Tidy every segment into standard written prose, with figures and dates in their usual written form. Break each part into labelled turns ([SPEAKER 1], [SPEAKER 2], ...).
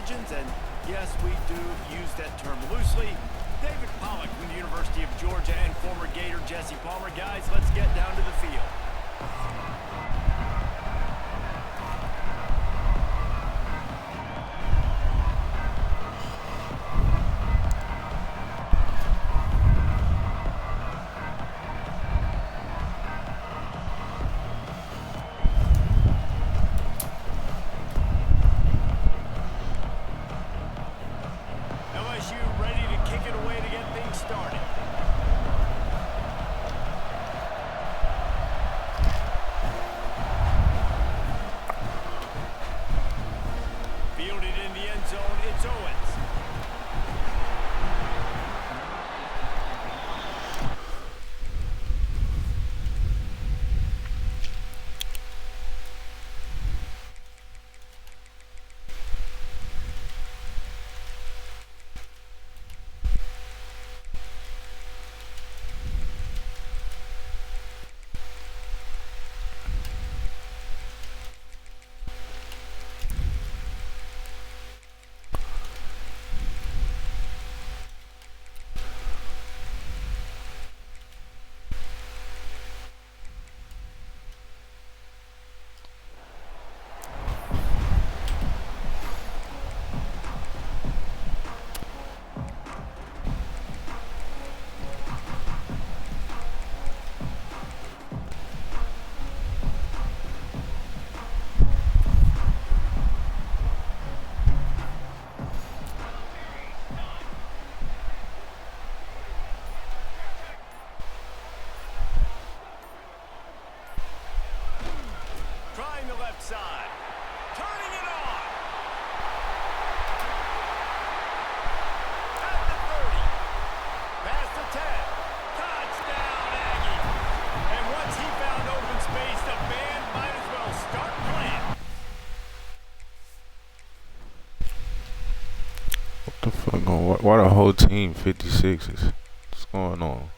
[SPEAKER 1] intelligence, and yes, we do use that term loosely. David Pollock from the University of Georgia and former Gator Jesse Palmer. Guys, let's get down to the field. Side, turning it on. At the 30, past the 10, touchdown Aggie. And once he found open space, the band might as well start playing.
[SPEAKER 2] What the fuck going on? Why the whole team 56s? What's going on?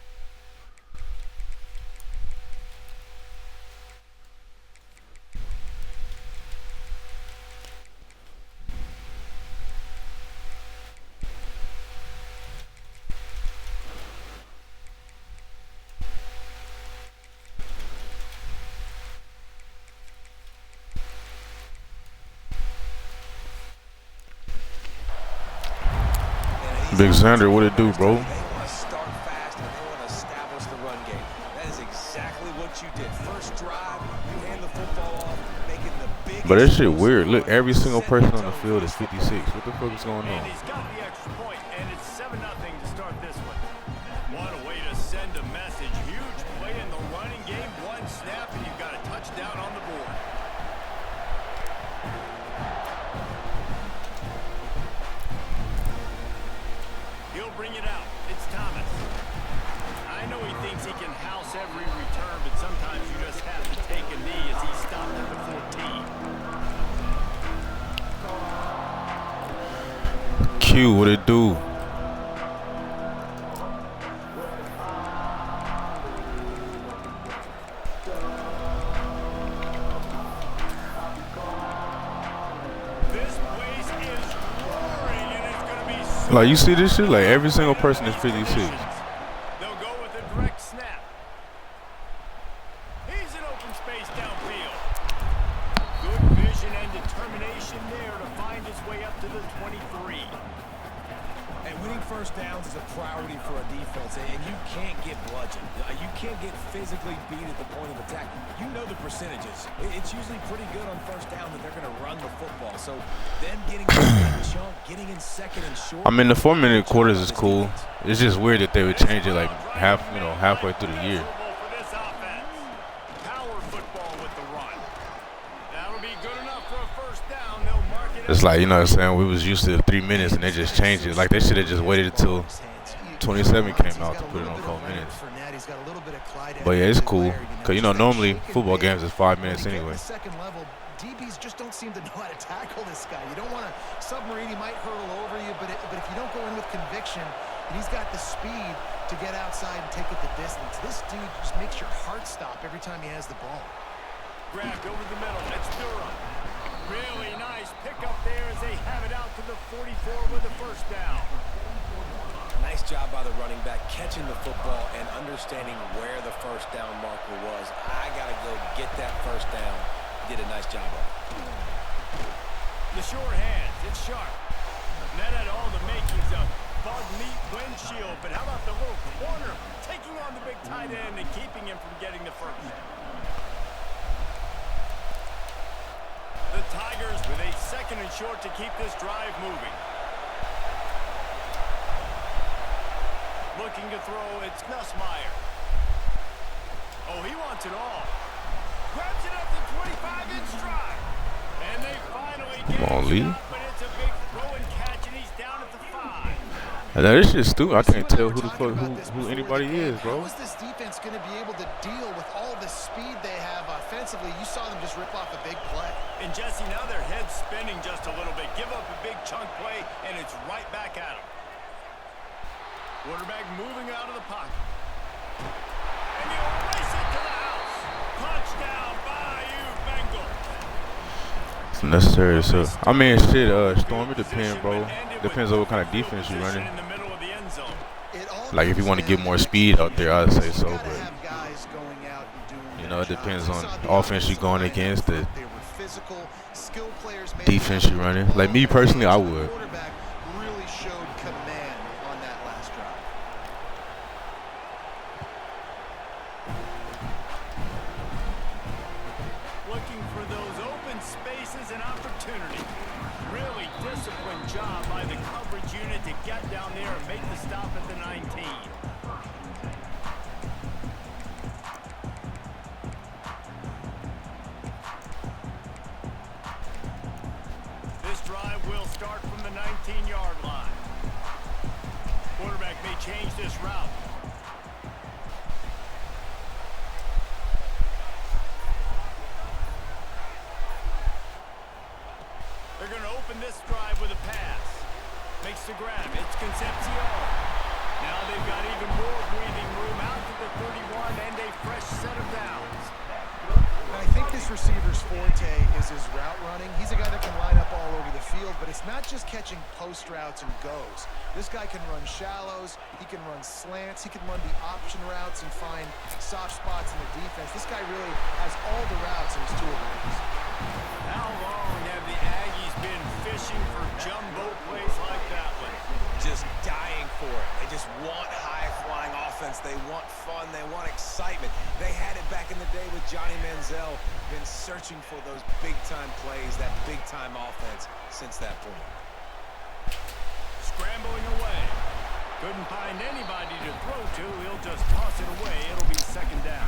[SPEAKER 2] Big Xander, what it do, bro?
[SPEAKER 3] They want to start fast and they want to establish the run game. That is exactly what you did. First drive, you hand the football off, making the big.
[SPEAKER 2] But that shit weird. Look, every single person on the field is 56. What the fuck is going on?
[SPEAKER 1] And he's got the extra point, and it's 7-0 to start this one. What a way to send a message. Huge play in the running game. One snap, and you've got a touchdown on the board. He'll bring it out. It's Thomas. I know he thinks he can house every return, but sometimes you just have to take a knee as he stopped at the 14.
[SPEAKER 2] Q, what it do?
[SPEAKER 1] This place is roaring, and it's going to be so.
[SPEAKER 2] Like, you see this shit? Like, every single person is 56.
[SPEAKER 1] They'll go with a direct snap. He's in open space downfield. Good vision and determination there to find his way up to the 23.
[SPEAKER 3] And winning first downs is a priority for a defense, and you can't get bludgeoned. You can't get physically beat at the point of attack. You know the percentages. It's usually pretty good on first down that they're going to run the football. So then getting that chunk, getting in second and short.
[SPEAKER 2] I mean, the 4-minute quarters is cool. It's just weird that they would change it like halfway through the year.
[SPEAKER 1] For this offense. Power football with the run. That'll be good enough for a first down. They'll mark it.
[SPEAKER 2] It's like, you know what I'm saying, we was used to 3 minutes and they just changed it. Like, they should have just waited until 27 came out to put it on 4 minutes. But yeah, it's cool. Because, you know, normally football games is 5 minutes anyway.
[SPEAKER 4] Second level, DBs just don't seem to know how to tackle this guy. You don't want to submarine, he might hurtle over you, but if you don't go in with conviction, and he's got the speed to get outside and take it the distance. This dude just makes your heart stop every time he has the ball.
[SPEAKER 1] Grabbed over the middle. It's Durham. Really nice pickup there as they have it out to the 44 with the first down.
[SPEAKER 3] Nice job by the running back, catching the football and understanding where the first down marker was. I got to go get that first down. Did a nice job of it.
[SPEAKER 1] The short hands, it's sharp. And that had all the makings of bug meat windshield. But how about the little corner taking on the big tight end and keeping him from getting the first? The Tigers with a 2nd and short to keep this drive moving. Looking to throw, it's Nussmeier. Oh, he wants it all. Grabs it up to 25 in stride. And they finally get it, but it's a big throw and catch, and he's down at the 5.
[SPEAKER 2] Now, this shit's stupid. I can't tell who the fuck who anybody is, bro.
[SPEAKER 4] How is this defense going to be able to deal with all the speed they have offensively? You saw them just rip off a big play.
[SPEAKER 1] And Jesse, now their head's spinning just a little bit. Give up a big chunk play, and it's right back at them. Quarterback moving out of the pocket. And you race it to the house. Touchdown by you, Bengals.
[SPEAKER 2] It's necessary. So I mean, shit. Storm, it depends, bro. Depends on what kind of defense you're running. Like if you want to get more speed out there, I'd say so. But you know, it depends on the offense you're going against, the defense you're running. Like me personally, I would.
[SPEAKER 4] Really showed command on that last drive.
[SPEAKER 1] Looking for those open spaces and opportunity. Really disciplined job by the coverage unit to get down there and make the stop at the 19. This drive will start from the 19-yard line. Quarterback may change this route. They're going to open this drive with a pass. Makes the grab. It's Concepcion. Now they've got even more breathing room out to the 31 and a fresh set of downs.
[SPEAKER 4] I think this receiver's forte is his route running. He's a guy that can line up all over the field, but it's not just catching post routes and goes. This guy can run shallows, he can run slants, he can run the option routes and find soft spots in the defense. This guy really has all the routes in his tool rings.
[SPEAKER 1] How long have the Aggies been fishing for jumbo plays like that one?
[SPEAKER 3] Just dying for it. They just want high-flying offense. They want fun. They want excitement. They had it back in the day with Johnny Manziel. Been searching for those big-time plays, that big-time offense since that point.
[SPEAKER 1] Scrambling away. Couldn't find anybody to throw to. He'll just toss it away. It'll be 2nd down.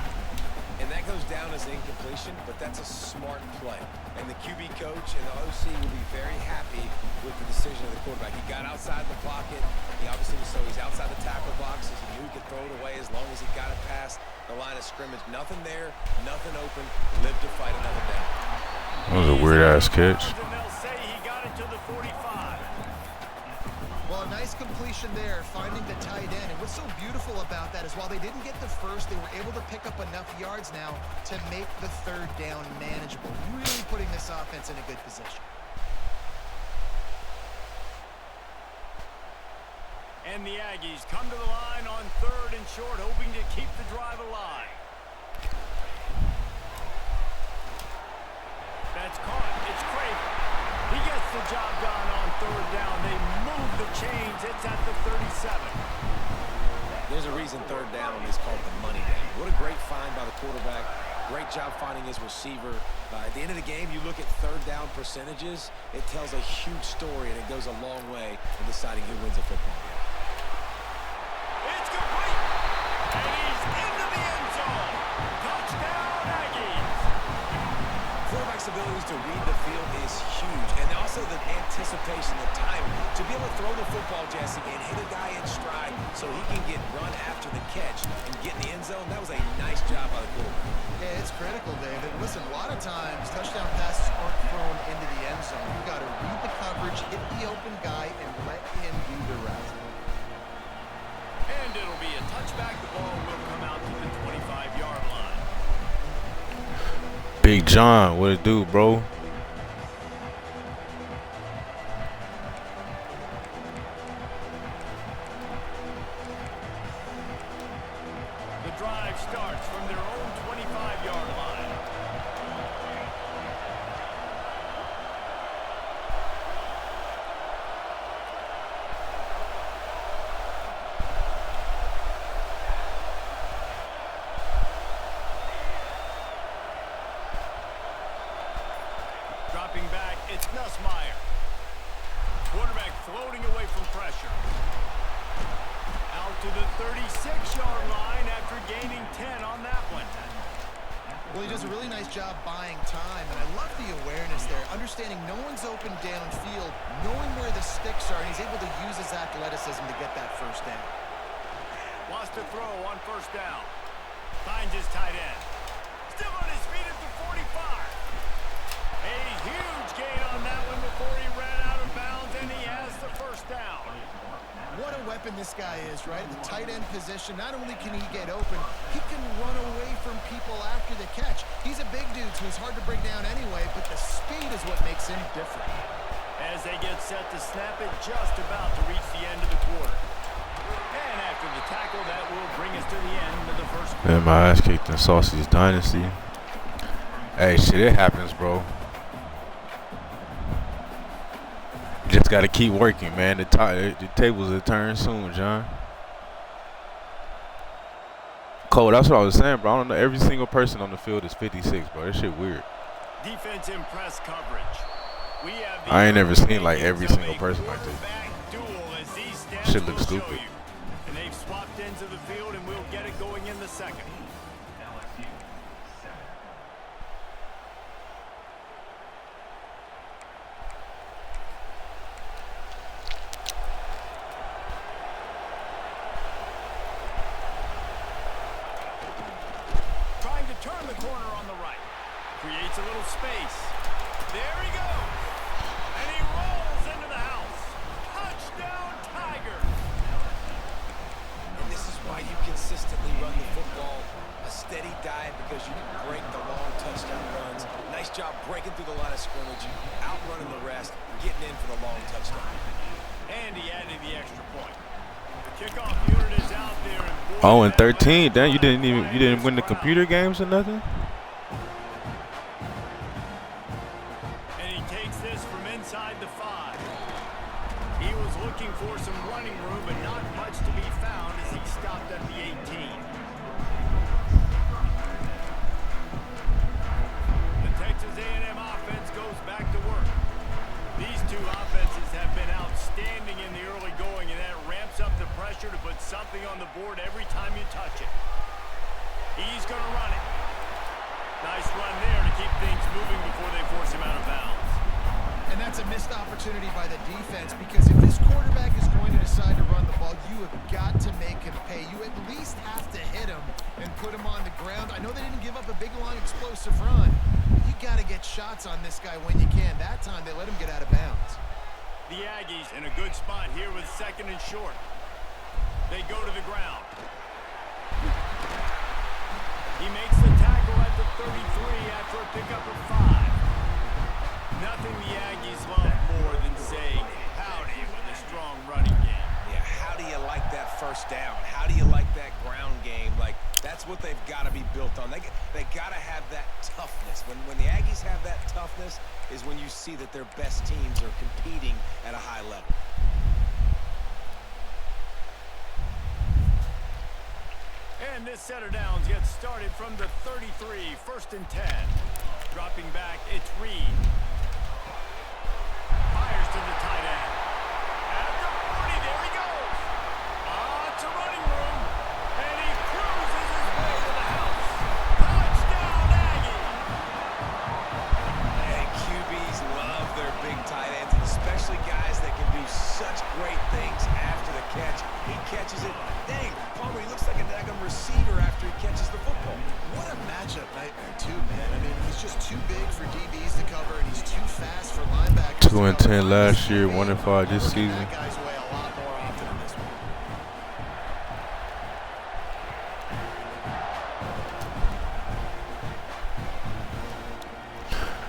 [SPEAKER 3] And that goes down as incompletion, but that's a smart play. And the QB coach and the OC will be very happy with the decision of the quarterback. He got outside the pocket. He obviously so he's outside the tackle box. He knew he could throw it away as long as he got it past the line of scrimmage. Nothing there, nothing open. Lived to fight another down.
[SPEAKER 2] That was a weird-ass catch.
[SPEAKER 1] And they'll say he got it to the 45.
[SPEAKER 4] Well, a nice completion there, finding the tight end. And what's so beautiful about that is while they didn't get the first, they were able to pick up enough yards now to make the 3rd down manageable. Really putting this offense in a good position.
[SPEAKER 1] And the Aggies come to the line on 3rd and short, hoping to keep the drive alive. That's caught. It's Craven. He gets the job done on 3rd down. They move the chains. It's at the 37.
[SPEAKER 3] There's a reason 3rd down is called the money down. What a great find by the quarterback. Great job finding his receiver. At the end of the game, you look at 3rd down percentages. It tells a huge story, and it goes a long way in deciding who wins a football game.
[SPEAKER 1] It's complete. And he's into the end zone. Touchdown, Aggies.
[SPEAKER 3] Quarterback's abilities to read the field is huge, and also the anticipation, the timing, to be able to throw the football, Jesse, and hit a guy in stride so he can get run after the catch and get in the end zone. That was a nice job by the quarterback.
[SPEAKER 4] Yeah, it's critical, David. Listen, a lot of times touchdown passes aren't thrown into the end zone. You've got to read the coverage, hit the open guy, and let him do the rest.
[SPEAKER 1] And it'll be a touchback. The ball will come out to the 25-yard line.
[SPEAKER 2] Big John, what it do, bro?
[SPEAKER 1] starts from their own 25-yard line. Dropping back, it's Nussmeier. Quarterback floating away from pressure. Out to the 36-yard line after gaining 10 on that one.
[SPEAKER 4] Well, he does a really nice job buying time, and I love the awareness there, understanding no one's open downfield, knowing where the sticks are, and he's able to use his athleticism to get that first down.
[SPEAKER 1] Wants to throw on first down. Finds his tight end. Still on his feet at the 45. A huge gain on that one before he ran out of bounds, and he has the first down.
[SPEAKER 4] What a weapon this guy is, right? The tight end position, not only can he get open, he can run away from people after the catch. He's a big dude, so he's hard to bring down anyway, but the speed is what makes him different.
[SPEAKER 1] As they get set to snap it, just about to reach the end of the quarter. And after the tackle, that will bring us to the end of the first quarter.
[SPEAKER 2] Man, my ass kicked in Saucy's Dynasty. Hey, shit, it happens, bro. Just got to keep working, man. The tables will turn soon, John. Cole, that's what I was saying, bro. I don't know. Every single person on the field is 56, bro. That shit weird.
[SPEAKER 1] Defense in press coverage. We have
[SPEAKER 2] I ain't never seen like every single person like this. Shit looks stupid.
[SPEAKER 1] And they've swapped ends of the field, and we'll get it going in the second. Turn the corner on the right. Creates a little space. There he goes. And he rolls into the house. Touchdown, Tiger.
[SPEAKER 3] And this is why you consistently run the football. A steady diet because you can break the long touchdown runs. Nice job breaking through the line of scrimmage, outrunning the rest, getting in for the long touchdown.
[SPEAKER 1] And he added the extra point. The kickoff unit is out there.
[SPEAKER 2] Oh, and 13. Damn, you didn't win the computer games or nothing?
[SPEAKER 1] And he takes this from inside the 5. He was looking for some running room, but not much to be found as he stopped at the 18. The Texas A&M offense goes back to work. These two offenses have been outstanding in the early going, and that ramps up the pressure to put something on the board every time you touch it. He's going to run it. Nice run there to keep things moving before they force him out of bounds.
[SPEAKER 4] And that's a missed opportunity by the defense, because if this quarterback is going to decide to run the ball, you have got to make him pay. You at least have to hit him and put him on the ground. I know they didn't give up a big, long, explosive run. You got to get shots on this guy when you can. That time they let him get out of bounds.
[SPEAKER 1] The Aggies in a good spot here with second and short. They go to the ground. He makes the tackle at the 33 after a pickup of 5. Nothing the Aggies love more than saying howdy with a strong running game.
[SPEAKER 3] Yeah, how do you like that first down? How do you like that ground game? Like, that's what they've got to be built on. They got to have that toughness. When the Aggies have that toughness is when you see that their best teams are competing at a high level.
[SPEAKER 1] And this set of downs gets started from the 33, 1st and 10. Dropping back, it's Reed. Fires to the tight end. At the 40, there he goes. To running room. And he cruises his way to the house. Touchdown, Aggie.
[SPEAKER 3] And QBs love their big tight ends, especially guys that can do such great things after the catch. He catches it. Dang, Palmer, he looks like a daggum receiver after he catches the football.
[SPEAKER 4] What a matchup nightmare, too, man. I mean, he's just too big for DBs to cover, and he's too fast for linebackers.
[SPEAKER 2] 2 and 10 last year, 1 and 5 this season.
[SPEAKER 4] That guy's way a lot more often than this one.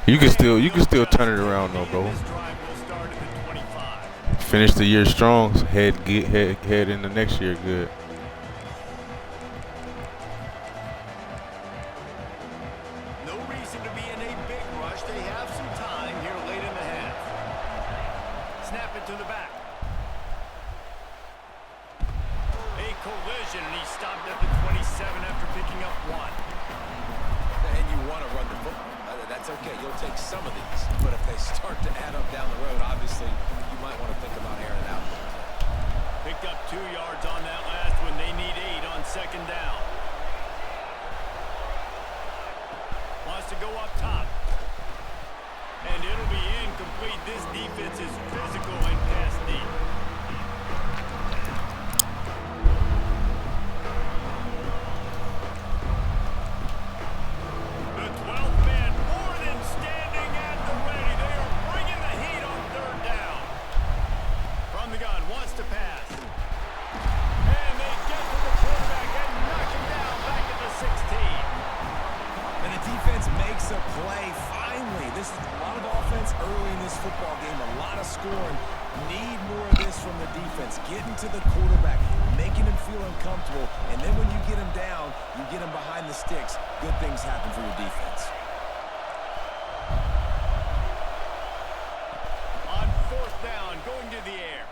[SPEAKER 2] You can still turn it around though, bro.
[SPEAKER 1] This drive will start at the 25.
[SPEAKER 2] Finish the year strong, head into next year good.
[SPEAKER 1] snap it to the back. A collision, and he stopped at the 27 after picking up 1.
[SPEAKER 3] And you want to run the football. That's okay. You'll take some of these. But if they start to add up down the road, obviously, you might want to think about airing it out.
[SPEAKER 1] Picked up 2 yards on that last one. They need 8 on 2nd down. Wants to go up top. And it'll be incomplete. This defense is physical and pass deep. The 12th man more than standing at the ready. They are bringing the heat on 3rd down. From the gun, wants to pass. And they get to the quarterback and knock him down back at the 16.
[SPEAKER 3] And the defense makes a play. Finally, this is a lot of offense early in this football game, a lot of scoring. Need more of this from the defense. Getting to the quarterback, making him feel uncomfortable, and then when you get him down, you get him behind the sticks. Good things happen for your defense.
[SPEAKER 1] On 4th down, going to the air.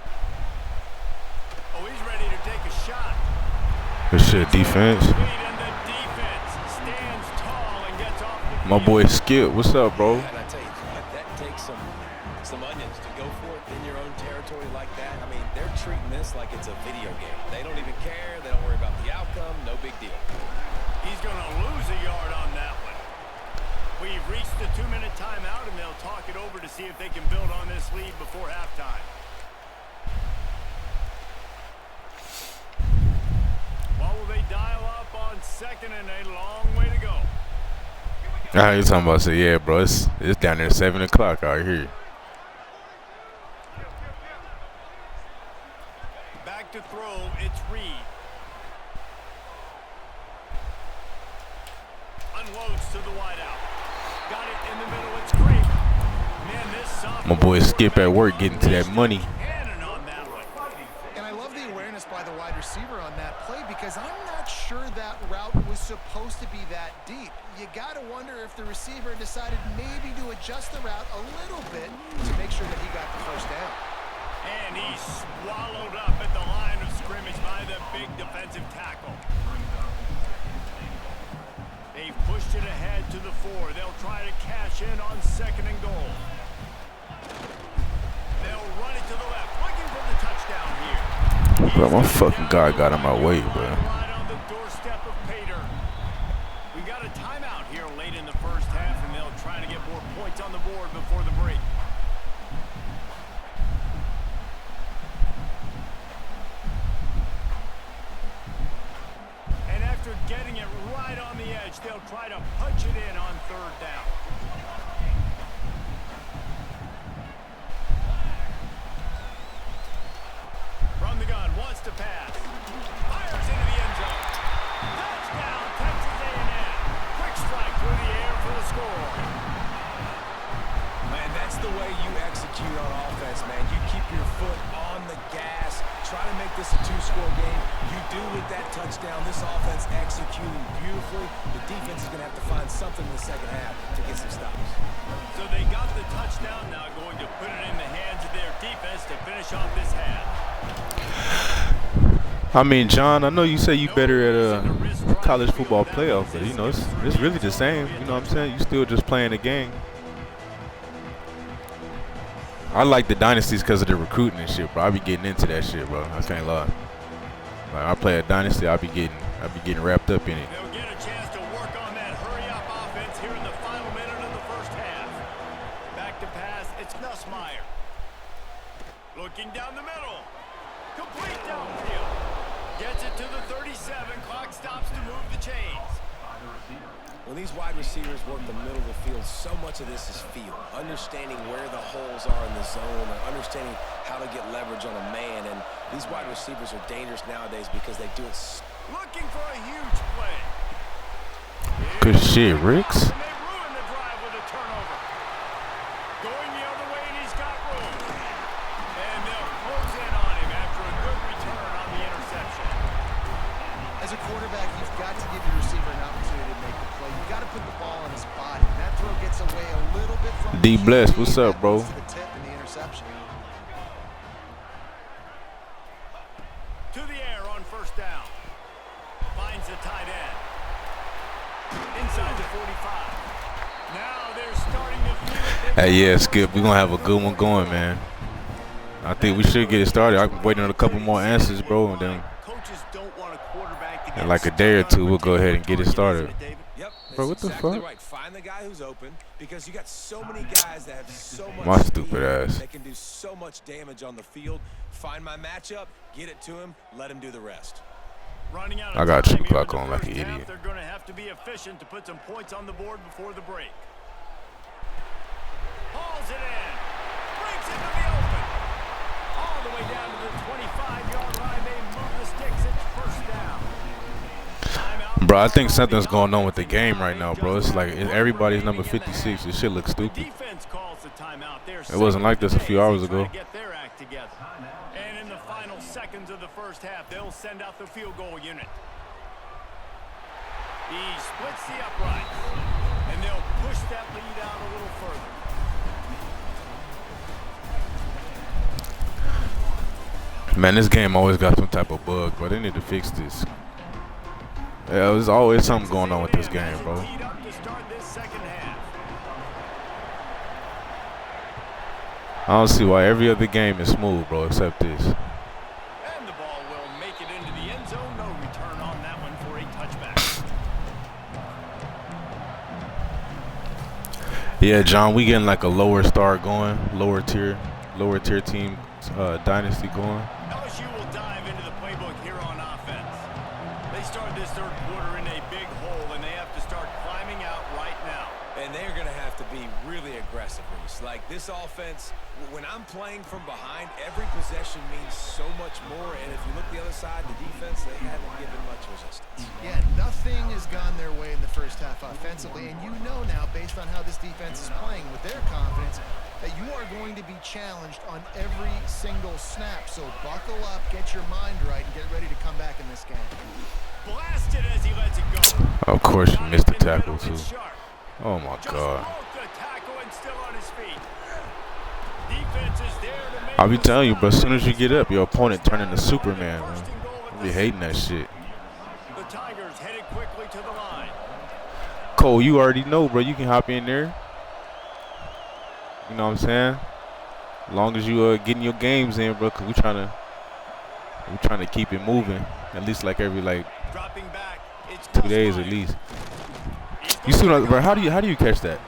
[SPEAKER 1] Oh, he's ready to take a shot.
[SPEAKER 2] Good shit, defense.
[SPEAKER 1] And the defense stands tall and gets off the
[SPEAKER 2] My boy Skip, what's up, bro?
[SPEAKER 3] And I tell you, that takes some onions to go for it in your own territory like that. I mean, they're treating this like it's a video game. They don't even care. They don't worry about the outcome. No big deal.
[SPEAKER 1] He's going to lose a yard on that one. We've reached the 2-minute timeout, and they'll talk it over to see if they can build on this lead before halftime. What will they dial up on 2nd and a long way to go?
[SPEAKER 2] You're talking about, say, yeah, bro, it's down there 7 o'clock out here.
[SPEAKER 1] Back to throw, it's Reed. Unloads to the wideout. Got it in the middle, it's great. Man, this
[SPEAKER 2] My boy Skip at work getting to that money.
[SPEAKER 1] cannon on that one.
[SPEAKER 4] And I love the awareness by the wide receiver on that play because I'm not sure that route was supposed to be that deep. You got to wonder if the receiver decided maybe to adjust the route a little bit to make sure that he got the 1st down.
[SPEAKER 1] And he's swallowed up at the line of scrimmage by the big defensive tackle. They've pushed it ahead to the 4. They'll try to cash in on 2nd and goal. They'll run it to the left, looking for the touchdown here.
[SPEAKER 2] Bro, my fucking guy got in my way, bro.
[SPEAKER 1] Right on the doorstep of Pater. We got a timeout here late in the 1st half, and they'll try to get more points on the board before the break. And after getting it right on the edge, they'll try to punch it in on 3rd down. From the gun, wants to pass. Fires into the end zone. Touchdown, Texas A&M. Quick strike through the air for the score.
[SPEAKER 3] Man, that's the way you execute on offense, man. You keep your foot on the gas. Try to make this a 2-score game. You do with that touchdown. This offense executing beautifully. The defense is going to have to find something in the 2nd half to get some stops.
[SPEAKER 1] So they got the touchdown, now going to put it in the hands of their defense to finish off this half.
[SPEAKER 2] I mean, John, I know you say you better at college football playoff, but, you know, it's really the same. You know what I'm saying? You still just playing the game. I like the dynasties because of the recruiting and shit, bro. I be getting into that shit, bro. I can't lie. Like, I play a dynasty, I be getting wrapped up in it.
[SPEAKER 1] They'll get a chance to work on that hurry-up offense here in the final minute of the 1st half. Back to pass, it's Nussmeier. Looking down the middle. Complete downfield. Gets it to the 37. Clock stops to move the chains.
[SPEAKER 3] When these wide receivers work the middle of the field, so much of this is feel. Understanding where the holes are in the zone or understanding how to get leverage on a man. And these wide receivers are dangerous nowadays because they do it.
[SPEAKER 1] Looking for a huge play.
[SPEAKER 2] Good shit, Ricks.
[SPEAKER 1] And they ruin the drive with a turnover. Going the other way, and he's got room. And they'll close in on him after a good return on the interception.
[SPEAKER 4] As a quarterback, you've got to give your receiver an opportunity to make the play. You've got to put the ball on his body. That throw gets away a little bit from
[SPEAKER 2] D Bless, what's up, bro?
[SPEAKER 4] the tip and the interception.
[SPEAKER 2] Hey, yeah, Skip, we're going to have a good one going, man. I think we should get it started. I'm waiting on a couple more answers, bro, and then in like a day or two, we'll go ahead and get it started.
[SPEAKER 3] Yep,
[SPEAKER 2] Bro, what the
[SPEAKER 3] exactly
[SPEAKER 2] fuck?
[SPEAKER 3] right. Find the guy who's open because you got so many guys that have so much
[SPEAKER 2] My
[SPEAKER 3] speed
[SPEAKER 2] stupid ass.
[SPEAKER 3] that can do so much damage on the field. Find my matchup, get it to him, let him do the rest.
[SPEAKER 1] Running out
[SPEAKER 2] I
[SPEAKER 1] of
[SPEAKER 2] got
[SPEAKER 1] time
[SPEAKER 2] you
[SPEAKER 1] here
[SPEAKER 2] clock
[SPEAKER 1] in the
[SPEAKER 2] on like
[SPEAKER 1] first
[SPEAKER 2] an
[SPEAKER 1] half.
[SPEAKER 2] idiot.
[SPEAKER 1] They're going to have to be efficient to put some points on the board before the break. Hauls it in. Breaks into the open. All the way down to the 25-yard line. They move the sticks. It's first down. Timeout.
[SPEAKER 2] Bro, I think something's going on with the game right now, bro. It's like everybody's number 56. This shit looks stupid.
[SPEAKER 1] Defense calls the timeout.
[SPEAKER 2] It wasn't like this a few hours ago.
[SPEAKER 1] Get their act together. And in the final seconds of the first half, they'll send out the field goal unit. He splits the uprights, and they'll push that lead out a little further.
[SPEAKER 2] Man, this game always got some type of bug, bro. They need to fix this. Yeah, there's always something going on with this game, bro.
[SPEAKER 1] Teed up to start this second half.
[SPEAKER 2] I don't see why every other game is smooth, bro, except this.
[SPEAKER 1] And the ball will make it into the end zone. No return on that one for a touchback.
[SPEAKER 2] Yeah, John, we getting like a lower start going, lower tier team dynasty going.
[SPEAKER 1] LSU will dive into the playbook here on offense. They started this third quarter in a big hole, and they have to start climbing out right now.
[SPEAKER 3] And they're going to have to be really aggressive, Reese. Like this offense, when I'm playing from behind, every possession means so much more. And if you look the other side, the defense, they haven't given much resistance.
[SPEAKER 4] Yeah, nothing has gone their way in the first half offensively. And you know now, based on how this defense is playing with their confidence, that you are going to be challenged on every single snap. So buckle up, get your mind right, and get ready to come back in this game.
[SPEAKER 1] Blasted as he lets it go.
[SPEAKER 2] Of course, you missed the
[SPEAKER 1] In the
[SPEAKER 2] tackle
[SPEAKER 1] middle,
[SPEAKER 2] too.
[SPEAKER 1] it's sharp.
[SPEAKER 2] Oh my
[SPEAKER 1] Just
[SPEAKER 2] God.
[SPEAKER 1] broke the tackle and still on his feet. Defense is there to make
[SPEAKER 2] I'll be
[SPEAKER 1] the
[SPEAKER 2] telling you,
[SPEAKER 1] stop.
[SPEAKER 2] bro, as soon as you get up, your opponent turning to Superman,
[SPEAKER 1] First
[SPEAKER 2] man.
[SPEAKER 1] and goal at
[SPEAKER 2] I
[SPEAKER 1] the
[SPEAKER 2] be hating that shit.
[SPEAKER 1] The Tigers headed quickly to the line.
[SPEAKER 2] Cole, you already know, bro. You can hop in there. You know what I'm saying? As long as you getting your games in, bro, cause we trying to keep it moving. At least like every
[SPEAKER 1] Dropping back. It's
[SPEAKER 2] 2 days at least. You see what, bro? How do you catch that?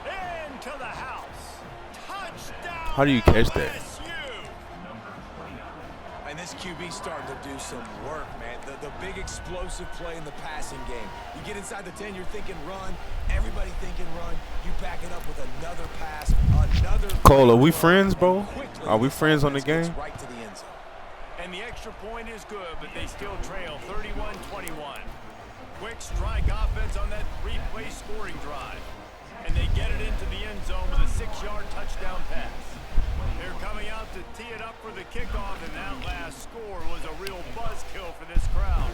[SPEAKER 1] Into the house. Touchdown.
[SPEAKER 2] How do you catch that?
[SPEAKER 1] LSU.
[SPEAKER 3] And this QB starting to do some work, man. The big explosive play in the passing game. You get inside the 10, you're thinking run. Everybody thinking run. You back it up with another pass, another.
[SPEAKER 2] Cole, are we friends, bro? Are we friends on the
[SPEAKER 3] Gets
[SPEAKER 2] game?
[SPEAKER 3] right to the end zone.
[SPEAKER 1] And the extra point is good, but they still trail 31-21. Quick strike offense on that three-play scoring drive. And they get it into the end zone with a 6-yard touchdown pass. They're coming out to tee it up for the kickoff, and that last score was a real buzzkill for this crowd.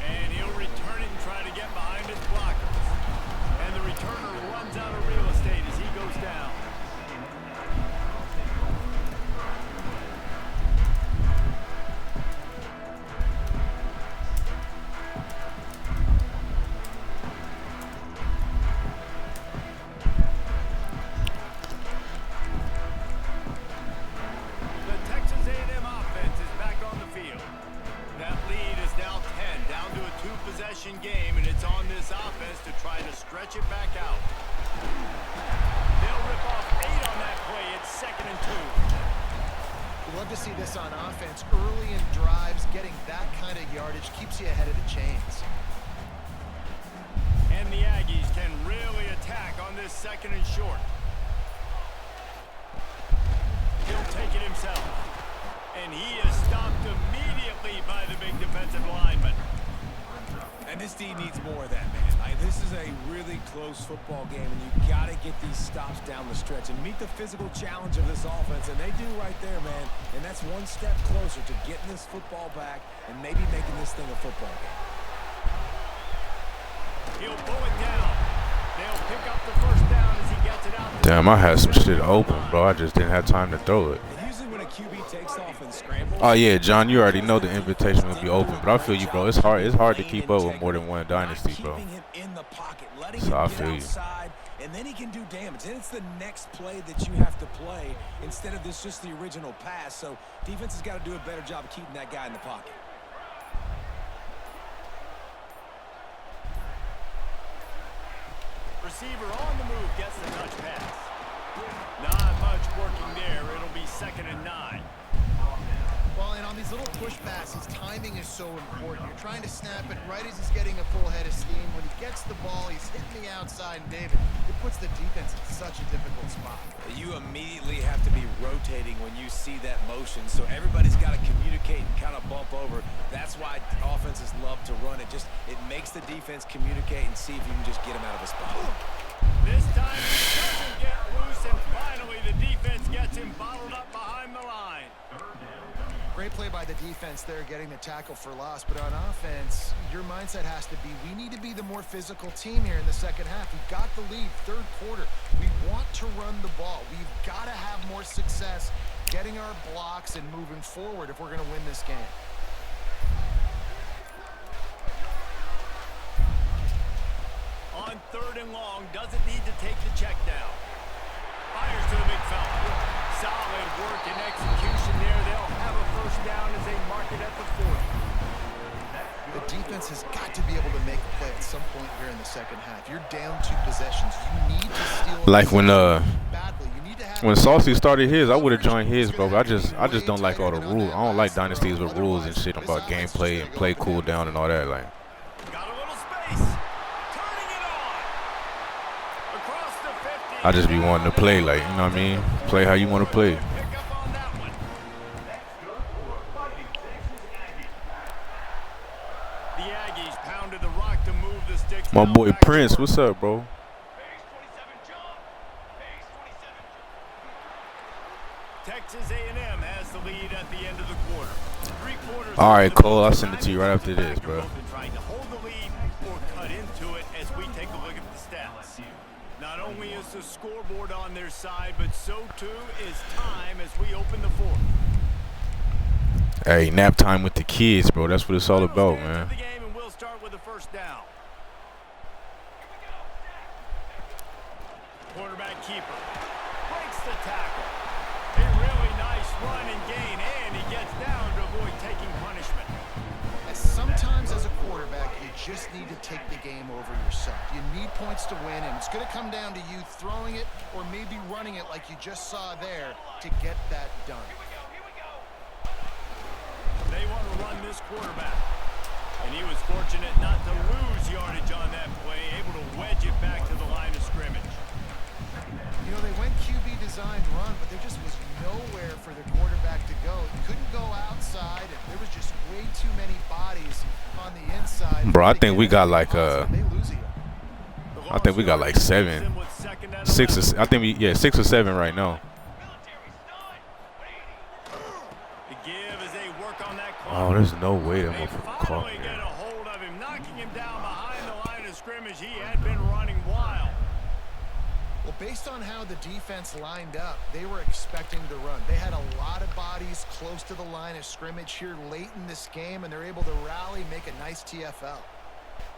[SPEAKER 1] And he'll return it and try to get behind his blockers. And the returner runs out of real estate as he goes down. The Texas A&M offense is back on the field. That lead is now 10, down to a 2-possession game, and it's on this offense to try to stretch it back out. They'll rip off 8 on that play. It's 2nd and 2.
[SPEAKER 4] We'd love to see this on offense. Early in drives, getting that kind of yardage keeps you ahead of the chains.
[SPEAKER 1] And the Aggies can really attack on this 2nd and short. He'll take it himself. And he is stopped immediately by the big defensive lineman.
[SPEAKER 3] And this D needs more of that, man. This is a really close football game, and you got to get these stops down the stretch and meet the physical challenge of this offense, and they do right there, man. And that's one step closer to getting this football back and maybe making this thing a football game.
[SPEAKER 1] He'll pull it down. They'll pick up the first down as he gets it out.
[SPEAKER 2] Damn, I had some shit open, bro. I just didn't have time to throw it.
[SPEAKER 3] And usually when a QB takes off and scrambles.
[SPEAKER 2] Oh yeah, John, you already know the invitation will be open, but I feel you, bro. It's hard to keep up with more than one dynasty, bro.
[SPEAKER 3] Keeping him in the pocket, letting
[SPEAKER 2] So
[SPEAKER 3] him
[SPEAKER 2] I
[SPEAKER 3] get
[SPEAKER 2] feel you.
[SPEAKER 3] outside and then he can do damage. And it's the next play that you have to play instead of this just the original pass. So defense has got to do a better job of keeping that guy in the pocket.
[SPEAKER 1] Receiver on the move gets the touch pass. Not much working there. It'll be 2nd and 9.
[SPEAKER 4] Well, and on these little push passes, timing is so important. You're trying to snap it right as he's getting a full head of steam. When he gets the ball, he's hitting the outside, and David, it puts the defense in such a difficult spot.
[SPEAKER 3] You immediately have to be rotating when you see that motion, so everybody's got to communicate and kind of bump over. That's why offenses love to run it. It makes the defense communicate and see if you can just get him out of a spot.
[SPEAKER 1] This time he doesn't get loose, and finally the defense gets him bottled up behind the line.
[SPEAKER 4] Great play by the defense there, getting the tackle for loss. But on offense, your mindset has to be, we need to be the more physical team here in the second half. We've got the lead, third quarter. We want to run the ball. We've got to have more success getting our blocks and moving forward if we're going to win this game.
[SPEAKER 1] On 3rd and long, doesn't need to take the check down. Fires to the big fella. Solid work and execution there. They'll have a first down as they mark it at the 40.
[SPEAKER 4] The defense has got to be able to make a play at some point here in the second half. You're down 2 possessions. You need to steal.
[SPEAKER 2] Like when
[SPEAKER 4] badly. You need to have
[SPEAKER 2] when Saucy started his, I would have joined his, bro. But I just don't like all the rules. I don't like dynasties with rules and shit about gameplay and play cool down and all that. Like,
[SPEAKER 1] Got a little space. Turning it on. Across the 50.
[SPEAKER 2] I just be wanting to play, like, you know what I mean? Play how you want to play.
[SPEAKER 1] Pick up on that one. The Aggies pounded the rock to move the sticks.
[SPEAKER 2] My
[SPEAKER 1] down
[SPEAKER 2] boy
[SPEAKER 1] back
[SPEAKER 2] Prince,
[SPEAKER 1] short.
[SPEAKER 2] what's up, bro?
[SPEAKER 1] Texas A&M has the lead at the end of the quarter. 3/4.
[SPEAKER 2] All right, Cole, I'll send it to you right after this, bro.
[SPEAKER 1] Trying to hold the lead or cut into it as we take a look at the stats. Not only is the scoreboard on their side, but so too is time as we open the 4th.
[SPEAKER 2] Hey, nap time with the kids, bro. That's what it's all about, man.
[SPEAKER 1] The game, and we'll start with the first down. Quarterback keeper breaks the tackle. A really nice run and gain, and he gets down to avoid taking punishment.
[SPEAKER 4] And sometimes as a quarterback, you just need to take the game over yourself. You need points to win, and it's going to come down to you throwing it or maybe running it like you just saw there to get that done.
[SPEAKER 1] They want to run this quarterback. And he was fortunate not to lose yardage on that play, able to wedge it back to the line of scrimmage.
[SPEAKER 4] You know, they went QB designed run, but there just was nowhere for the quarterback to go. He couldn't go outside, and there was just way too many bodies on the inside.
[SPEAKER 2] Bro, I think we got like
[SPEAKER 4] They lose you.
[SPEAKER 2] I think we got like 7, 6 or, I think we 6 or 7 right now.
[SPEAKER 1] The give as they work on that clock.
[SPEAKER 2] Oh, there's no way that
[SPEAKER 1] They
[SPEAKER 2] motherfucker caught
[SPEAKER 1] finally
[SPEAKER 2] me.
[SPEAKER 1] get a hold of him, knocking him down behind the line of scrimmage. He had been running wild.
[SPEAKER 4] Well, based on how the defense lined up, they were expecting to run. They had a lot of bodies close to the line of scrimmage here late in this game, and they're able to rally, make a nice TFL.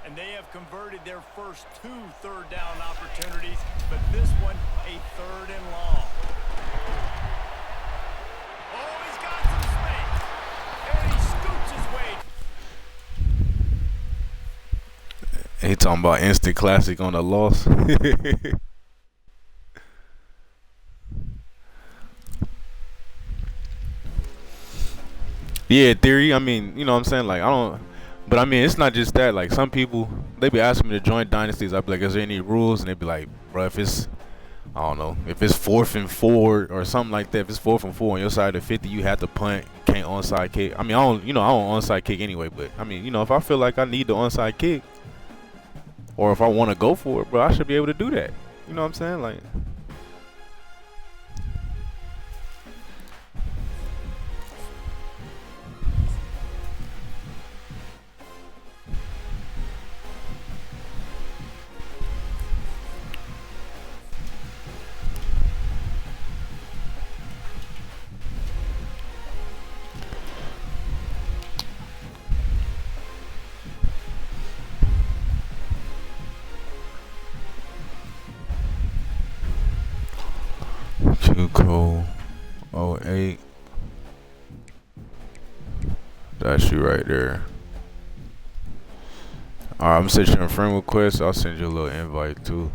[SPEAKER 1] And they have converted their first 2 third down opportunities, but this one a 3rd and long. Oh, he's got some space, and he scoots his way.
[SPEAKER 2] He talking about instant classic on a loss. Yeah, theory. I mean, you know what I'm saying? Like, I don't, but I mean, it's not just that. Like, some people, they be asking me to join dynasties. I'd be like, is there any rules? And they'd be like, bro, if it's, I don't know, if it's 4th and 4 or something like that, if it's 4th and 4 on your side of the 50, you have to punt, can't onside kick. I mean, I don't onside kick anyway, but I mean, you know, if I feel like I need the onside kick, or if I want to go for it, bro, I should be able to do that. You know what I'm saying? Like, Q code 08. That's you right there. Alright, I'm gonna set you a friend request. I'll send you a little invite too.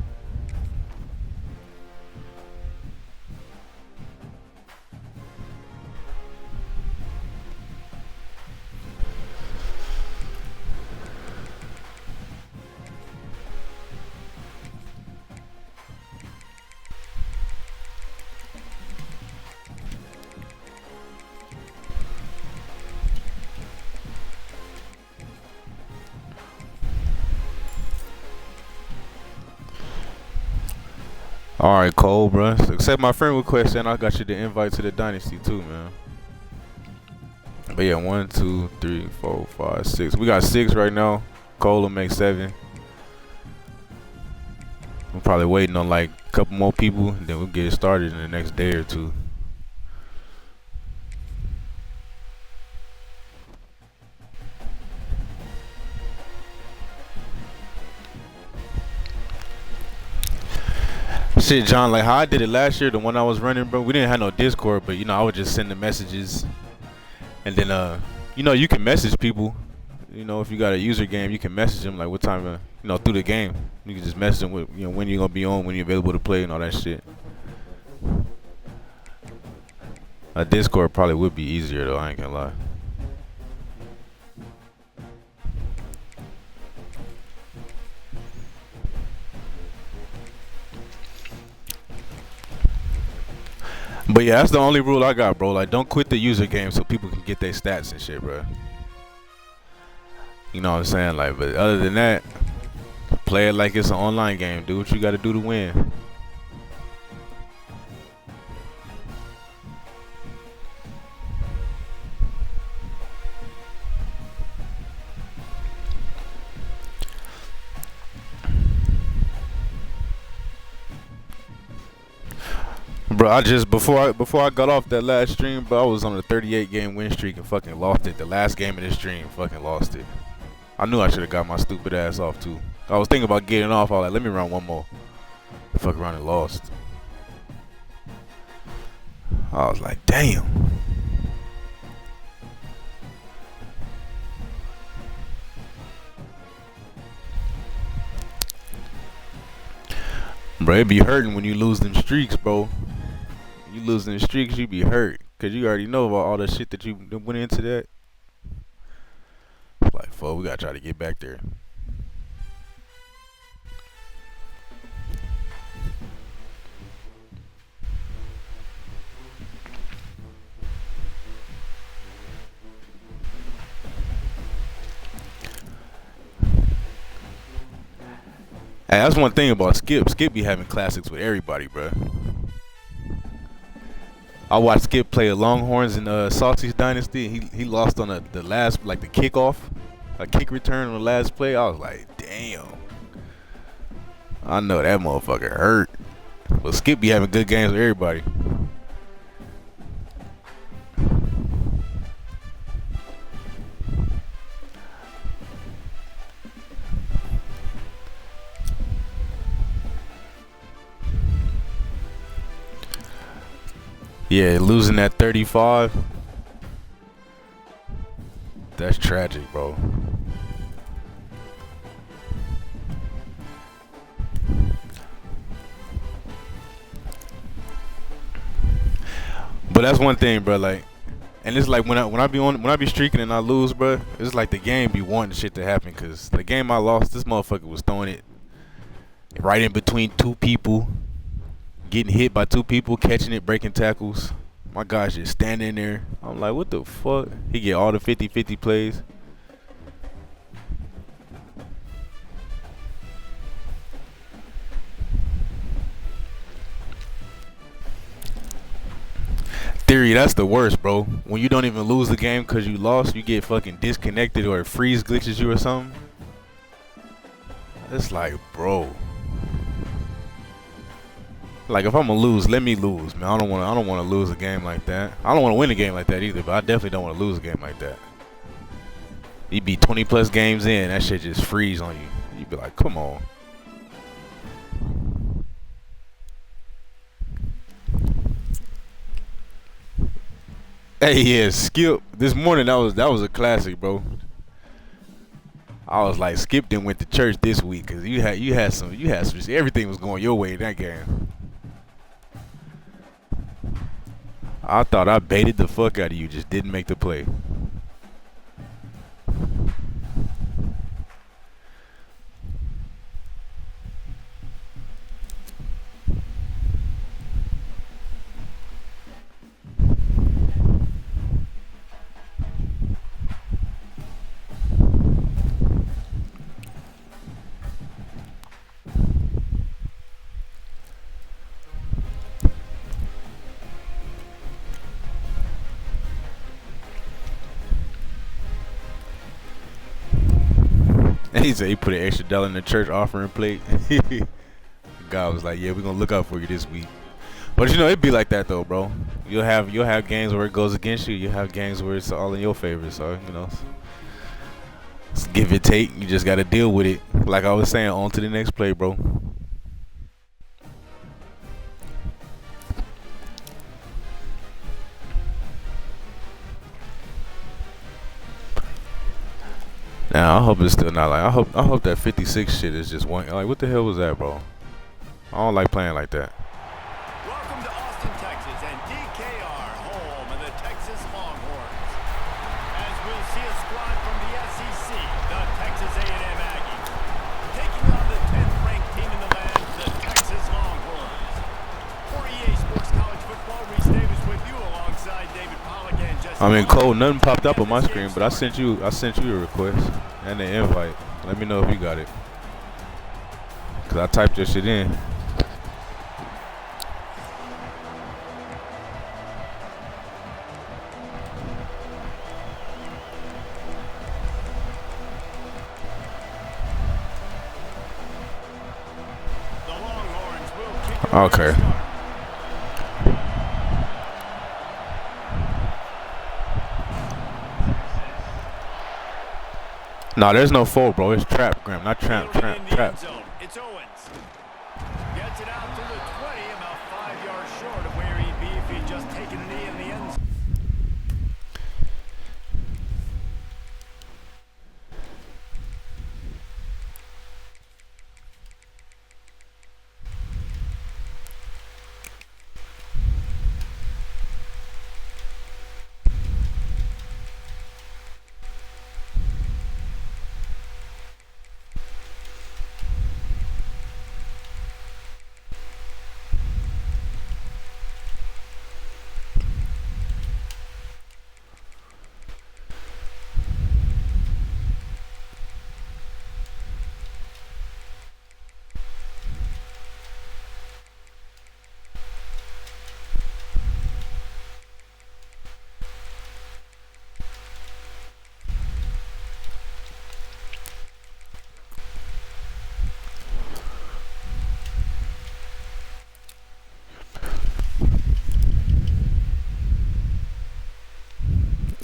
[SPEAKER 2] Alright, Cole, bruh. So accept my friend request, and I got you the invite to the Dynasty too, man. But yeah, 1, 2, 3, 4, 5, 6. We got 6 right now. Cole will make 7. I'm probably waiting on like a couple more people, and then we'll get it started in the next day or two. Shit, John, like how I did it last year, the one I was running, bro, we didn't have no Discord, but you know, I would just send the messages, and then you know, you can message people. You know, if you got a user game, you can message them like what time, you know, through the game. You can just message them with, you know, when you're gonna be on, when you're available to play, and all that shit. A Discord probably would be easier though, I ain't gonna lie. But yeah, that's the only rule I got, bro. Like, don't quit the user game so people can get their stats and shit, bro. You know what I'm saying? Like, but other than that, play it like it's an online game. Do what you gotta do to win. Bro, I just before I got off that last stream, bro, I was on a 38 game win streak and fucking lost it. The last game of this stream, fucking lost it. I knew I should have got my stupid ass off too. I was thinking about getting off. I was like, let me run one more. Fuck around and lost. I was like, damn. Bro, it be hurting when you lose them streaks, bro. You losing the streaks, you be hurt, cause you already know about all the shit that you went into that. Like, fuck, we gotta try to get back there. Hey, that's one thing about Skip. Skip be having classics with everybody, bro. I watched Skip play a Longhorns in Salty's Dynasty. He lost on the last, like the kickoff, a kick return on the last play. I was like, damn. I know that motherfucker hurt. But Skip be having good games with everybody. Yeah, losing that 35. That's tragic, bro. But that's one thing, bro. Like, and it's like when I be streaking and I lose, bro. It's like the game be wanting shit to happen, cause the game I lost, this motherfucker was throwing it right in between two people, getting hit by two people, catching it, breaking tackles. My guy's just standing there. I'm like, what the fuck? He get all the 50-50 plays. Theory, that's the worst, bro. When you don't even lose the game because you lost, you get fucking disconnected or it freeze glitches you or something. It's like, bro. Like, if I'm gonna lose, let me lose, man. I don't wanna lose a game like that. I don't wanna win a game like that either, but I definitely don't wanna lose a game like that. You be 20 plus games in, that shit just freeze on you. You be like, come on. Hey, yeah, Skip. This morning that was a classic, bro. I was like, Skip didn't went to church this week because you had some everything was going your way in that game. I thought I baited the fuck out of you, just didn't make the play. He said he put an extra $1 in the church offering plate. God was like, "Yeah, we're gonna look out for you this week." But you know, it'd be like that though, bro. You'll have games where it goes against you. You have games where it's all in your favor. So you know, it's give and take. You just gotta deal with it. Like I was saying, on to the next play, bro. Now I hope it's still not like I hope that 56 shit is just one. Like what the hell was that, bro? I don't like playing like that.
[SPEAKER 1] Welcome to Austin, Texas, and DKR, home of the Texas Longhorns. As we'll see a squad from the SEC, the Texas A&M Aggies, taking on the 10th-ranked team in the land, the Texas Longhorns. For EA Sports College Football, Reese Davis with you alongside David Pollack and Jesse.
[SPEAKER 2] I mean, Cole, nothing popped up on my screen, but I sent you a request and an invite. Let me know if you got it, cause I typed your shit in. Okay. No, there's no fault, bro. It's trap, Graham. Not trap.
[SPEAKER 1] It's Owens. Gets it out to the 20, about 5 yards short of where he'd be if he'd just taken a knee in the end zone.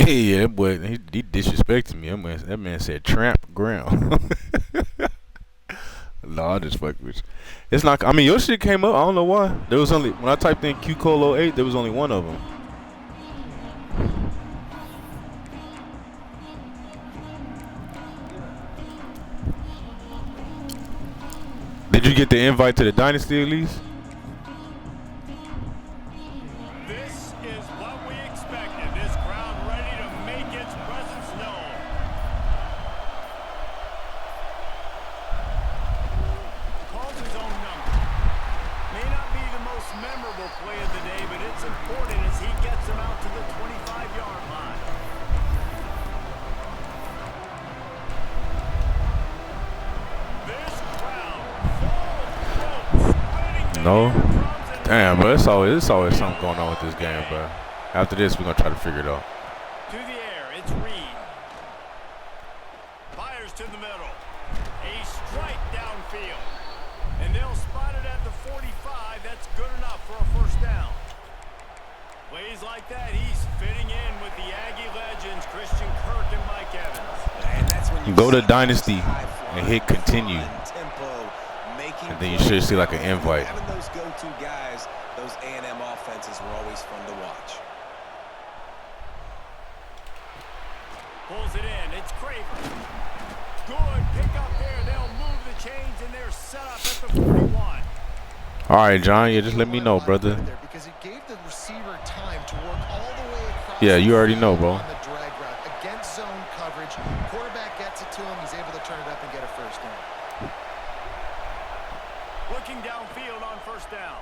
[SPEAKER 2] Yeah, that boy, he disrespected me. That man said tramp ground. No, I just fuck with you. It's not. I mean, your shit came up. I don't know why. There was only when I typed in QCole08, there was only one of them. Did you get the invite to the Dynasty at least?
[SPEAKER 1] This is what we expected. This crowd ready to make its presence known. Calls his own number. May not be the most memorable play of the day, but it's important as he gets him out to the 25-yard line. This crowd full throat, spreading
[SPEAKER 2] No.
[SPEAKER 1] the
[SPEAKER 2] Damn, bro. It's always something going on with this game, bro. After this, we're gonna try to figure it out.
[SPEAKER 1] to the air, it's Reed. Fires to the middle. A strike downfield. And they'll spot it at the 45. That's good enough for a first down. Plays like that, he's fitting in with the Aggie legends, Christian Kirk and Mike Evans.
[SPEAKER 3] And that's when you
[SPEAKER 2] Go to
[SPEAKER 3] see
[SPEAKER 2] Dynasty
[SPEAKER 3] high
[SPEAKER 2] and hit continue.
[SPEAKER 3] tempo, making
[SPEAKER 2] And then you should see like an invite.
[SPEAKER 3] Having those go-to guys, those A&M offenses were always fun to watch.
[SPEAKER 1] Pulls it in. It's Craver. Good pick up there. They'll move the chains, and they're set up at the 41.
[SPEAKER 2] All right, John. Yeah, just let me know, brother.
[SPEAKER 4] Because it gave the receiver time to work all the way across.
[SPEAKER 2] Yeah, you already know, bro.
[SPEAKER 4] On the drag route against zone coverage, quarterback gets it to him. He's able to turn it up and get a first down.
[SPEAKER 1] Looking downfield on first down.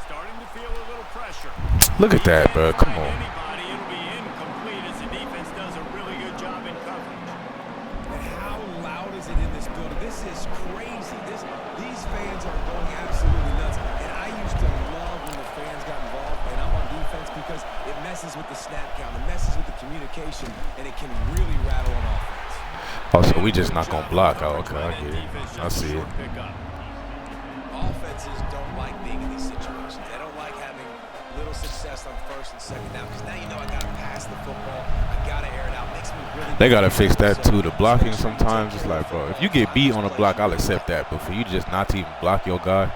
[SPEAKER 1] Starting to feel a little pressure.
[SPEAKER 2] Look at that, bro. Come on.
[SPEAKER 1] Anybody, it'll be incomplete as the defense does a really good job in coverage.
[SPEAKER 3] And how loud is it in this building? This is crazy. These fans are going absolutely nuts. And I used to love when the fans got involved, and I'm on defense because it messes with the snap count, it messes with the communication, and it can really rattle an offense.
[SPEAKER 2] Oh, so we just not gonna block. Oh, okay, I get it. I see it.
[SPEAKER 3] Offenses don't like being in these situations. They don't like having little success on first and second down because now you know I got to pass the football. I got to air it out. Makes me really.
[SPEAKER 2] They gotta fix that too. The blocking sometimes it's like, bro, if you get beat on a block, I'll accept that. But for you just not to even block your guy.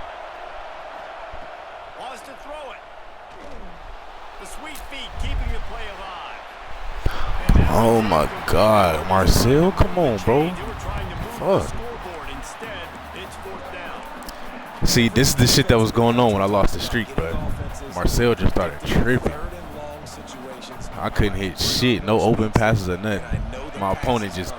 [SPEAKER 1] Wants to throw it. The sweet feet keeping the play alive.
[SPEAKER 2] Oh my God, Marcel, come on, bro. Fuck. See, this is the shit that was going on when I lost the streak, but Marcel just started tripping. I couldn't hit shit, no open passes or nothing. My opponent just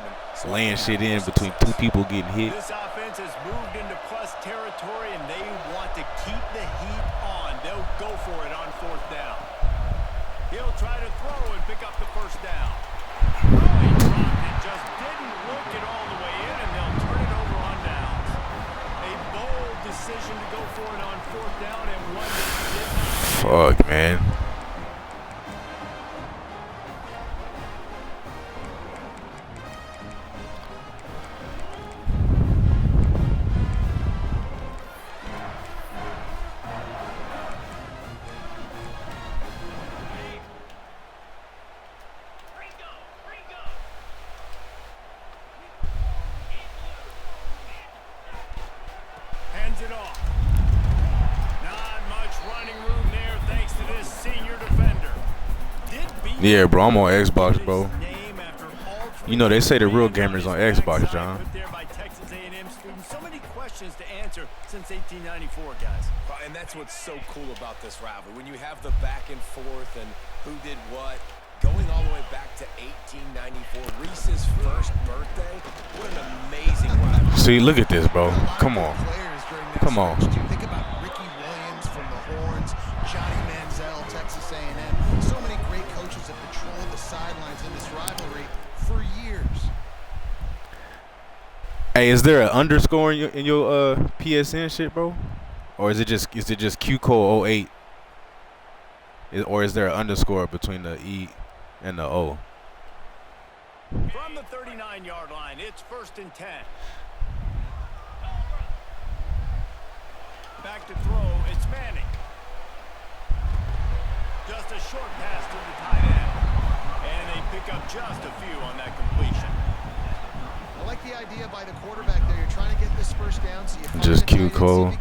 [SPEAKER 2] laying shit in between two people getting hit.
[SPEAKER 1] This offense has moved into plus territory, and they want to keep the heat on. They'll go for it on fourth down. He'll try to throw and pick up the first down. Really dropped it, just didn't look it all the way in, and they'll turn it over on downs. A bold decision to go for it on fourth down, and one that did not.
[SPEAKER 2] Fuck, man. Yeah, bro, I'm on Xbox, bro. You know, they say the real gamers on Xbox, John.
[SPEAKER 1] So many questions to answer since 1894, guys.
[SPEAKER 3] And that's what's so cool about this rivalry. When you have the back and forth and who did what, going all the way back to 1894, Reese's first birthday. What an amazing rivalry.
[SPEAKER 2] See, look at this, bro. Come on. Come on.
[SPEAKER 4] Think about Ricky Williams from the Horns, Johnny Manziel, Texas A&M. So many great coaches have patrolled the sidelines in this rivalry for years.
[SPEAKER 2] Hey, is there an underscore in your PSN shit, bro? Or is it just QCO08? Or is there an underscore between the E and the O?
[SPEAKER 1] From the 39-yard line, it's 1st and 10. Back to throw, it's Manning. Just a short pass to the tight end. And they pick up just a few on that completion.
[SPEAKER 4] I like the idea by the quarterback there. You're trying to get this first down, so you
[SPEAKER 2] just Q code.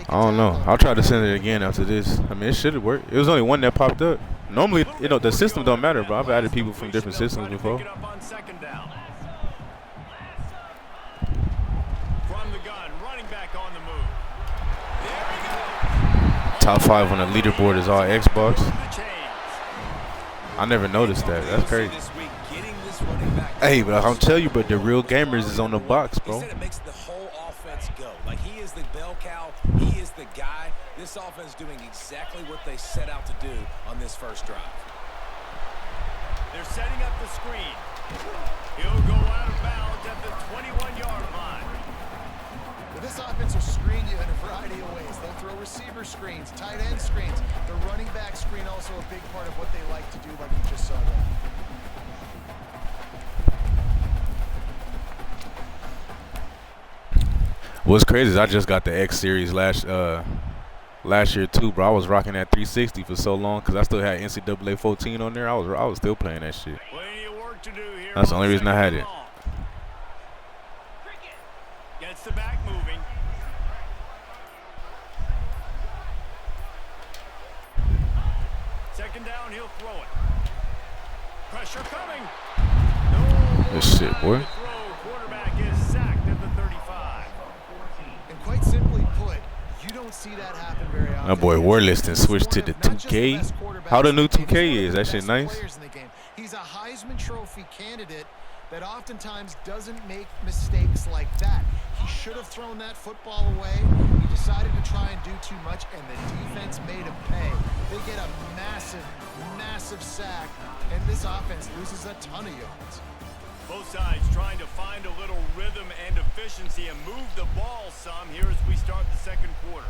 [SPEAKER 4] I
[SPEAKER 2] don't know. I'll try to send it again after this. I mean, it should work. It was only one that popped up. Normally, you know, the system don't matter, bro. I've added people from different systems before.
[SPEAKER 1] From the gun, running back on the move. There we go.
[SPEAKER 2] Top 5 on the leaderboard is all Xbox. I never noticed that. That's crazy. Hey, but I'm telling you, but the real gamers is on the box, bro.
[SPEAKER 3] He said it makes the whole offense go. Like, he is the bell cow. He is the guy. This offense doing exactly what they set out to do on this first drive.
[SPEAKER 1] They're setting up the screen. He'll go out of bounds at the 21-yard line.
[SPEAKER 4] Well, this offense will screen you in a variety of ways. They'll throw receiver screens, tight end screens. The running back screen also a big part of what they like to do, like you just saw there.
[SPEAKER 2] What's crazy is I just got the X series last year too, bro. I was rocking that 360 for so long because I still had NCAA 14 on there. I was still playing that shit. That's the only reason I had it.
[SPEAKER 1] Gets the back moving. Second down, he'll throw it. Pressure coming.
[SPEAKER 2] This shit, boy.
[SPEAKER 1] Quarterback is sacked at the 35.
[SPEAKER 4] And quite simply put, you don't see that happen very often.
[SPEAKER 2] That boy Warliston switched to the 2K. How the new 2K is? That shit nice.
[SPEAKER 4] He's a Heisman Trophy candidate that oftentimes doesn't make mistakes like that. He should have thrown that football away. He decided to try and do too much, and the defense made him pay. They get a massive, massive sack, and this offense loses a ton of yards.
[SPEAKER 1] Both sides trying to find a little rhythm and efficiency and move the ball some here as we start the second quarter.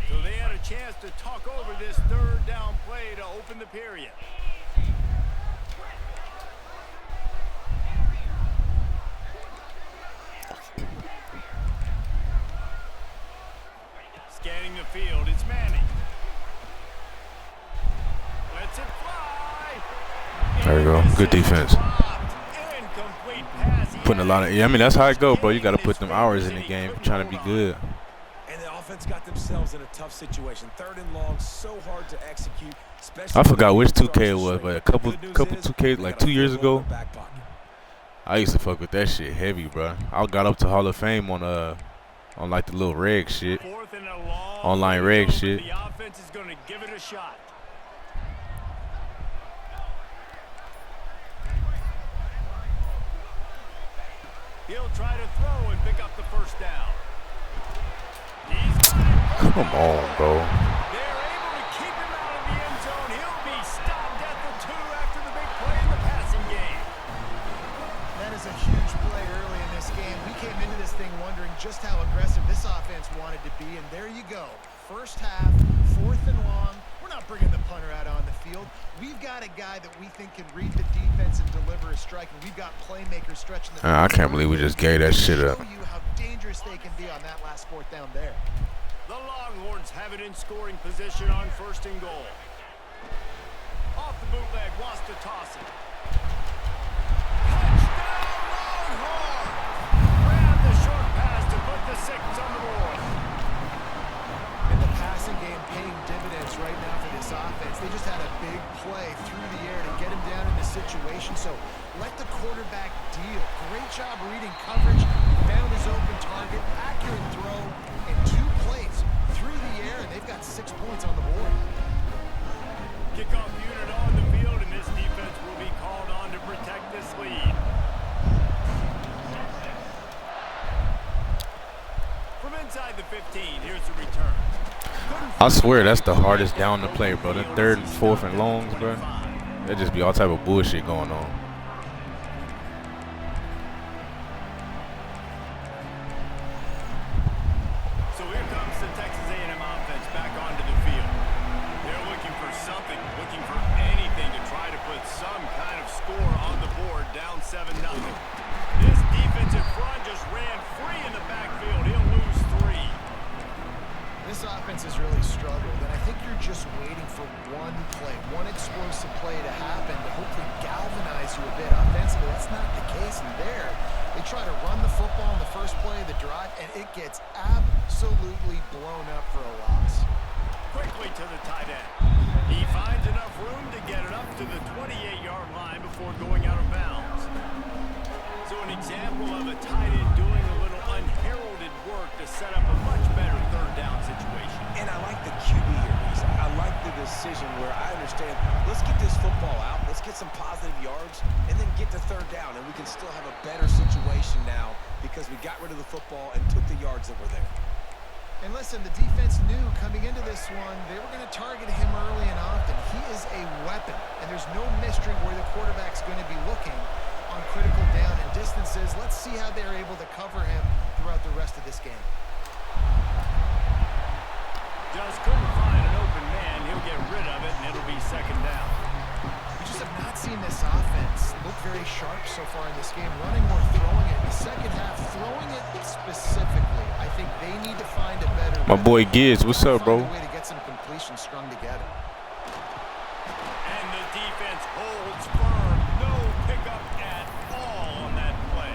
[SPEAKER 1] So they had a chance to talk over this third down play to open the period. Scanning the field, it's Manning. Lets it fly.
[SPEAKER 2] There you go. Good defense.
[SPEAKER 1] Incomplete pass.
[SPEAKER 2] Putting a lot of, yeah, I mean, that's how it go, bro. You got to put them hours in the game trying to be good.
[SPEAKER 3] And the offense got themselves in a tough situation. 3rd and long, so hard to execute.
[SPEAKER 2] I forgot which 2K it was, but a couple 2K, like 2 years ago, I used to fuck with that shit heavy, bro. I got up to Hall of Fame on like the little reg shit, online reg shit.
[SPEAKER 1] The offense is going to give it a shot. He'll try to throw and pick up the first down.
[SPEAKER 2] Come on, bro.
[SPEAKER 1] They're able to keep him out of the end zone. He'll be stopped at the 2 after the big play in the passing game.
[SPEAKER 4] That is a huge play early in this game. We came into this thing wondering just how aggressive this offense wanted to be, and there you go. First half, 4th and long. We're not bringing the punter out on the field. We've got a guy that we think can read the defense and deliver a strike, and we've got playmakers stretching the field.
[SPEAKER 2] I can't believe we just gave that shit up.
[SPEAKER 4] Show you how dangerous they can be on that last 4th down there.
[SPEAKER 1] The Longhorns have it in scoring position on 1st and goal. Off the bootleg, wants to toss it. Touchdown, Longhorns! Grab the short pass to put the 6 on the board.
[SPEAKER 4] And the passing game paying dividends right now for this offense. They just had a big play through the air to get him down in the situation. So let the quarterback deal. Great job reading coverage. Found his open target. Accurate throw. And 2 plays through the air, and they've got 6 points on the board.
[SPEAKER 1] Kickoff unit on the field, and this defense will be called on to protect this lead. From inside the 15, here's the return.
[SPEAKER 2] I swear that's the hardest down to play, bro. The 3rd and 4th and longs, bro. There just be all type of bullshit going on.
[SPEAKER 1] So here comes the Texas A&M offense back onto the field. They're looking for something, looking for anything to try to put some kind of score on the board, down 7-0. This defensive front just ran free in the backfield. He'll lose 3.
[SPEAKER 4] This offense has really struggled, and I think you're just waiting for one play, one explosive play to happen to hopefully galvanize you a bit offensively. That's not the case in there. They try to run the football in the first play of the drive, and it gets absolutely blown up for a loss.
[SPEAKER 1] Quickly to the tight end. He finds enough room to get it up to the 28-yard line before going out of bounds. So an example of a tight end doing a little unheralded work to set up a much better 3rd down situation.
[SPEAKER 3] And I like the QB here, Reese. I like the decision where I understand, let's get this football out, let's get some positive yards, and then get to 3rd down, and we can still have a better situation now because we got rid of the football and took the yards that were there.
[SPEAKER 4] And listen, the defense knew coming into this one, they were going to target him early and often. He is a weapon, and there's no mystery where the quarterback's going to be looking on critical down and distances. Let's see how they're able to cover him throughout the rest of this game.
[SPEAKER 1] Just couldn't find an open man. He'll get rid of it, and it'll be 2nd down.
[SPEAKER 4] We just have not seen this offense look very sharp so far in this game, running or throwing it. The second half, throwing it specifically. I think they need to find a better
[SPEAKER 2] My boy Gibbs, what's up, bro?
[SPEAKER 4] way to get some completion strung together.
[SPEAKER 1] And the defense holds firm. No pickup at all on that play.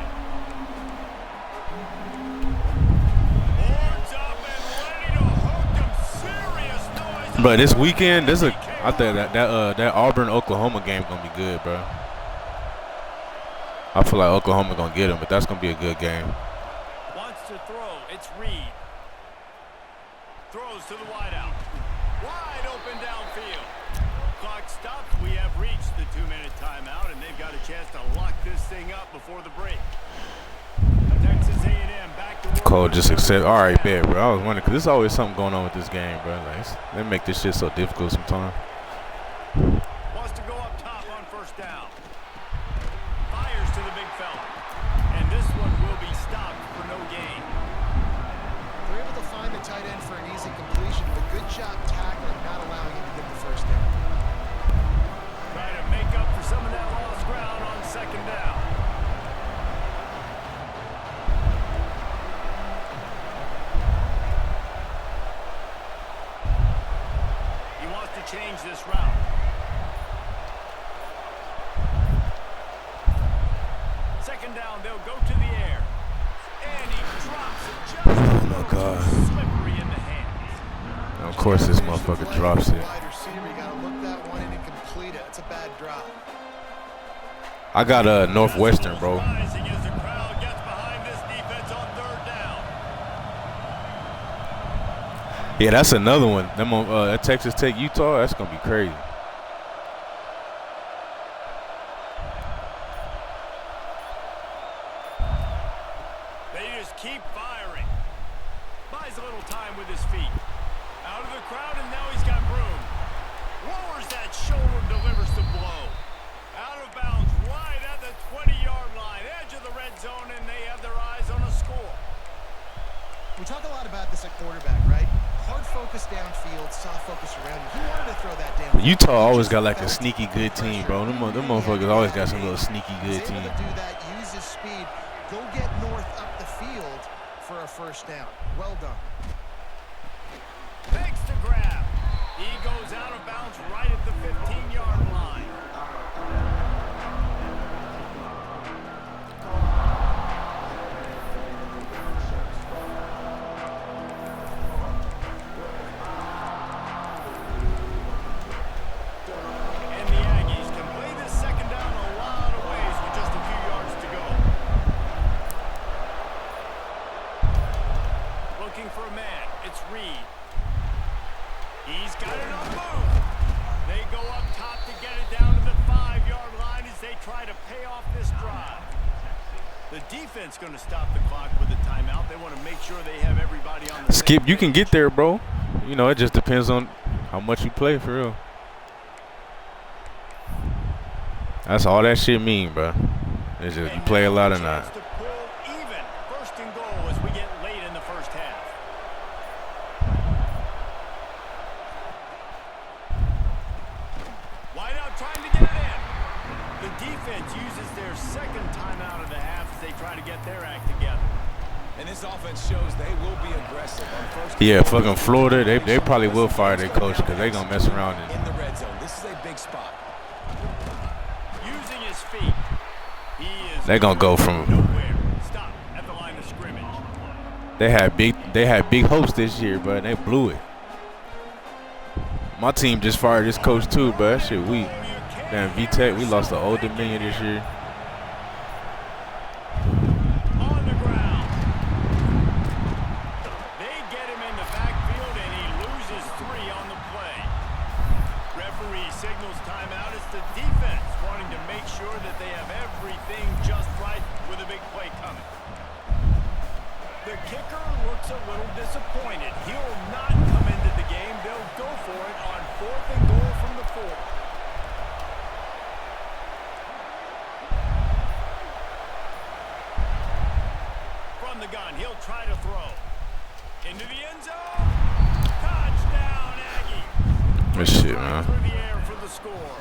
[SPEAKER 2] Bro, this weekend, I think that Auburn Oklahoma game gonna be good, bro. I feel like Oklahoma gonna get him, but that's gonna be a good game.
[SPEAKER 1] Wants to throw. It's Reed. Throws to the wideout. Wide open downfield. Clock stops. We have reached the 2-minute timeout, and they've got a chance to lock this thing up before the break. Texas A&M back to work.
[SPEAKER 2] Cole just accept. All right, bet, bro. I was wondering because there's always something going on with this game, bro. Like they make this shit so difficult sometimes.
[SPEAKER 1] Wants to go up top on first down. Fires to the big fella. And this one will be stopped for no gain.
[SPEAKER 4] They're able to find the tight end for an easy completion, but good job tackling, not allowing him to get the first down.
[SPEAKER 1] Trying to make up for some of that lost ground on second down. He wants to change this route. Second down, they'll go to the air. And he drops it just
[SPEAKER 2] Oh my God.
[SPEAKER 1] slippery in the hands.
[SPEAKER 2] And of course, this motherfucker drops it.
[SPEAKER 4] Wide receiver, you gotta look that one in and complete it. It's a bad drop.
[SPEAKER 2] I got Northwestern, bro.
[SPEAKER 1] Rising as the crowd gets behind this defense on third down.
[SPEAKER 2] Yeah, that's another one. Them at Texas Tech, Utah, that's gonna be crazy.
[SPEAKER 1] They just keep firing. Buys a little time with his feet. Out of the crowd, and now he's got room. Lowers that shoulder, delivers the blow. Out of bounds, right at the 20-yard line. Edge of the red zone, and they have their eyes on a score.
[SPEAKER 4] We talk a lot about this at quarterback, right? Hard focus downfield, soft focus around you. He wanted to throw that down.
[SPEAKER 2] Utah always got like a sneaky good team, bro. Them motherfuckers always got some little sneaky good
[SPEAKER 4] He's
[SPEAKER 2] team.
[SPEAKER 4] able to do that, use his speed, go get North up the field for a first down. Well done.
[SPEAKER 1] Makes the grab. He goes out of bounds right at the 15-yard line. And the Aggies can play this second down a lot of ways with just a few yards to go. Looking for a man. It's Reed. He's got it on move. They go up top to get it down to the 5-yard line as they try to pay off this drive. The defense going to stop the clock with a timeout. They want to make sure they have everybody on the
[SPEAKER 2] Skip,
[SPEAKER 1] same
[SPEAKER 2] you can
[SPEAKER 1] page.
[SPEAKER 2] get there, bro. You know, it just depends on how much you play, for real. That's all that shit mean, bro. It's just you play a lot or not.
[SPEAKER 1] To pull even. First and goal as we get late in the first half. Wide out trying to get it in. The defense uses their second timeout of the half as they try to get their act together.
[SPEAKER 3] And this offense shows they will be aggressive on first.
[SPEAKER 2] Yeah, fucking Florida, they probably will fire their coach because they gonna mess around and
[SPEAKER 3] in the red zone. This is a big spot.
[SPEAKER 1] Using his feet. He is
[SPEAKER 2] they gonna go from.
[SPEAKER 1] nowhere. Stop at the line of scrimmage.
[SPEAKER 2] They had big hopes this year, but they blew it. My team just fired this coach too, but that shit weak. Damn, VTech, we lost the Old Dominion this year.
[SPEAKER 1] On the ground. They get him in the backfield, and he loses 3 on the play. Referee signals timeout. It's the defense wanting to make sure that they have everything just right with a big play coming. The kicker looks a little disappointed. He'll not come into the game. They'll go for it on 4th and goal from the 4. From the gun, he'll try to throw. Into the end zone. Touchdown, Aggie.
[SPEAKER 2] This shit, man.
[SPEAKER 1] Through the air for the score.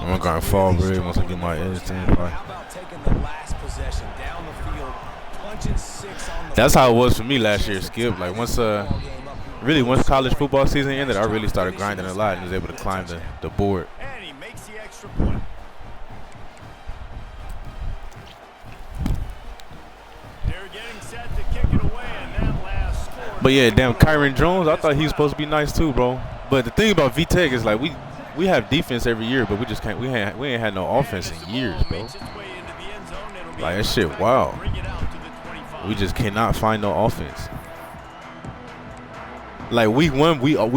[SPEAKER 2] I'm gonna fall really once I get my edge team.
[SPEAKER 3] How about taking the last possession down the field, punching 6 on the
[SPEAKER 2] That's how it was for me last year, Skip. Like once college football season ended, I really started grinding a lot and was able to climb the board.
[SPEAKER 1] And he makes the extra point. They're getting set to kick it away, and that last score
[SPEAKER 2] But yeah, damn, Kyron Jones, I thought he was supposed to be nice too, bro. But the thing about VTech is like we have defense every year, but we just can't. We ain't had no offense in years, bro. Like that shit, wow. We just cannot find no offense. Like we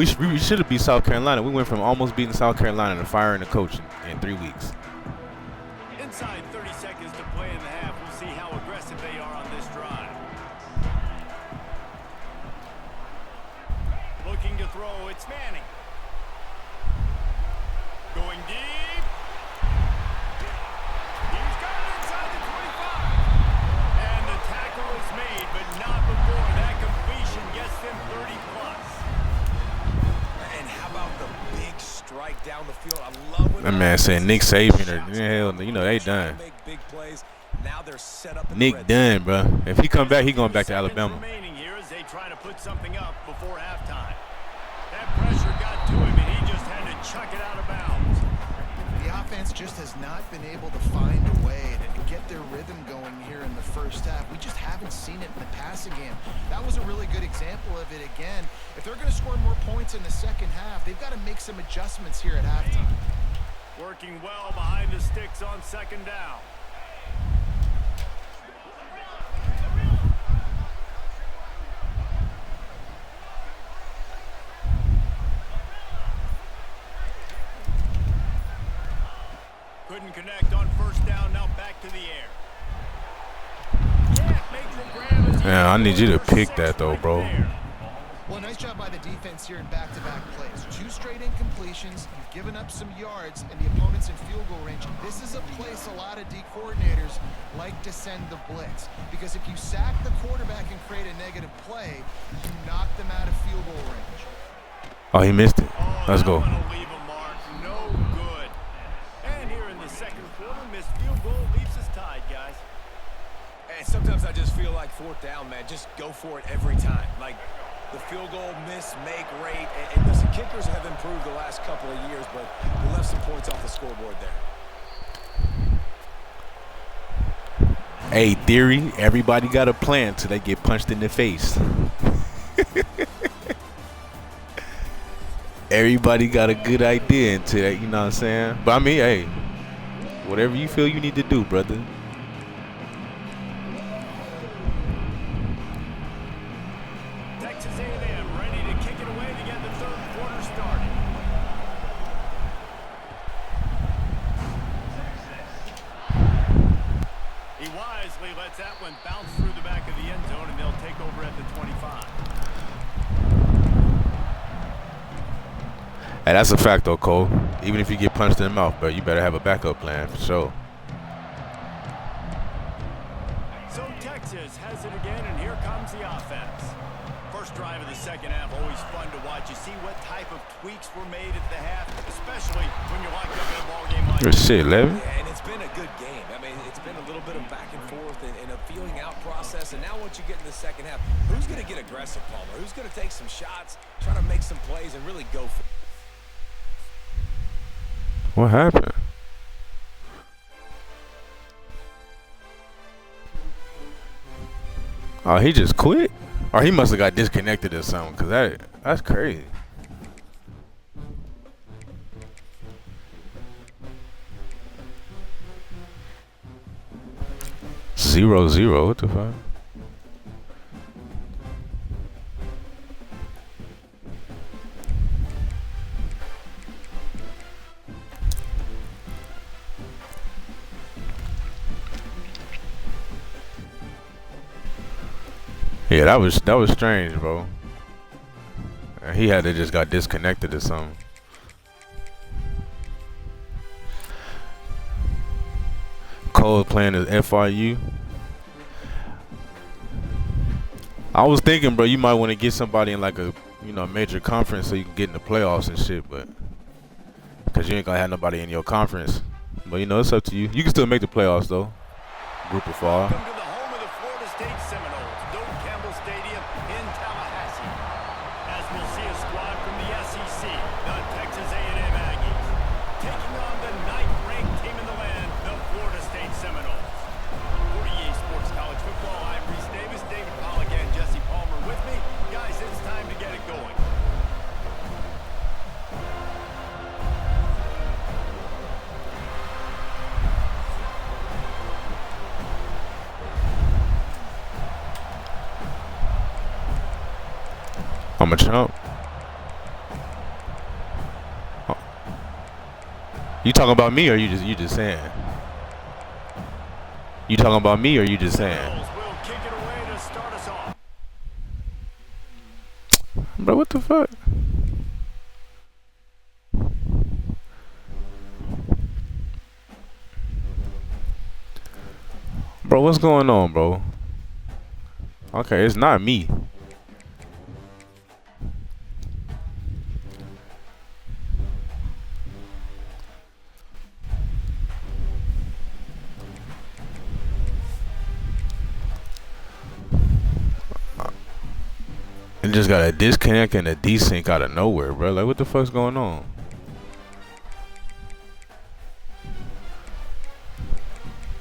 [SPEAKER 2] should have beat South Carolina. We went from almost beating South Carolina to firing the coach in 3 weeks.
[SPEAKER 1] Inside 30 seconds to play in the half. We'll see how aggressive they are on this drive. Looking to throw, it's Manning. Going deep. He's got it inside the 25. And the tackle is made, but not before that completion gets them 30 plus.
[SPEAKER 3] And how about the big strike down the field? I love when
[SPEAKER 2] that man said Nick Saban or hell, you know they done.
[SPEAKER 3] big plays. Now they're set up.
[SPEAKER 2] Nick done, bro. If he come back, he going back to Alabama.
[SPEAKER 1] Remaining here as they try to put something up before halftime. That pressure got to him, and he just had to chuck it out of bounds.
[SPEAKER 4] The offense just has not been able to find a way to get their rhythm going here in the first half. We just haven't seen it in the passing game. That was a really good example of it again. If they're going to score more points in the second half, they've got to make some adjustments here at halftime.
[SPEAKER 1] Working well behind the sticks on second down. Couldn't connect on first down, now back to the air.
[SPEAKER 2] Yeah, I need you to pick that though, bro.
[SPEAKER 4] Well, nice job by the defense here in back-to-back plays. 2 straight incompletions, you've given up some yards, and the opponent's in field goal range. This is a place a lot of D coordinators like to send the blitz, because if you sack the quarterback and create a negative play, you knock them out of field goal range.
[SPEAKER 2] Oh, he missed it. Let's go.
[SPEAKER 1] No good. And here in the second quarter, missed field goal leaves us tied, guys.
[SPEAKER 3] And sometimes I just feel like fourth down, man. Just go for it every time. Like the field goal miss, make rate. And listen, kickers have improved the last couple of years, but we left some points off the scoreboard there.
[SPEAKER 2] Hey, theory, everybody got a plan till they get punched in the face. Everybody got a good idea until that, you know what I'm saying? But I mean, hey, whatever you feel you need to do, brother.
[SPEAKER 1] Texas A&M ready to kick it away to get the third quarter started. He wisely lets that one bounce through the back of the end zone, and they'll take over at the 25.
[SPEAKER 2] Hey, that's a fact though, Cole. Even if you get punched in the mouth, bro, you better have a backup plan for sure.
[SPEAKER 1] So Texas has it again, and here comes the offense. First drive of the second half, always fun to watch. You see what type of tweaks were made at the half, especially when you're locked up in a ball game like this.
[SPEAKER 2] Shit, Levin.
[SPEAKER 3] Yeah, and it's been a good game. I mean, it's been a little bit of back and forth and a feeling out process. And now once you get in the second half, who's going to get aggressive, Palmer? Who's going to take some shots, try to make some plays, and really go for it?
[SPEAKER 2] What happened? Oh, he just quit? Or he must have got disconnected or something, because that's crazy. Zero, zero, what the fuck? Yeah, that was strange, bro. He had to just got disconnected or something. Cole playing as FIU. I was thinking, bro, you might want to get somebody in like a major conference so you can get in the playoffs and shit, but because you ain't gonna have nobody in your conference. But it's up to you. You can still make the playoffs though. Group of 5.
[SPEAKER 1] Welcome to the home of the Florida State Seminoles, Doak Campbell Stadium in Tallahassee. As we'll see a squad from the SEC, the Texas A&M Aggies, taking on the 9th-ranked team in the land, the Florida State Seminoles. For easports college football, I'm Reese Davis, David Pollock, and Jesse Palmer with me. Guys, this
[SPEAKER 2] I'm a chump. Oh. You talking about me or you just saying? You talking about me or you just saying? Bro, what the fuck? Bro, what's going on, bro? Okay, it's not me. It just got a disconnect and a desync out of nowhere, bro. Like, what the fuck's going on?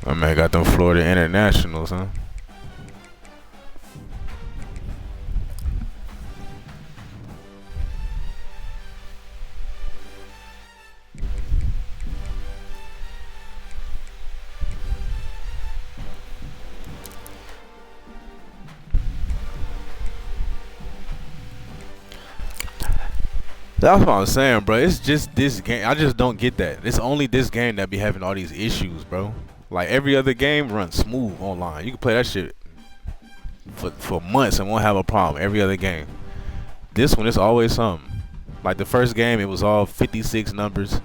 [SPEAKER 2] My man got them Florida Internationals, huh? That's what I'm saying, bro. It's just this game. I just don't get that. It's only this game that be having all these issues, bro. Like, every other game runs smooth online. You can play that shit for months and won't have a problem. Every other game. This one, it's always something. Like, the first game, it was all 56 numbers.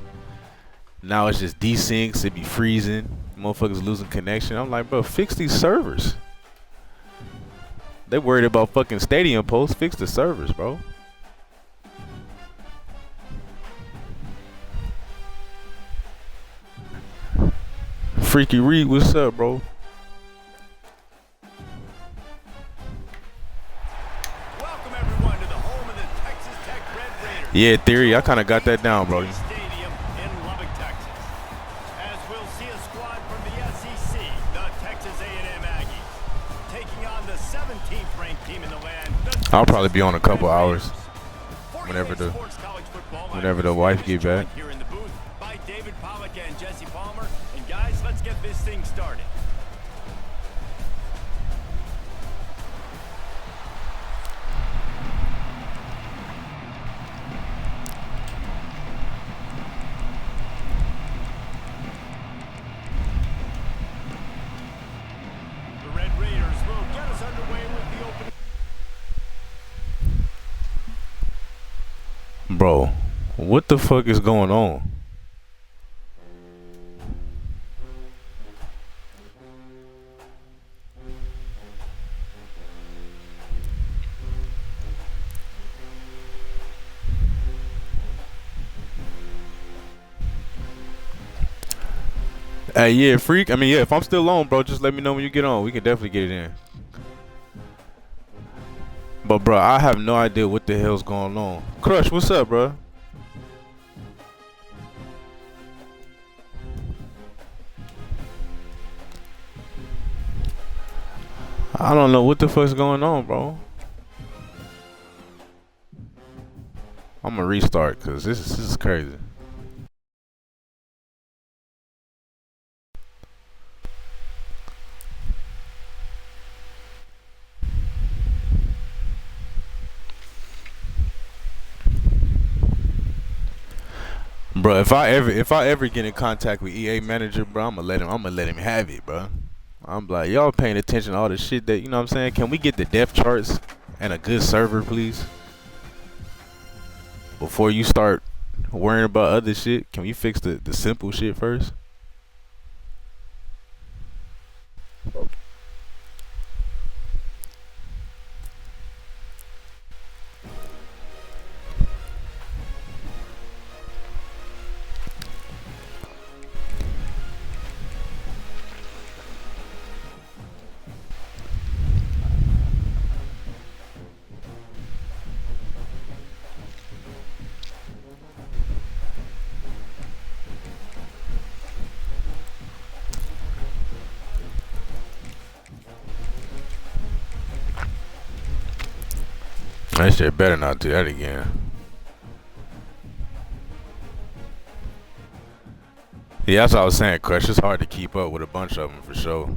[SPEAKER 2] Now it's just desyncs. It be freezing. Motherfuckers losing connection. I'm like, bro, fix these servers. They worried about fucking stadium posts. Fix the servers, bro. Freaky Reed, what's up, bro?
[SPEAKER 1] Welcome everyone to the home of the Texas Tech Red Raiders.
[SPEAKER 2] Yeah, Theory, I kind of got that down, bro.
[SPEAKER 1] Stadium in Lubbock, Texas. As we'll see a squad from the SEC, the Texas A&M Aggies, taking on the 17th ranked team in the land.
[SPEAKER 2] I'll probably be on a couple hours whenever the wife get back.
[SPEAKER 1] Here in the booth by David Pollock and Jesse Palmer. And guys, let's get this thing started. The Red Raiders will get us underway with the opening.
[SPEAKER 2] Bro, what the fuck is going on? Hey, yeah, Freak. I mean, yeah, if I'm still on, bro, just let me know when you get on. We can definitely get it in. But, bro, I have no idea what the hell's going on. Crush, what's up, bro? I don't know what the fuck's going on, bro. I'm gonna restart because this is crazy. Bro, if I ever get in contact with EA manager, bro, I'm gonna let him have it, bro. I'm like, y'all paying attention to all the shit that, you know what I'm saying? Can we get the depth charts and a good server, please? Before you start worrying about other shit, can we fix the simple shit first? That shit better not do that again. Yeah, that's what I was saying, Crush. It's hard to keep up with a bunch of them for sure.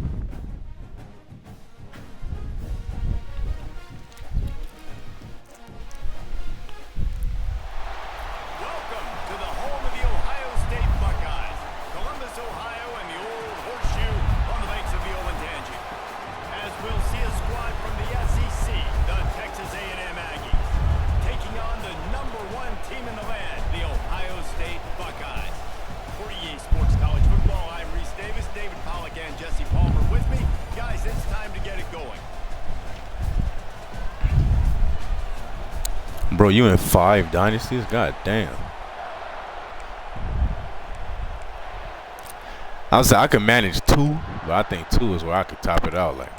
[SPEAKER 1] get going.
[SPEAKER 2] Bro, you in 5 dynasties? God damn. I was saying I could manage 2, but I think 2 is where I could top it out. Like,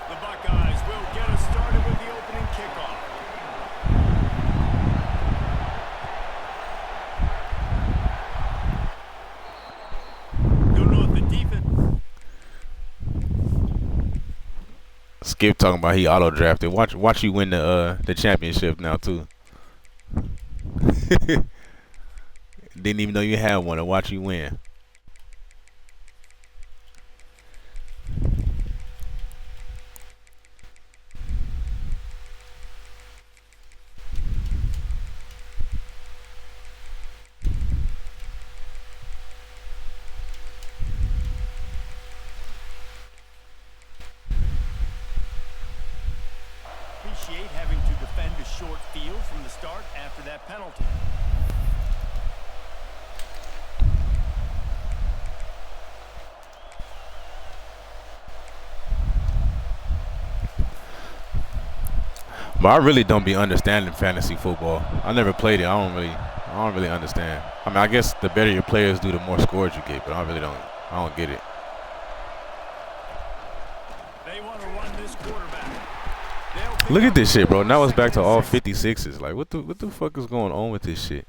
[SPEAKER 1] The Buckeyes will get us started with the opening kickoff. Don't know if the defense.
[SPEAKER 2] Skip talking about he auto drafted. Watch you win the championship now too. Didn't even know you had one, and watch you win.
[SPEAKER 1] Appreciate having to defend a short field from the start after that penalty.
[SPEAKER 2] But I really don't be understanding fantasy football. I never played it. I don't really understand. I mean, I guess the better your players do, the more scores you get. But I don't get it.
[SPEAKER 1] They want to run this quarterback.
[SPEAKER 2] Look at this shit, bro. Now it's back to all 56s. Like, what the fuck is going on with this shit?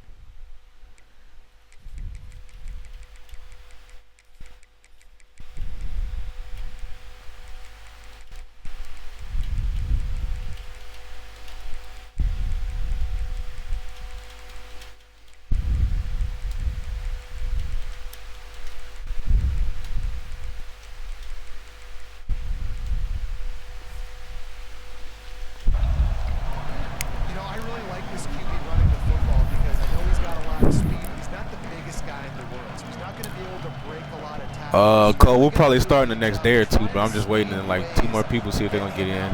[SPEAKER 2] Cole, we'll probably start in the next day or 2, but I'm just waiting in like 2 more people, see if they're gonna get in.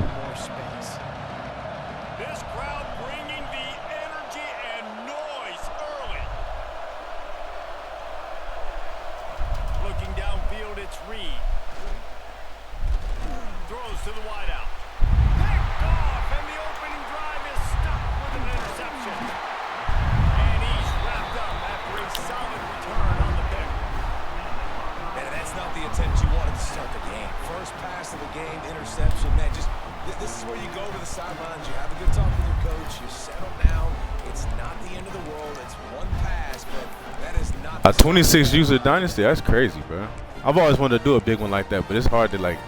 [SPEAKER 1] This crowd bringing the energy and noise early. Looking downfield, it's Reed. Throws to the wideout. Picked off, and the opening drive is stopped with an interception. And he's wrapped up after a solid return on the pick.
[SPEAKER 3] And that's not the attempt you wanted to start the game. First pass of the game, interception. Man, just this is where you go to the sidelines. You have a good talk with your coach. You settle down. It's not the end of the world. It's one pass, but that is not
[SPEAKER 2] a 26 user dynasty. That's crazy, bro. I've always wanted to do a big one like that, but it's hard to like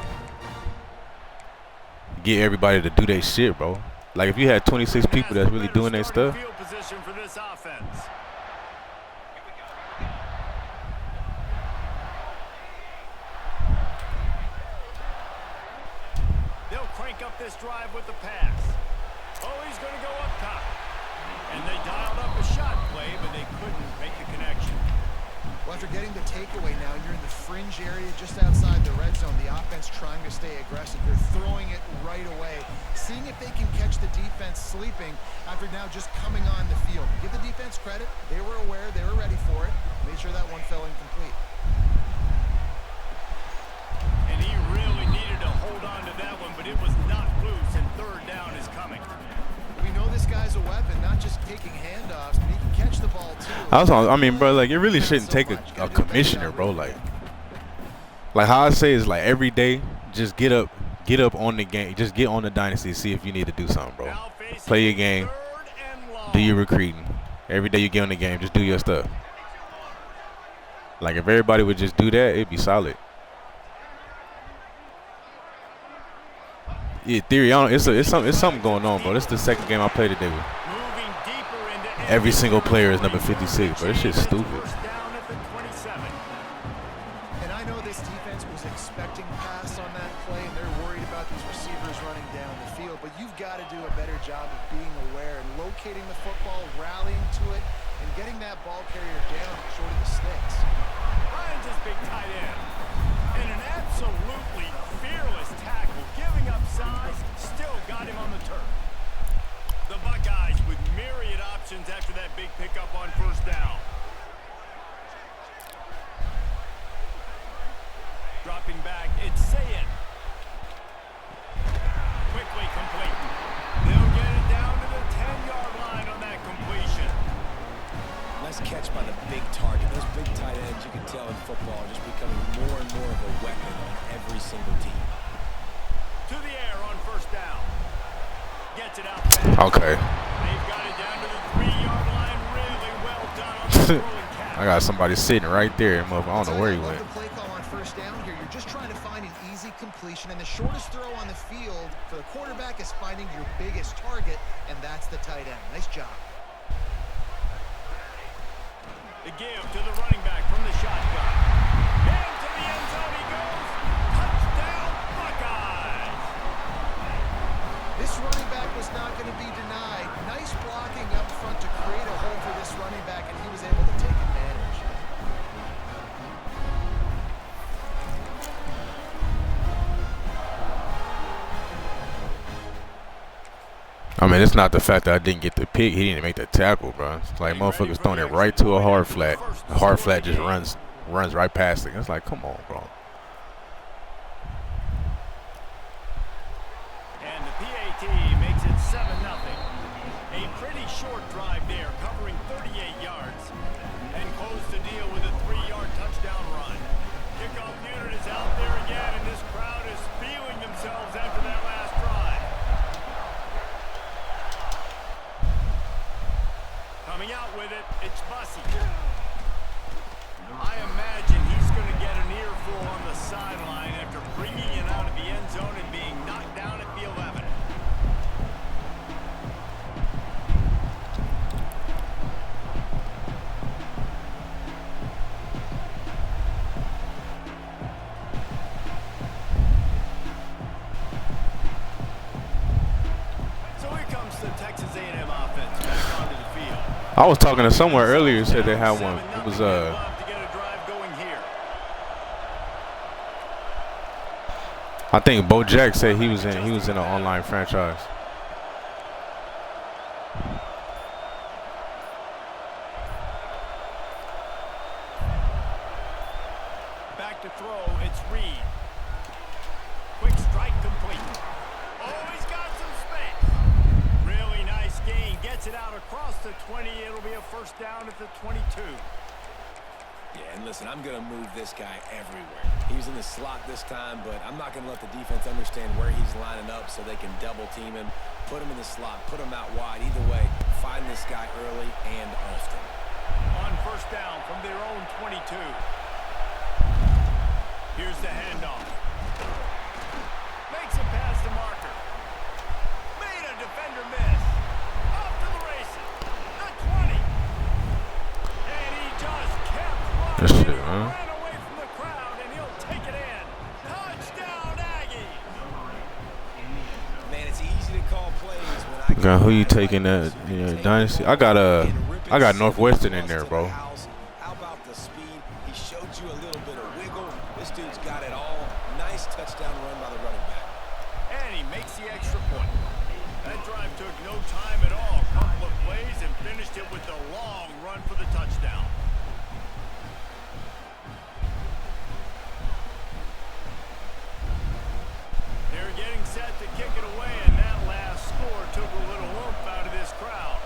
[SPEAKER 2] get everybody to do their shit, bro. Like if you had 26 people that's really doing their stuff.
[SPEAKER 1] Field position for this offense. They'll crank up this drive with the pass. Oh, he's going to go up top. And they dialed up a shot play, but they couldn't make the connection.
[SPEAKER 4] Well, after getting the takeaway now, you're in the fringe area just outside the red zone. The offense trying to stay aggressive. They're throwing it right away, seeing if they can catch the defense sleeping after now just coming on the field. Give the defense credit. They were aware. They were ready for it. Made sure that one fell incomplete.
[SPEAKER 1] And he really needed to hold on to that one, but it was not loose, and third down is coming.
[SPEAKER 4] We know this guy's a weapon, not just taking handoffs, but he can catch the ball too.
[SPEAKER 2] I mean, bro, like it really shouldn't take a commissioner, bro. Like how I say is like every day, just get up on the game, just get on the dynasty, see if you need to do something, bro. Play your game, do your recruiting. Every day you get on the game, just do your stuff. Like if everybody would just do that, it'd be solid. Yeah, theory. It's something going on, bro. This is the second game I played today with. Every single player is number 56, bro. This shit's stupid.
[SPEAKER 4] And I know this defense was expecting pass on that play, and they're worried about these receivers running down the field. But you've got to do a better job of being aware and locating the football, rallying to it, and getting that ball carrier down short of the sticks.
[SPEAKER 1] Ryan's his big tight end. And an absolutely fearless tackle, giving up size, still got him on the turf. The Buckeyes with myriad options after that big pickup on first down. Dropping back, it's Sayin. Quickly complete. They'll get it down to the 10-yard line on that completion.
[SPEAKER 3] Nice catch by the big target. Those big tight ends, you can tell in football, are just becoming more and more of a weapon on every single team.
[SPEAKER 1] To the air on first down. Gets it out fast.
[SPEAKER 2] Okay.
[SPEAKER 1] They've got it down to the 3-yard line. Really well done on the throwing catch.
[SPEAKER 2] I got somebody sitting right there. I don't know where he went.
[SPEAKER 4] The play call on first down here. You're just trying to find an easy completion, and the shortest throw on the field for the quarterback is finding your biggest target, and that's the tight end. Nice job.
[SPEAKER 1] The give to the running back from the shotgun. Into the end zone he goes. Touchdown, Buckeyes.
[SPEAKER 4] This running back was not going to be denied. Nice blocking up front to create a hole for this running back, and he was able to take advantage.
[SPEAKER 2] I mean, it's not the fact that I didn't get the pick. He didn't make the tackle, bro. It's like motherfuckers throwing it right to a hard flat. The hard flat just runs right past it. It's like, come on, bro.
[SPEAKER 1] And the PAT makes it 7-0. A pretty short drive there, covering 38 yards. And close the deal with a 3-yard touchdown run. Kickoff unit is out there again, and this crowd is feeling themselves after that last drive. Coming out with it, it's Bussy. I imagine he's going to get an earful on the sideline after bringing it out of the end zone and being knocked down at the 11. So here comes the Texas A&M offense back onto the field.
[SPEAKER 2] I was talking to somewhere earlier. Said they had one. It was I think Bo Jack said he was in an online franchise.
[SPEAKER 1] Back to throw, it's Reed. Quick strike complete. Oh, he's got some space. Really nice gain. Gets it out across the 20. It'll be a first down at the 22.
[SPEAKER 3] Yeah, and listen, I'm going to move this guy everywhere. He's in the slot this time, but I'm not going to let the defense understand where he's lining up so they can double team him, put him in the slot, put him out wide. Either way, find this guy early and often.
[SPEAKER 1] On first down from their own 22. Here's the handoff. Makes a pass to Marker. Made a defender miss. Off to the races. The 20. And he just kept running.
[SPEAKER 2] This shit, huh?
[SPEAKER 1] Ran away from the crowd, and he'll take it in. Touchdown, Aggies.
[SPEAKER 3] Man, it's easy to call plays when I
[SPEAKER 2] Who you taking that dynasty? I got Northwestern in there, bro.
[SPEAKER 3] How about the speed? He showed you a little bit of wiggle. This dude's got it all. Nice touchdown run by the running back.
[SPEAKER 1] And he makes the extra point. That drive took no time at all. Couple of plays and finished it with the long run for the touchdown. They're getting set to kick it away, and that last score took a little oomph out of this crowd.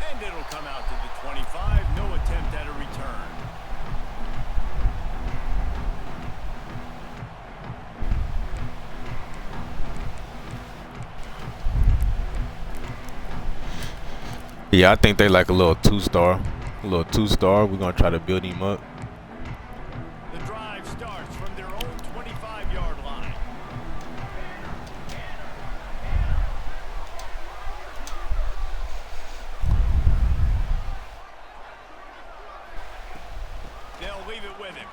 [SPEAKER 1] And it'll come out to the 25. No attempt at a return.
[SPEAKER 2] Yeah, I think they like a little two-star. We're gonna try to build him up.
[SPEAKER 1] The drive starts from their own 25-yard line. They'll leave it with him.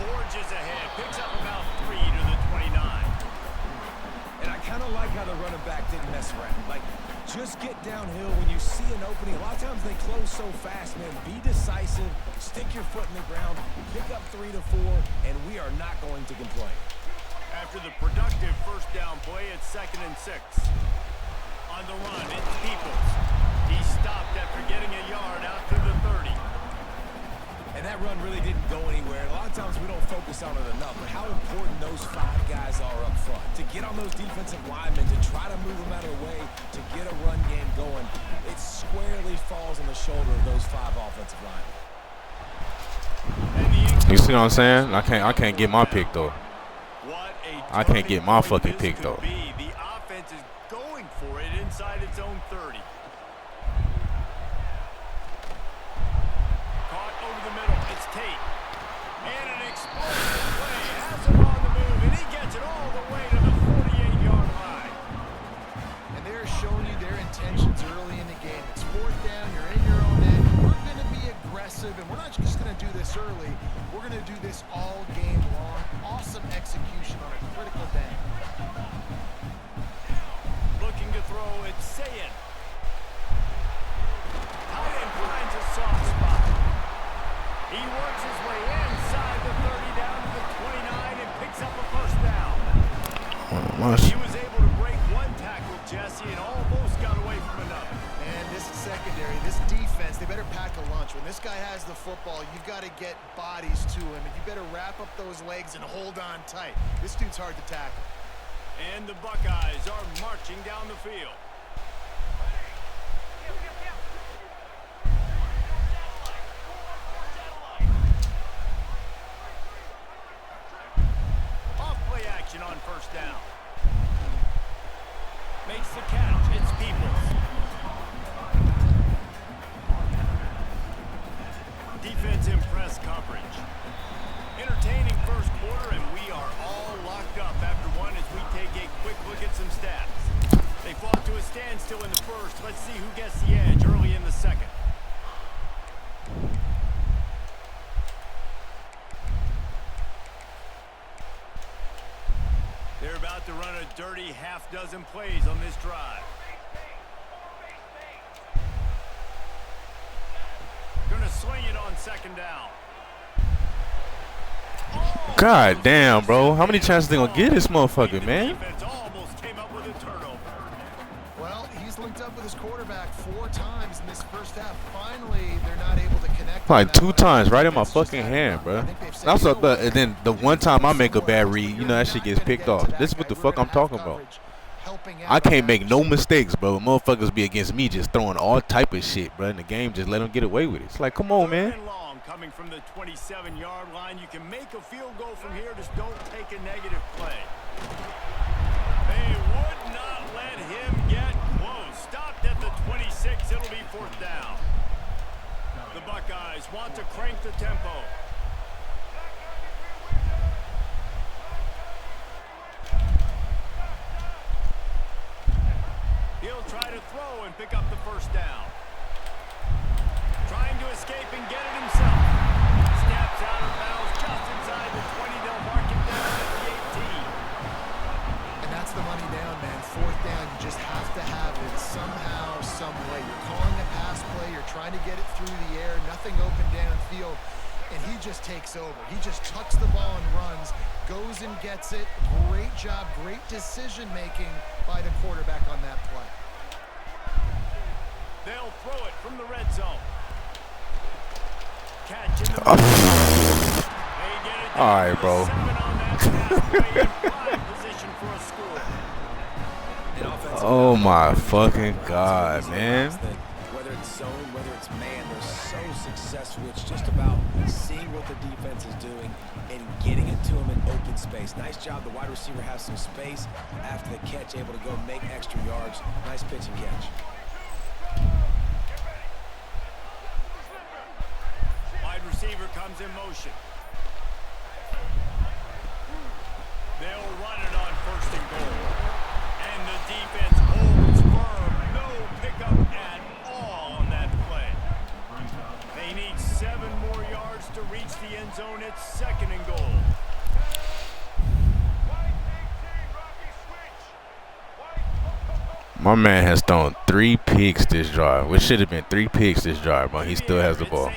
[SPEAKER 1] Forges ahead, picks up about 3 to the 29.
[SPEAKER 3] And I kind of like how the running back didn't mess around. Like, just get downhill when you see an opening. A lot of times they close so fast, man. Be decisive, stick your foot in the ground, pick up 3 to 4, and we are not going to complain.
[SPEAKER 1] After the productive first down play, it's 2nd and 6. On the run, it's Peoples. He stopped after getting a yard out to the 30.
[SPEAKER 3] And that run really didn't go anywhere. A lot of times we don't focus on it enough, but how important those 5 guys are up front. To get on those defensive linemen, to try to move them out of the way, to get a run game going, it squarely falls on the shoulder of those 5 offensive linemen.
[SPEAKER 2] You see what I'm saying? I can't get my pick though. I can't get my fucking pick though.
[SPEAKER 1] The offense is going for it inside its own 30. Caught over the middle. It's Tate. And an explosive play. Has him on the move, and he gets it all the way to the 48-yard line.
[SPEAKER 4] And they're showing you their intentions early in the game. It's 4th down. You're in your own end. We're going to be aggressive, and we're not just going to do this early. We're going to do this all game long. Awesome execution on a critical day.
[SPEAKER 1] Looking to throw, it's Sayin. Tight end finds a soft spot. He works his way inside the 30 down to the 29 and picks up a first down. He was able to break 1 tackle, Jesse, and almost got away from another.
[SPEAKER 4] And this secondary, this defense, they better pack a lunch. When this guy has the football, you've got to get bodies to him, and you better wrap up those legs and hold on tight. This dude's hard to tackle.
[SPEAKER 1] And the Buckeyes are marching down the field. Off play action on first down. Makes the catch. It's Peoples. Defense in press coverage. Entertaining first quarter, and we are all locked up after one as we take a quick look at some stats. They fought to a standstill in the first. Let's see who gets the edge early in the second. They're about to run a dirty half-dozen plays on this drive. Gonna sling it on second down.
[SPEAKER 2] God damn, bro. How many chances they gonna get this motherfucker, man?
[SPEAKER 1] Almost came up with a turnover.
[SPEAKER 4] Well, he's linked up with his quarterback 4 times in this first half. Finally, they're not able to connect.
[SPEAKER 2] Like 2 times right in my fucking hand, bro. That's what, and then the one time I make a bad read, you know that shit gets picked off. This is what the fuck I'm talking about. I can't make no mistakes, bro. Motherfuckers be against me just throwing all type of shit, bro. In the game, just let them get away with it. It's like, come on, man.
[SPEAKER 1] Coming from the 27-yard line, you can make a field goal from here. Just don't take a negative play. They would not let him get close. Stopped at the 26. It'll be 4th down. The Buckeyes want to crank the tempo. He'll try to throw and pick up the first down. Trying to escape and get it himself. Snaps out of bounds just inside the 20. They'll mark him down at the 18.
[SPEAKER 4] And that's the money down, man. 4th down, you just have to have it somehow, some way. You're calling a pass play. You're trying to get it through the air. Nothing open downfield. And he just takes over. He just tucks the ball and runs, goes and gets it. Great job, great decision-making by the quarterback on that play.
[SPEAKER 1] They'll throw it from the red zone. Catch in the
[SPEAKER 2] All right, bro. Oh my fucking God, man.
[SPEAKER 3] Whether it's zone, whether it's man, they're so successful. It's just about seeing what the defense is doing and getting it to him in open space. Nice job. The wide receiver has some space after the catch, able to go make extra yards. Nice pitch and catch.
[SPEAKER 1] Receiver comes in motion. They'll run it on 1st and goal. And the defense holds firm. No pickup at all on that play. They need 7 more yards to reach the end zone. It's 2nd and goal.
[SPEAKER 2] My man has thrown 3 picks this drive. Which should have been 3 picks this drive, but he still has the ball.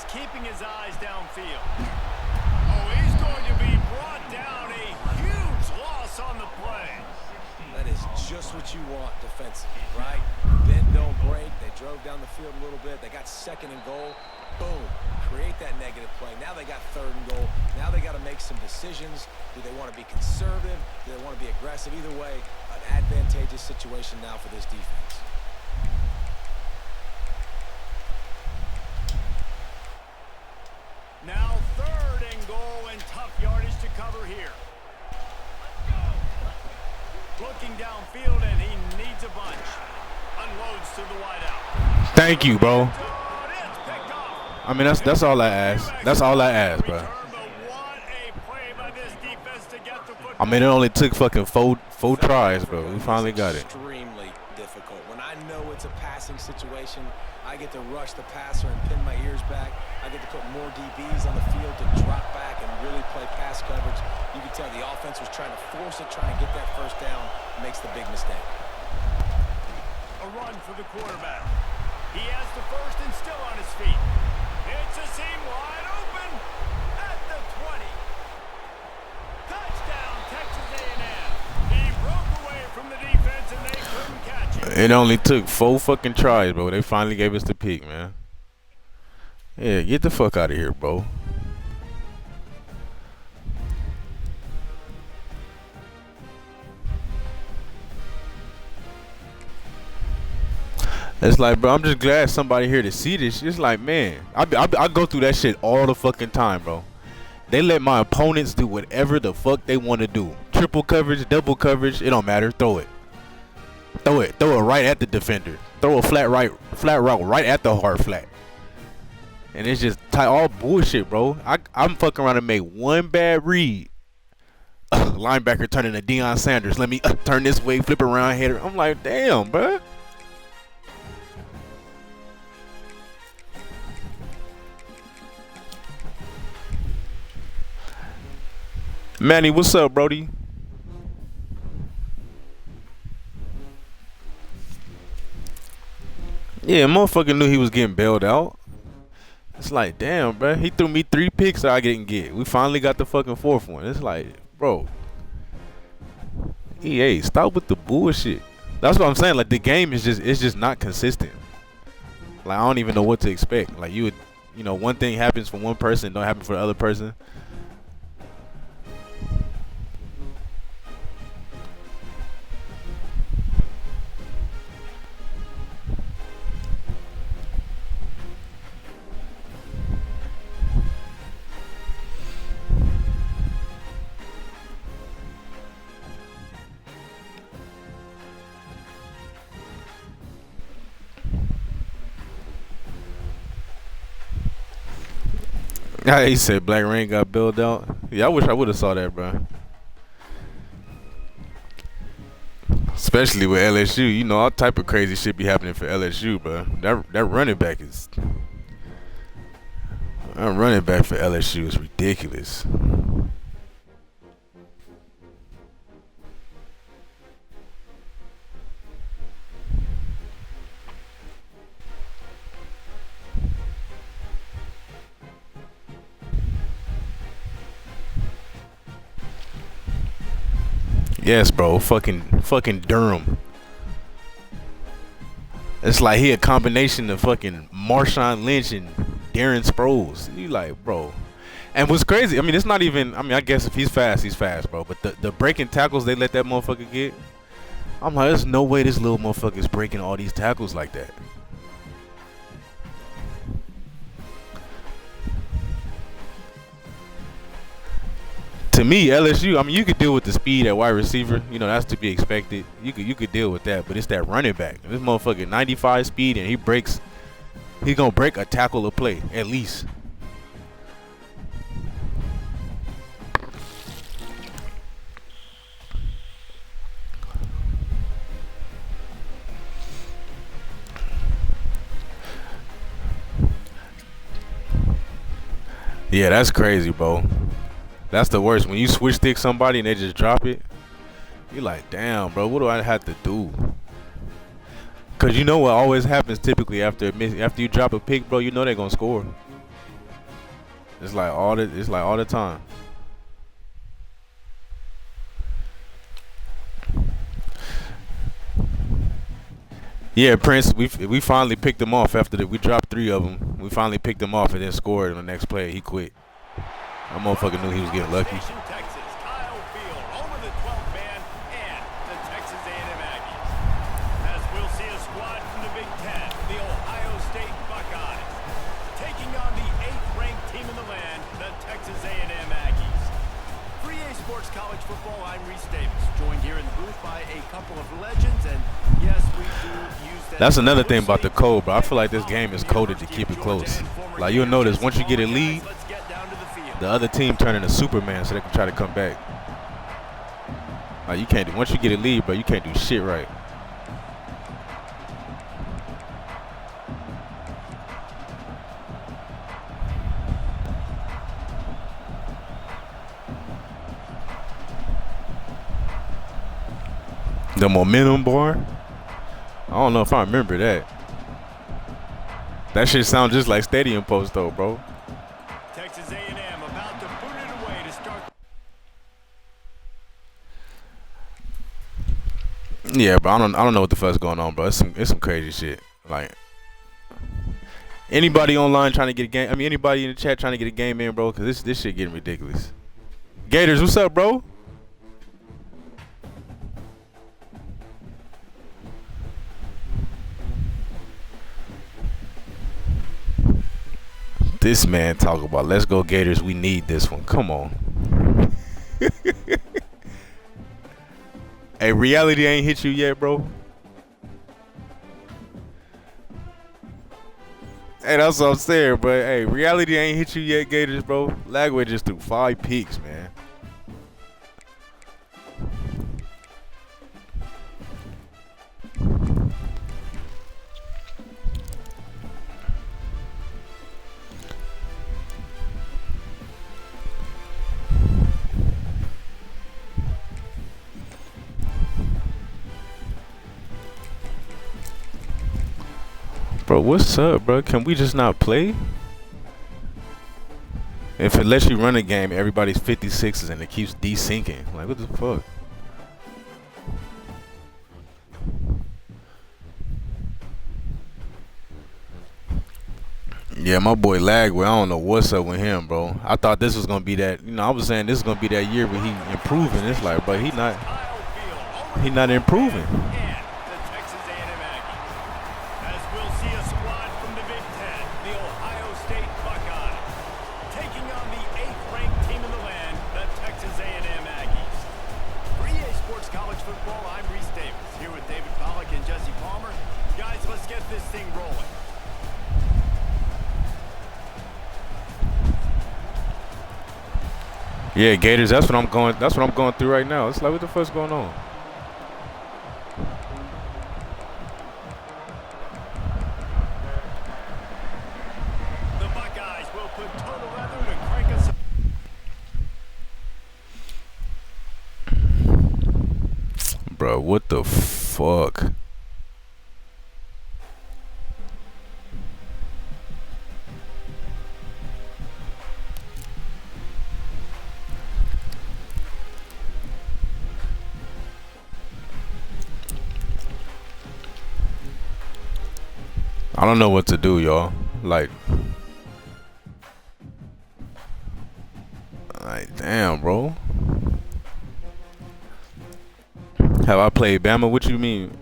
[SPEAKER 1] Keeping his eyes downfield. Oh, he's going to be brought down. A huge loss on the play.
[SPEAKER 3] That is just what what you want defensively, right? Bend, don't break. They drove down the field a little bit. They got 2nd and goal. Boom. Create that negative play. Now they got 3rd and goal. Now they got to make some decisions. Do they want to be conservative? Do they want to be aggressive? Either way, an advantageous situation now for this defense.
[SPEAKER 1] Now 3rd and goal and tough yardage to cover here. Looking downfield and he needs a bunch. Unloads to the wideout.
[SPEAKER 2] Thank you, bro. I mean, that's all I ask. That's all I ask, bro. I mean, it only took fucking four tries, bro. We finally got it.
[SPEAKER 3] Extremely difficult. When I know it's a passing situation, I get to rush the passer and pin my ears back. I get to put more DBs on the field to drop back and really play pass coverage. You can tell the offense was trying to force it, trying to get that 1st down, makes the big mistake.
[SPEAKER 1] A run for the quarterback. He has the 1st and still on his feet. It's a seam wide open at the 20. Touchdown, Texas A&M. He broke away from the defense and they couldn't catch it.
[SPEAKER 2] It only took 4 fucking tries, bro. They finally gave us the pick, man. Yeah, get the fuck out of here, bro. It's like, bro, I'm just glad somebody here to see this. It's like, man, I go through that shit all the fucking time, bro. They let my opponents do whatever the fuck they want to do. Triple coverage, double coverage, it don't matter. Throw it. Throw it right at the defender. Throw a flat route right at the hard flat. And it's just all bullshit, bro. I'm fucking around and make one bad read. Linebacker turning to Deion Sanders. Let me turn this way, flip around, hit her. I'm like, damn, bro. Manny, what's up, Brody? Yeah, motherfucker knew he was getting bailed out. It's like, damn, bro. He threw me 3 picks that I didn't get. We finally got the fucking 4th one. It's like, bro. EA, stop with the bullshit. That's what I'm saying. Like, the game is just not consistent. Like, I don't even know what to expect. Like, you know, one thing happens for one person, don't happen for the other person. Yeah, he said Black Rain got bailed out. Yeah, I wish I would have saw that, bro. Especially with LSU, you know, all type of crazy shit be happening for LSU, bro. That running back is, that running back for LSU is ridiculous. Yes, bro. Fucking Durham. It's like he a combination of fucking Marshawn Lynch and Darren Sproles. You like, bro. And what's crazy, I mean, it's not even, I mean, I guess if he's fast, bro. But the breaking tackles they let that motherfucker get, I'm like, there's no way this little motherfucker's breaking all these tackles like that. To me, LSU, I mean, you could deal with the speed at wide receiver. You know, that's to be expected. You could deal with that, but it's that running back. This motherfucker 95 speed and he gonna break a tackle a play at least. Yeah, that's crazy, bro. That's the worst. When you switch stick somebody and they just drop it, you're like, damn, bro, what do I have to do? Cause you know what always happens typically after you drop a pick, bro. You know they're gonna score. It's like all the time. Yeah, Prince. We finally picked him off after we dropped 3 of them. We finally picked him off and then scored on the next play. He quit. That motherfucker knew he was getting lucky.
[SPEAKER 1] Esports College Football, I'm Reese Davis, joined here in the booth by a couple of legends, and yes, we do use that.
[SPEAKER 2] That's another thing about the code, bro. I feel like this game is coded to keep it close. Like, you'll notice once you get a lead, the other team turn into Superman so they can try to come back. Like, you can't, once you get a lead, bro, you can't do shit right. The momentum bar? I don't know if I remember that. That shit sound just like Stadium Post though, bro.
[SPEAKER 1] Texas A&M about to put it away to start.
[SPEAKER 2] Yeah, bro. I don't know what the fuck's going on, bro. It's some crazy shit. Like, anybody online trying to get a game? I mean, anybody in the chat trying to get a game in, bro? Cause this shit getting ridiculous. Gators, what's up, bro? This man talk about, let's go Gators, we need this one. Come on. Hey, reality ain't hit you yet, bro? Hey, that's what I'm saying, bro. Hey, reality ain't hit you yet, Gators, bro. Lagway just threw 5 picks, man. Bro, what's up, bro? Can we just not play? If it lets you run a game, everybody's 56s and it keeps desyncing. Like, what the fuck? Yeah, my boy Lagway, I don't know what's up with him, bro. I thought this was gonna be that, you know, I was saying this is gonna be that year where he improving. It's like, but he not improving. Yeah, Gators, that's what I'm going through right now. It's like, what the fuck's going on?
[SPEAKER 1] The Buckeyes will put total leather to crank us up.
[SPEAKER 2] Bro, what the fuck? I don't know what to do, y'all. Like, damn, bro. Have I played Bama? What you mean?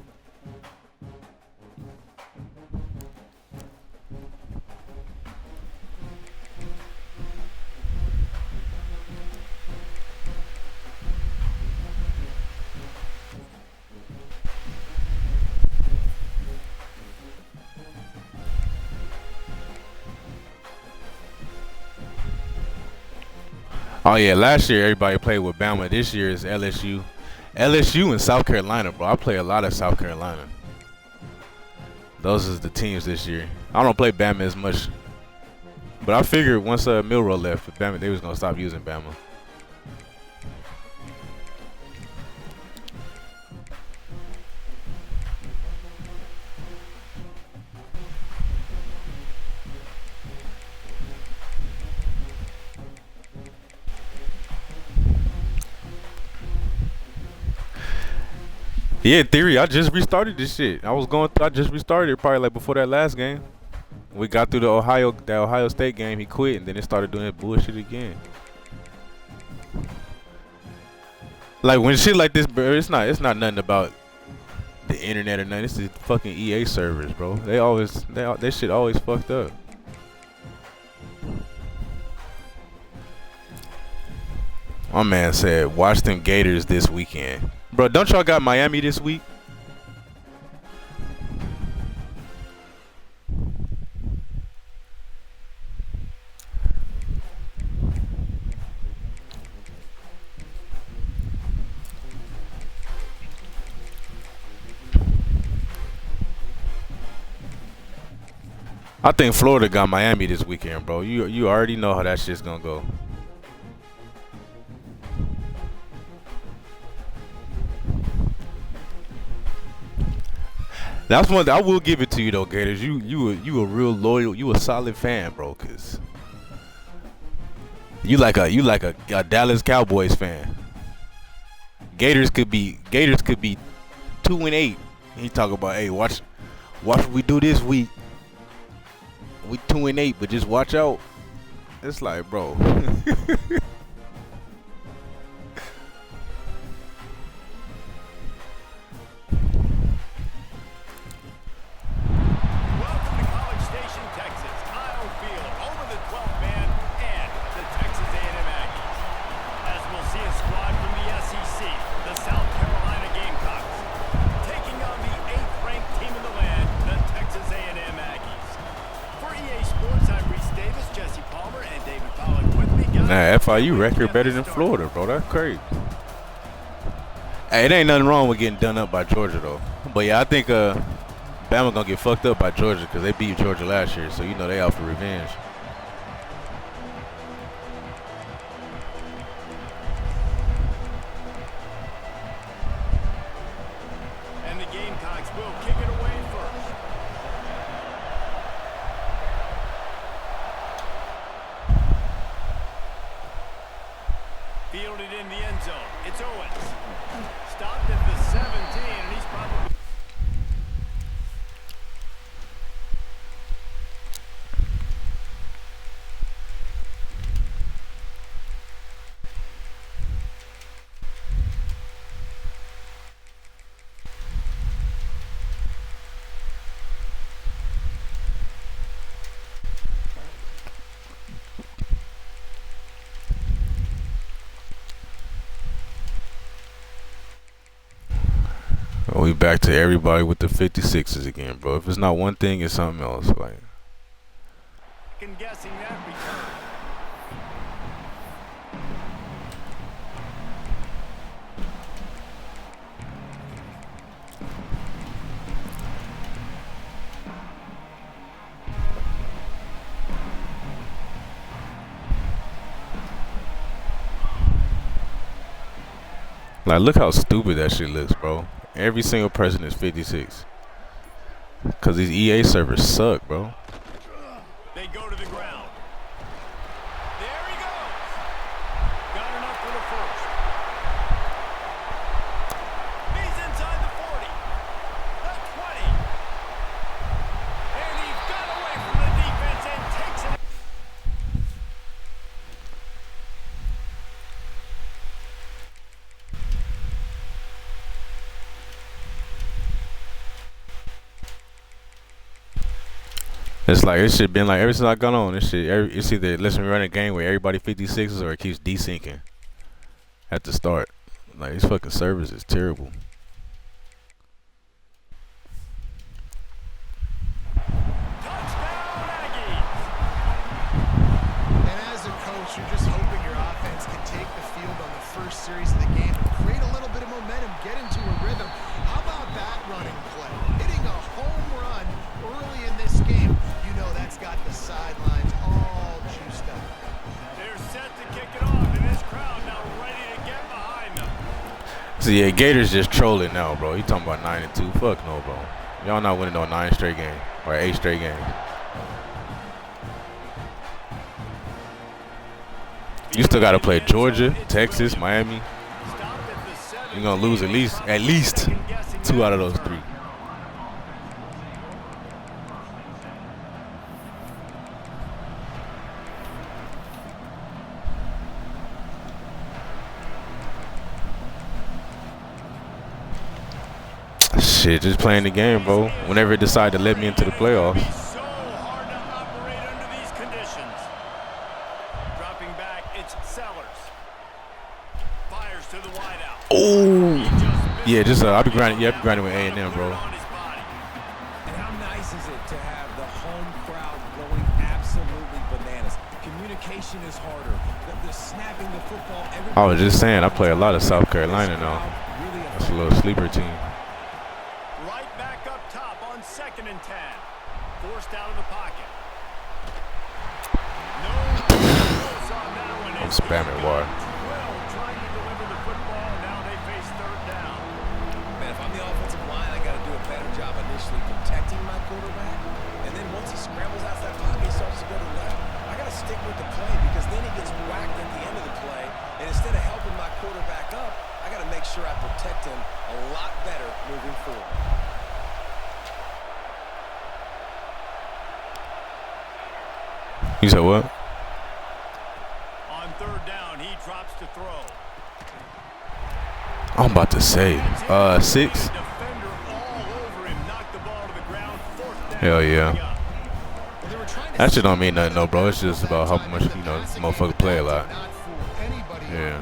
[SPEAKER 2] Oh yeah, last year everybody played with Bama. This year is LSU. LSU and South Carolina, bro. I play a lot of South Carolina. Those is the teams this year. I don't play Bama as much. But I figured once Milroe left, Bama, they was gonna stop using Bama. Yeah, in theory, I just restarted this shit. I just restarted it probably like before that last game. We got through that Ohio State game. He quit, and then it started doing that bullshit again. Like when shit like this, bro, it's not nothing about the internet or nothing. It's the fucking EA servers, bro. That shit always fucked up. My man said, watch them Gators this weekend. Bro, don't y'all got Miami this week? I think Florida got Miami this weekend, bro. You already know how that shit's gonna go. That's one thing I will give it to you though, Gators. You a real loyal, you a solid fan, bro. Cause you like a Dallas Cowboys fan. Gators could be 2-8. He talk about, hey, watch what we do this week. We 2-8, but just watch out. It's like, bro. Nah, FIU record better than Florida, bro. That's crazy. Hey, it ain't nothing wrong with getting done up by Georgia, though. But yeah, I think Bama gonna get fucked up by Georgia because they beat Georgia last year, so you know they out for revenge.
[SPEAKER 1] And the Gamecocks will kick it away first. Fielded in the end zone. It's Owens. Stopped at the 17, and he's probably...
[SPEAKER 2] We back to everybody with the 56s again, bro. If it's not one thing, it's something else. Like,
[SPEAKER 1] guessing that return.
[SPEAKER 2] look how stupid that shit looks, bro. Every single person is 56. Cause these EA servers suck, bro.
[SPEAKER 1] They go to the ground. There he goes. Got enough for the first. He's inside the 40. The 20. And he got away from the defense and takes it.
[SPEAKER 2] It's like, it shit been like, ever since I got on, this shit, it's either lets me run a game where everybody 56s or it keeps desyncing at the start. Like, this fucking service is terrible.
[SPEAKER 1] Touchdown, Aggies.
[SPEAKER 4] And as a coach, you're just hoping your offense can take the field on the first series of the game and create a little bit of momentum, get into a rhythm. How about that running play? Hitting a home run early in this game. You know that's got the sidelines all juiced up.
[SPEAKER 1] They're set to kick it off, and this crowd now ready to get behind them.
[SPEAKER 2] So yeah, Gators just trolling now, bro. You talking about 9-2? Fuck no, bro. Y'all not winning on 9 straight games or 8 straight games. You still gotta play Georgia, Texas, Miami. You're gonna lose at least. 2 out of those 3. Shit, just playing the game, bro. Whenever it decided to let me into the playoffs.
[SPEAKER 1] So hard to operate under these conditions. Dropping back, it's Sellers. Fires to the wideout.
[SPEAKER 2] Oh, yeah, just I'll be grinding. Yeah, I'll be grinding with A&M, bro.
[SPEAKER 3] And how nice is it to have the home crowd going absolutely bananas? Communication is harder. The snapping the football.
[SPEAKER 2] I was just saying, I play a lot of South Carolina now. That's a little sleeper team.
[SPEAKER 1] Right back up top on 2nd and 10. Forced out of the pocket. No on that one.
[SPEAKER 2] I'm spamming wide.
[SPEAKER 1] Well, trying to deliver the football, and now they face 3rd down.
[SPEAKER 3] Man, if I'm the offensive line, I got to do a better job initially protecting my quarterback. And then once he scrambles out that pocket, he starts to go to the left. I got to stick with the play because then he gets whacked at the end of the play. And instead of helping my quarterback up, I got to make sure I protect him a lot better moving forward.
[SPEAKER 2] You said what?
[SPEAKER 1] On 3rd down, he drops to throw.
[SPEAKER 2] I'm about to say, 6.
[SPEAKER 1] Defender all over him, knocked the ball to the ground. 4th down.
[SPEAKER 2] Hell yeah. That shit don't mean nothing, no, bro. It's just about how much, you know, motherfucker play a lot. Yeah.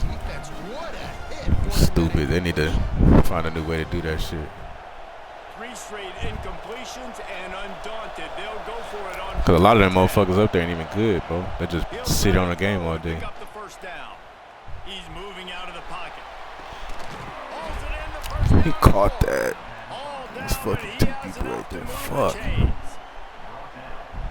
[SPEAKER 2] Stupid. They need to find a new way to do that shit.
[SPEAKER 1] 3 straight incompletions, and undaunted, they'll go for it on.
[SPEAKER 2] Cause a lot of them motherfuckers up there ain't even good, bro. They just sit on the game all day.
[SPEAKER 1] Pick up the 1st down. He's moving out of the pocket. Hauls it in, the 1st
[SPEAKER 2] He
[SPEAKER 1] down.
[SPEAKER 2] caught that.
[SPEAKER 1] All
[SPEAKER 2] That's
[SPEAKER 1] down,
[SPEAKER 2] fucking
[SPEAKER 1] and
[SPEAKER 2] 2
[SPEAKER 1] he has
[SPEAKER 2] people
[SPEAKER 1] enough
[SPEAKER 2] right
[SPEAKER 1] to
[SPEAKER 2] there.
[SPEAKER 1] move the
[SPEAKER 2] Fuck.
[SPEAKER 1] chains.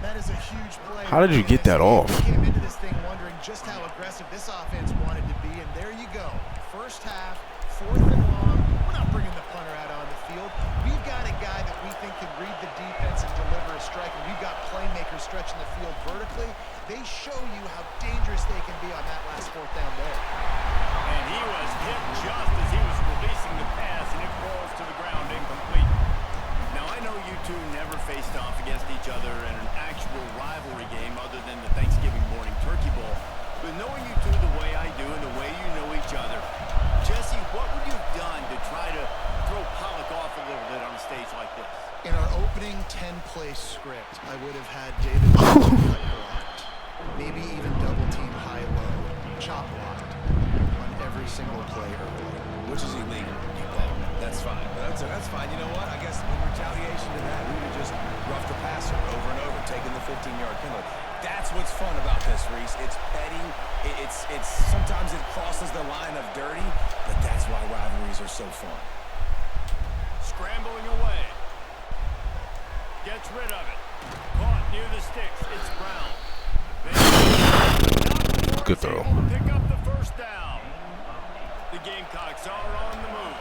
[SPEAKER 4] That is a huge play.
[SPEAKER 2] How did you get that off?
[SPEAKER 4] We came into this thing wondering just how aggressive this offense wanted to be, and there you go. 1st half, 4th and long. We're not bringing the punter out on the field. We've got a guy that we think can read the defense and deliver a strike, and we've got playmakers stretching the field vertically. They show you how dangerous they can be on that last 4th down there.
[SPEAKER 1] And he was hit just as he was releasing the pass, and it falls to the ground incomplete. Now, I know you two never faced off against each other in an actual rivalry game other than the Thanksgiving morning turkey bowl. But knowing you two the way I do and the way you know each other, Jesse, what would you have done to try to throw Pollock off a little bit on a stage like this?
[SPEAKER 4] In our opening 10-play script, I would have had David blocked, maybe even double-team high-low, chop blocked on every single play early.
[SPEAKER 3] Which is illegal. That's fine. That's fine. You know what? I guess in retaliation to that, we would just rough the passer over and over, taking the 15-yard penalty. That's what's fun about this, Reese. It's petty. It's sometimes it crosses the line of dirty, but that's why rivalries are so fun.
[SPEAKER 1] Scrambling away. Gets rid of it. Caught near the sticks. It's Brown.
[SPEAKER 2] Good throw.
[SPEAKER 1] Able to pick up the 1st down. The Gamecocks are on the move.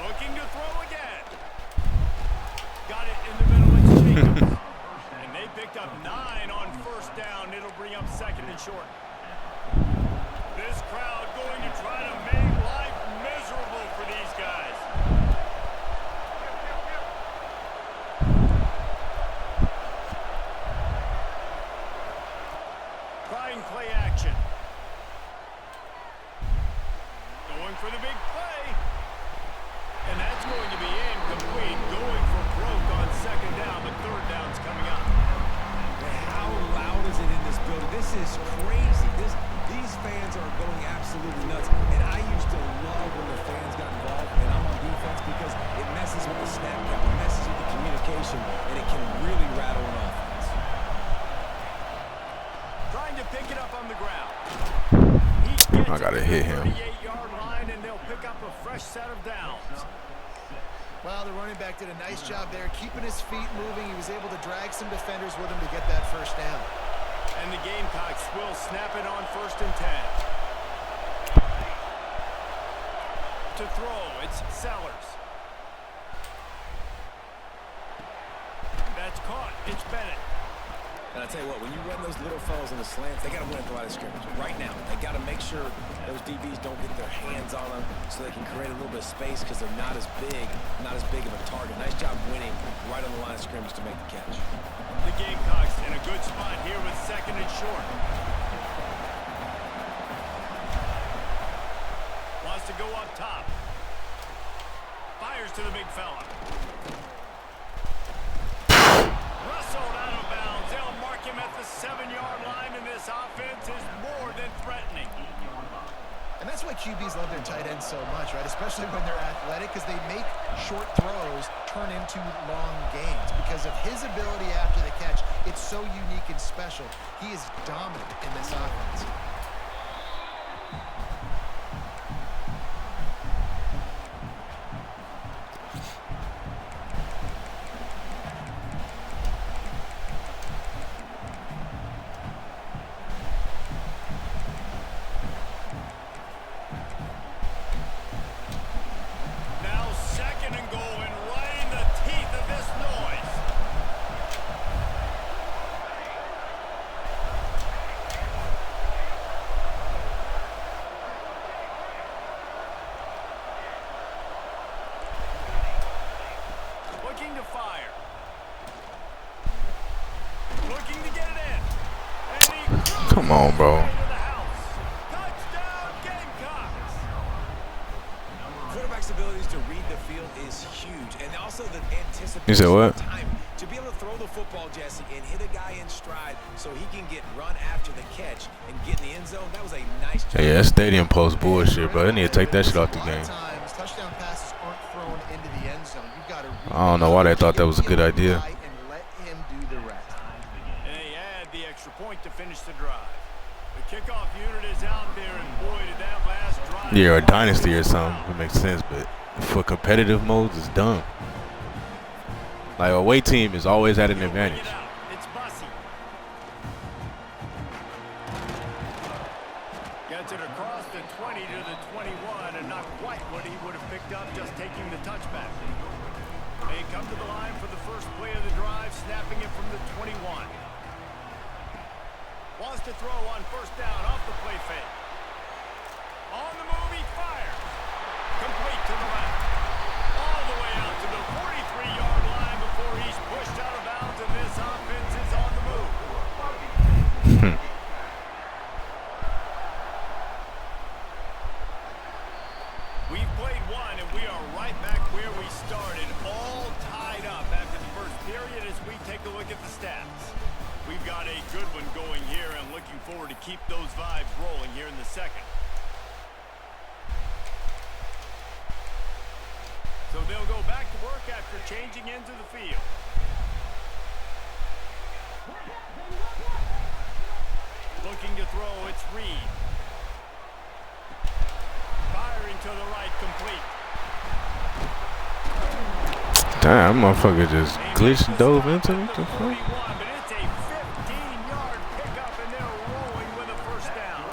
[SPEAKER 1] Looking to throw again. Got it in the middle. It's Jacobs. And they picked up 9 on 1st down. It'll bring up 2nd and short. This crowd going to try to make life miserable for these guys. Trying play action. Going for the big play. And that's going to be incomplete. Going for broke on 2nd down, but 3rd down's coming up.
[SPEAKER 3] How loud is it in this building? This is crazy. These fans are going absolutely nuts. And I used to love when the fans got involved, and I'm on defense because it messes with the snap count, it messes with the communication, and it can really rattle an offense.
[SPEAKER 1] Trying to pick it up on the ground.
[SPEAKER 2] I gotta hit him.
[SPEAKER 1] 38-yard line, and they'll pick up a fresh set of downs.
[SPEAKER 4] Well, the running back did a nice job there, keeping his feet moving. He was able to drag some defenders with him to get that 1st down.
[SPEAKER 1] And the Gamecocks will snap it on 1st and 10. To throw, it's Sellers. That's caught. It's Bennett.
[SPEAKER 3] And I tell you what, when you run those little fellas in the slants, they got to win at the line of scrimmage right now. They got to make sure those DBs don't get their hands on them so they can create a little bit of space because they're not as big of a target. Nice job winning right on the line of scrimmage to make the catch.
[SPEAKER 1] The Gamecocks in a good spot here with second and short. Wants to go up top. Fires to the big fella. Wrestled out of bounds. They'll mark him at the 7-yard line, and this offense is more than threatening.
[SPEAKER 4] And that's why QBs love their tight ends so much, right? Especially when they're athletic, because they make short throws turn into long gains. Because of his ability after the catch, it's so unique and special. He is dominant in this offense.
[SPEAKER 1] To fire. Looking to get it in. And he
[SPEAKER 2] Come on, bro.
[SPEAKER 1] Touchdown, Gamecocks.
[SPEAKER 3] Quarterback's abilities to read the field is huge, and also the anticipation.
[SPEAKER 2] You said what?
[SPEAKER 3] Time to be able to throw the football, Jesse, and hit a guy in stride so he can get run after the catch and get in the end zone. That was a nice job.
[SPEAKER 2] Yeah, that stadium post bullshit, bro. They need to take that shit off the game.
[SPEAKER 4] Touchdown passes aren't thrown into the end zone. You've got to
[SPEAKER 2] I don't know why they thought that was a good idea.
[SPEAKER 4] and let him do the rest.
[SPEAKER 1] And they add the extra point to finish the drive. The kickoff unit is out there, and boy, did that last drive.
[SPEAKER 2] Yeah, or a dynasty or something. It makes sense, but for competitive modes, it's dumb. Like, a away team is always at an advantage.
[SPEAKER 1] It's Bussy. Gets it across the 20 to the 21, and not quite what he would have picked up just taking the touchback. They come to the line for the first play of the drive, snapping it from the 21. Wants to throw on first down off the play fake. On the move, he fires. Complete to the left. All the way out to the 43-yard line before he's pushed out of bounds, and this offense is on the move. We've played one, and we are right back where we started, all tied up after the first period as we take a look at the stats. We've got a good one going here, and looking forward to keep those vibes rolling here in the second. So they'll go back to work after changing into the field. Looking to throw, it's Reed. Firing to the right, complete.
[SPEAKER 2] Damn, motherfucker just glitched and dove into it. What the fuck?
[SPEAKER 1] But it's a 15-yard pickup, and they're rolling with a first down.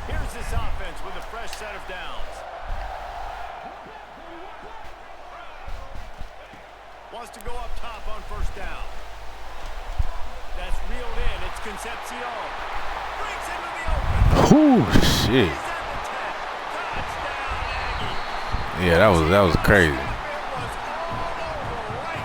[SPEAKER 1] Here's this offense with a fresh set of downs. Wants to go up top on first down. That's reeled in. It's Concepcion. Breaks into the open.
[SPEAKER 2] Oh shit.
[SPEAKER 1] He's at the 10. Touchdown, Aggie.
[SPEAKER 2] Yeah, that was crazy.
[SPEAKER 1] It was all over right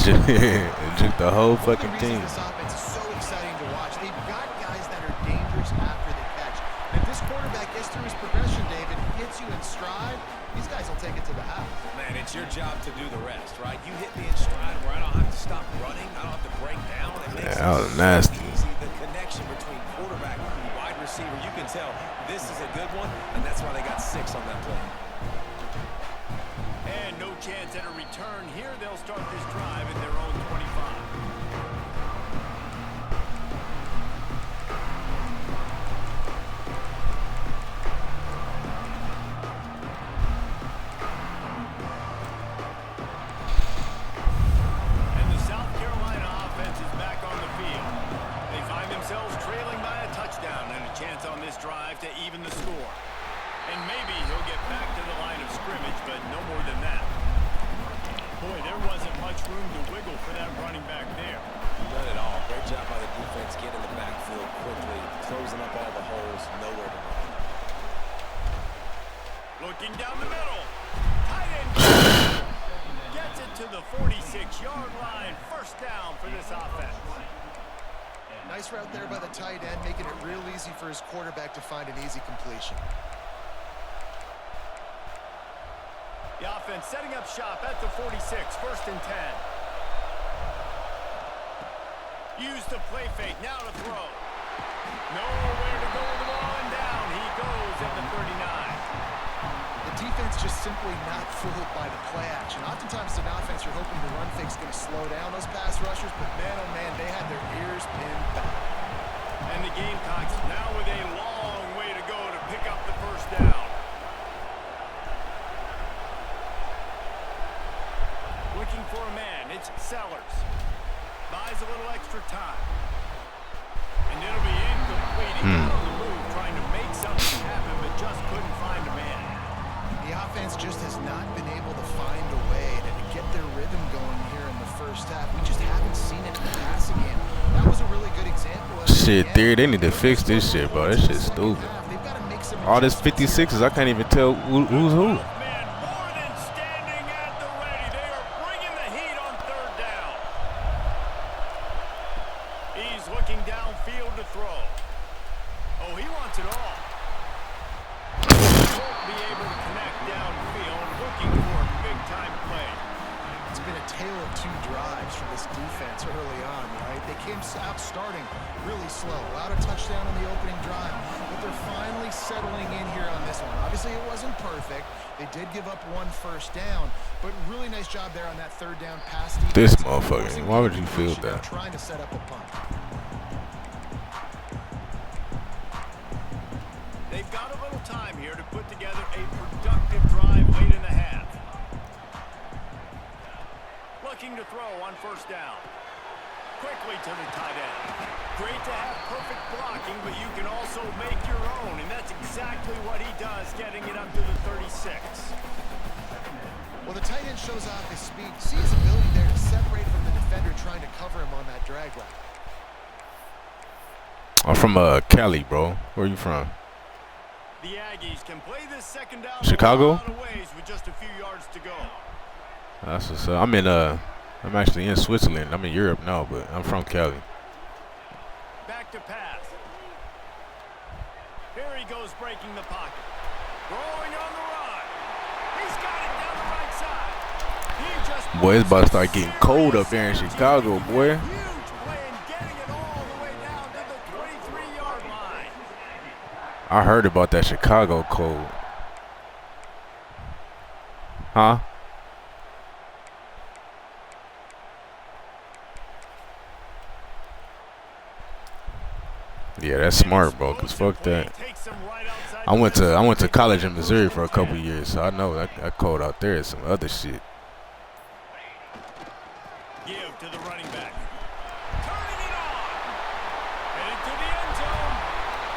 [SPEAKER 1] to the house.
[SPEAKER 2] Just the whole fucking team.
[SPEAKER 4] This offense is so exciting to watch. They've got guys that are dangerous after the catch. And if this quarterback gets through his progression, David, hits you in stride, these guys will take it to the house.
[SPEAKER 3] Man, it's your job to do the rest, right? You hit me in stride where I don't have to stop running. I don't have to break down. It makes
[SPEAKER 2] Yeah, that was
[SPEAKER 3] it
[SPEAKER 2] nasty.
[SPEAKER 3] so easy. The connection between quarterback and wide receiver, you can tell this is a good one, and that's why they got 6 on that play.
[SPEAKER 1] And no chance at a return here. They'll start this drive at their own 25. And the South Carolina offense is back on the field. They find themselves trailing by a touchdown and a chance on this drive to even the score. And maybe he'll get back to the line of scrimmage, but no more than that. Boy, there wasn't much much room to wiggle for that running back there.
[SPEAKER 3] None at all. Great job by the defense getting in the backfield quickly, closing up all the holes, nowhere to run.
[SPEAKER 1] Looking down the middle. Tight end gets it to the 46-yard line. First down for this offense.
[SPEAKER 4] Nice route there by the tight end, making it real easy for his quarterback to find an easy completion.
[SPEAKER 1] The offense setting up shop at the 46, first and 10. Use the play fake, now to throw. Nowhere to go with the ball, and down he goes at the 39.
[SPEAKER 4] The defense just simply not fooled by the play action. Oftentimes an offense, you're hoping the run fake's going to slow down those pass rushers, but man, oh man, they had their ears pinned back.
[SPEAKER 1] And the Gamecocks now with a long way to go to pick up the first down. Looking for a man, it's Sellers. Buys a little extra time. And it'll be incomplete. He got on the move trying to make something happen, but just couldn't find a man.
[SPEAKER 4] The offense just has not been able to find a way to get their rhythm going here in the first half. We just haven't seen it in the passing game. That was a really good example of
[SPEAKER 2] Shit, theory, they need to fix this shit, bro. That shit's stupid. All this 56s, I can't even tell who's who.
[SPEAKER 1] Man, more than standing at the ready. They are bringing the heat on third down. He's looking downfield to throw. Oh, he wants it all. Won't be able to connect downfield. Looking for a big-time play.
[SPEAKER 4] It's been a tale of two drives for this defense early on, right? They came out starting really slow, allowed a touchdown on the opening drive, but they're finally settling in here on this one. Obviously, it wasn't perfect. They did give up one first down, but really nice job there on that third down pass defense.
[SPEAKER 2] This motherfucker, why would you feel that?
[SPEAKER 4] Trying to set up a punt.
[SPEAKER 1] They've got a little time here to put together a productive drive late in the half. Looking to throw on first down. Quickly to the tight end. Great to have perfect blocking, but you can also make your own, and that's exactly what he does, getting it up to the 36.
[SPEAKER 4] Well, the tight end shows off his speed. See his ability there to separate from the defender trying to cover him on that drag route.
[SPEAKER 2] I'm from Cali, bro. Where you from?
[SPEAKER 1] The Aggies can play this second down
[SPEAKER 2] Chicago?
[SPEAKER 1] a lot of ways with just a few yards to go.
[SPEAKER 2] That's what's up. I'm actually in Switzerland. I'm in Europe now, but I'm from Cali.
[SPEAKER 1] Back to pass. Here he goes, breaking the pocket. Rolling on the run. He's got it down the right side. He just
[SPEAKER 2] Boy, it's about to start getting cold up there in Chicago, boy.
[SPEAKER 1] huge play and getting it all the way down to the 23-yard line.
[SPEAKER 2] I heard about that Chicago cold. Huh? Yeah, that's smart, bro, cause fuck that. I went to college in Missouri for a couple years, so I know that cold out there is some other shit.
[SPEAKER 1] Give to the running back. Turning it on. Headed to the end zone.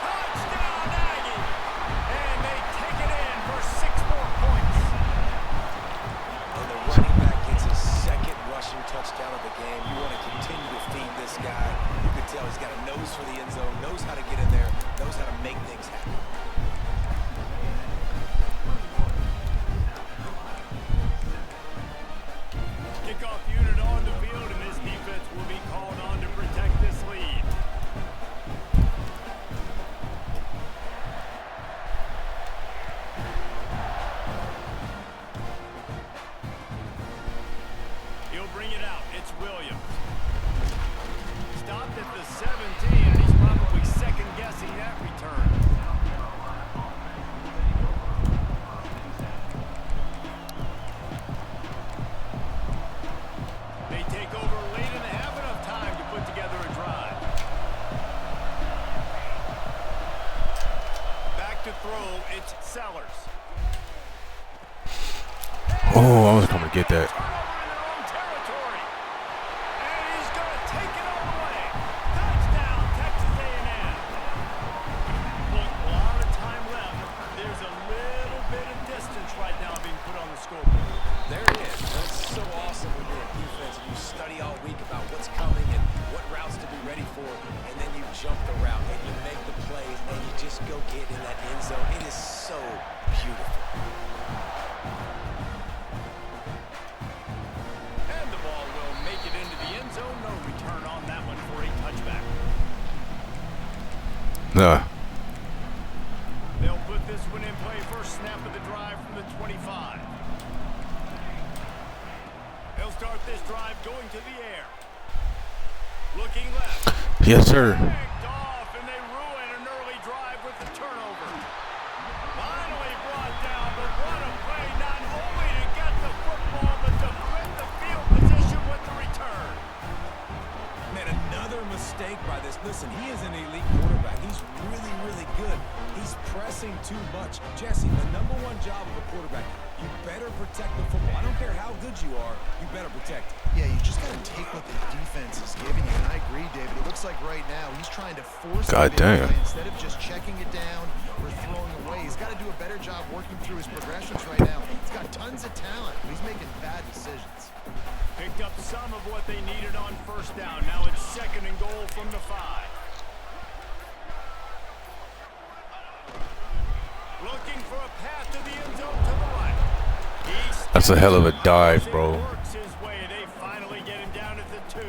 [SPEAKER 1] Touchdown, Aggie. And they take it in for 6 more points.
[SPEAKER 3] And the running back gets his second rushing touchdown of the game. You want to continue to feed this guy. You can tell he's got a nose for the end zone, knows how to get in there, knows how to make things happen.
[SPEAKER 1] Kickoff unit on the field, and this defense will be called on to protect this lead. He'll bring it out. It's Williams. Stopped at the 17, and he's probably second-guessing that return. They take over late and have enough time to put together a drive. Back to throw, it's Sellers.
[SPEAKER 2] Oh, I was coming to get that.
[SPEAKER 1] Turnover in their own territory. And he's going to take it all the way. Touchdown, Texas A&M. Look, a lot of time left. There's a little bit of distance right now being put on the scoreboard.
[SPEAKER 3] There it is. That's so awesome when you're a defense for, and then you jump the route and you make the plays and you just go get in that end zone. It is so beautiful.
[SPEAKER 1] And the ball will make it into the end zone. No return on that one for a touchback.
[SPEAKER 2] Nah.
[SPEAKER 1] They'll put this one in play. First snap of the drive from the 25. They'll start this drive going to the air. Looking left.
[SPEAKER 2] Yes, sir.
[SPEAKER 1] Picked off, and they ruin an early drive with the turnover. Finally brought down, but what a play, not only to get the football, but to win the field position with the return.
[SPEAKER 3] Man, another mistake by this. Listen, he is an elite quarterback. He's really, really good. He's pressing too much. Jesse, the #1 job of a quarterback, you better protect the football. I don't care how good you are, you better protect it.
[SPEAKER 4] Yeah, you just got to take what the defense is giving you. And I agree, David. It looks like right now he's trying to force it instead of just checking it down or throwing away. He's got to do a better job working through his progressions right now. He's got tons of talent, but he's making bad decisions.
[SPEAKER 1] Picked up some of what they needed on first down. Now it's 2nd and goal from the 5. Looking for a path to the end zone to the right.
[SPEAKER 2] That's a hell of a dive, bro.
[SPEAKER 1] Works his way. They finally get him down at the 2.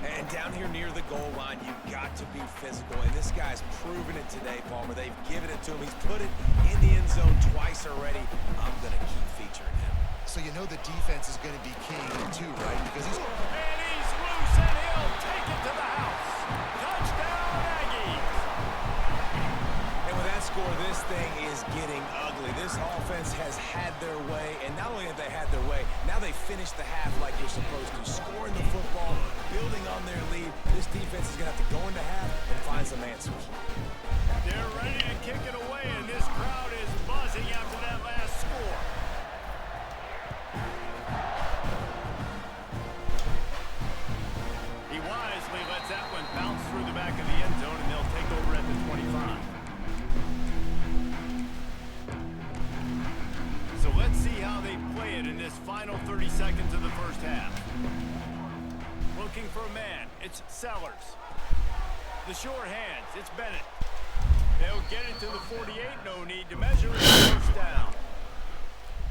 [SPEAKER 3] And down here near the goal line, you've got to be physical. And this guy's proven it today, Palmer. They've given it to him. He's put it in the end zone twice already. I'm going to keep featuring him.
[SPEAKER 4] So you know the defense is going to be king too, right? Because he's
[SPEAKER 1] loose, and he'll take it to the house. Touchdown, Aggies.
[SPEAKER 3] And with that score, this thing is getting ugly. This offense has had their way, and not only have they had their way, now they finished the half like they're supposed to, scoring the football, building on their lead. This defense is going to have to go into half and find some answers.
[SPEAKER 1] They're ready to kick it away, and this crowd is buzzing after that last score. He wisely lets that one bounce through the back of the end zone, and they'll take over at the 25. So let's see how they play it in this final 30 seconds of the first half. Looking for a man, it's Sellers. The short hands, it's Bennett. They'll get it to the 48, no need to measure it. First down.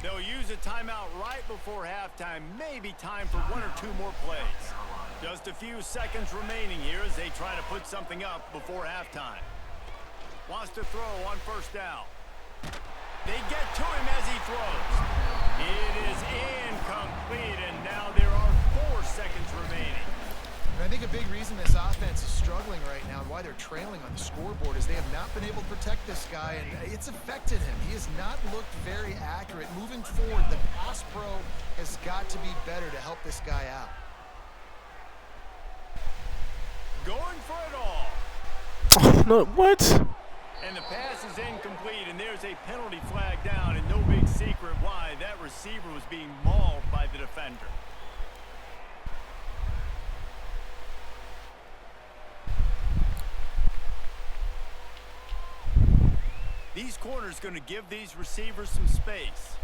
[SPEAKER 1] They'll use a timeout right before halftime, maybe time for 1 or 2 more plays. Just a few seconds remaining here as they try to put something up before halftime. Wants to throw on first down. They get to him as he throws. It is incomplete, and now there are 4 seconds remaining.
[SPEAKER 4] And I think a big reason this offense is struggling right now and why they're trailing on the scoreboard is they have not been able to protect this guy, and it's affected him. He has not looked very accurate. Moving forward, the pass pro has got to be better to help this guy out.
[SPEAKER 1] Going for it all.
[SPEAKER 2] Oh, no, what?
[SPEAKER 1] And the pass is incomplete, and there's a penalty flag down, and no big secret why. That receiver was being mauled by the defender. These corners going to give these receivers some space.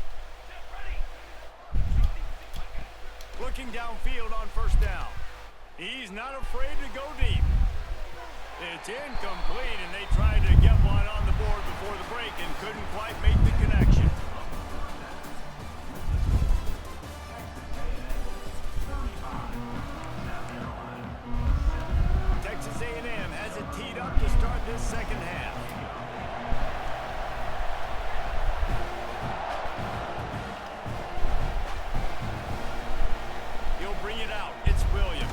[SPEAKER 1] Looking downfield on first down. He's not afraid to go deep. It's incomplete, and they tried to get one on the board before the break and couldn't quite make the connection. Texas A&M has it teed up to start this second half. He'll bring it out. It's Williams.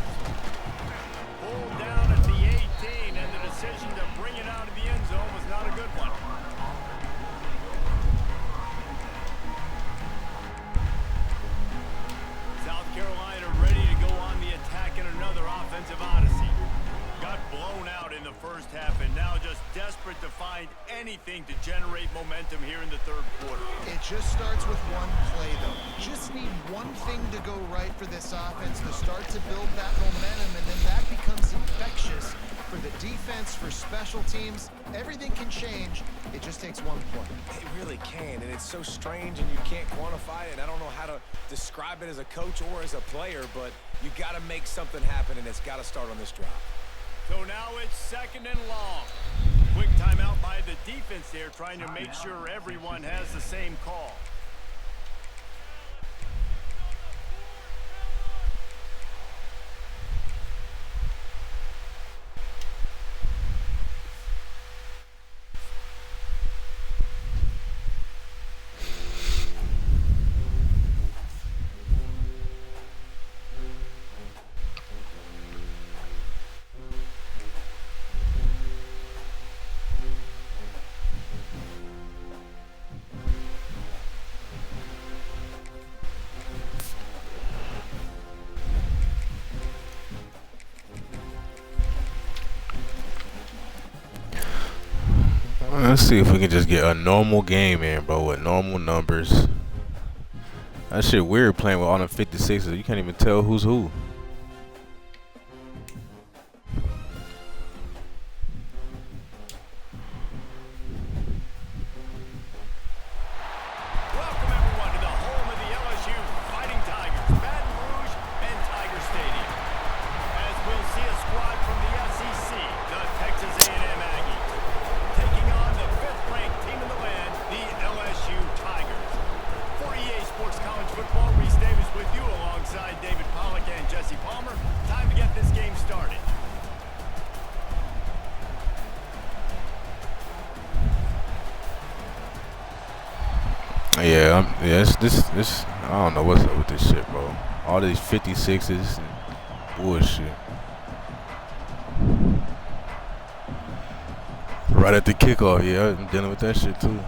[SPEAKER 1] Pulled down at the 18, and the decision to bring it out of the end zone was not a good one. South Carolina ready to go on the attack in another offensive odyssey. Got blown out in in the first half and now just desperate to find anything to generate momentum here in the third quarter.
[SPEAKER 4] It just starts with one play, though. You just need one thing to go right for this offense to start to build that momentum, and then that becomes infectious for the defense, for special teams. Everything can change. It just takes one play.
[SPEAKER 3] It really can, and it's so strange, and you can't quantify it. I don't know how to describe it as a coach or as a player, but you got to make something happen, and it's got to start on this drive.
[SPEAKER 1] So now it's 2nd and long. Quick timeout by the defense there, trying to make sure everyone has the same call.
[SPEAKER 2] Let's see if we can just get a normal game in, bro, with normal numbers. That shit weird playing with all them 56s. You can't even tell who's who.
[SPEAKER 1] Welcome everyone to the home of the LSU Fighting Tigers, Baton Rouge and Tiger Stadium. As we'll see a squad from the SEC, the Texas A&M Aggies, taking on the 5th-ranked team in the land, the LSU Tigers. For EA Sports College Football, Reese Davis with you alongside David Pollack and Jesse Palmer. Time to get this game started.
[SPEAKER 2] Yeah, this. I don't know what's up with this shit, bro. All these 56s and bullshit. Right at the kickoff, yeah, I'm dealing with that shit too.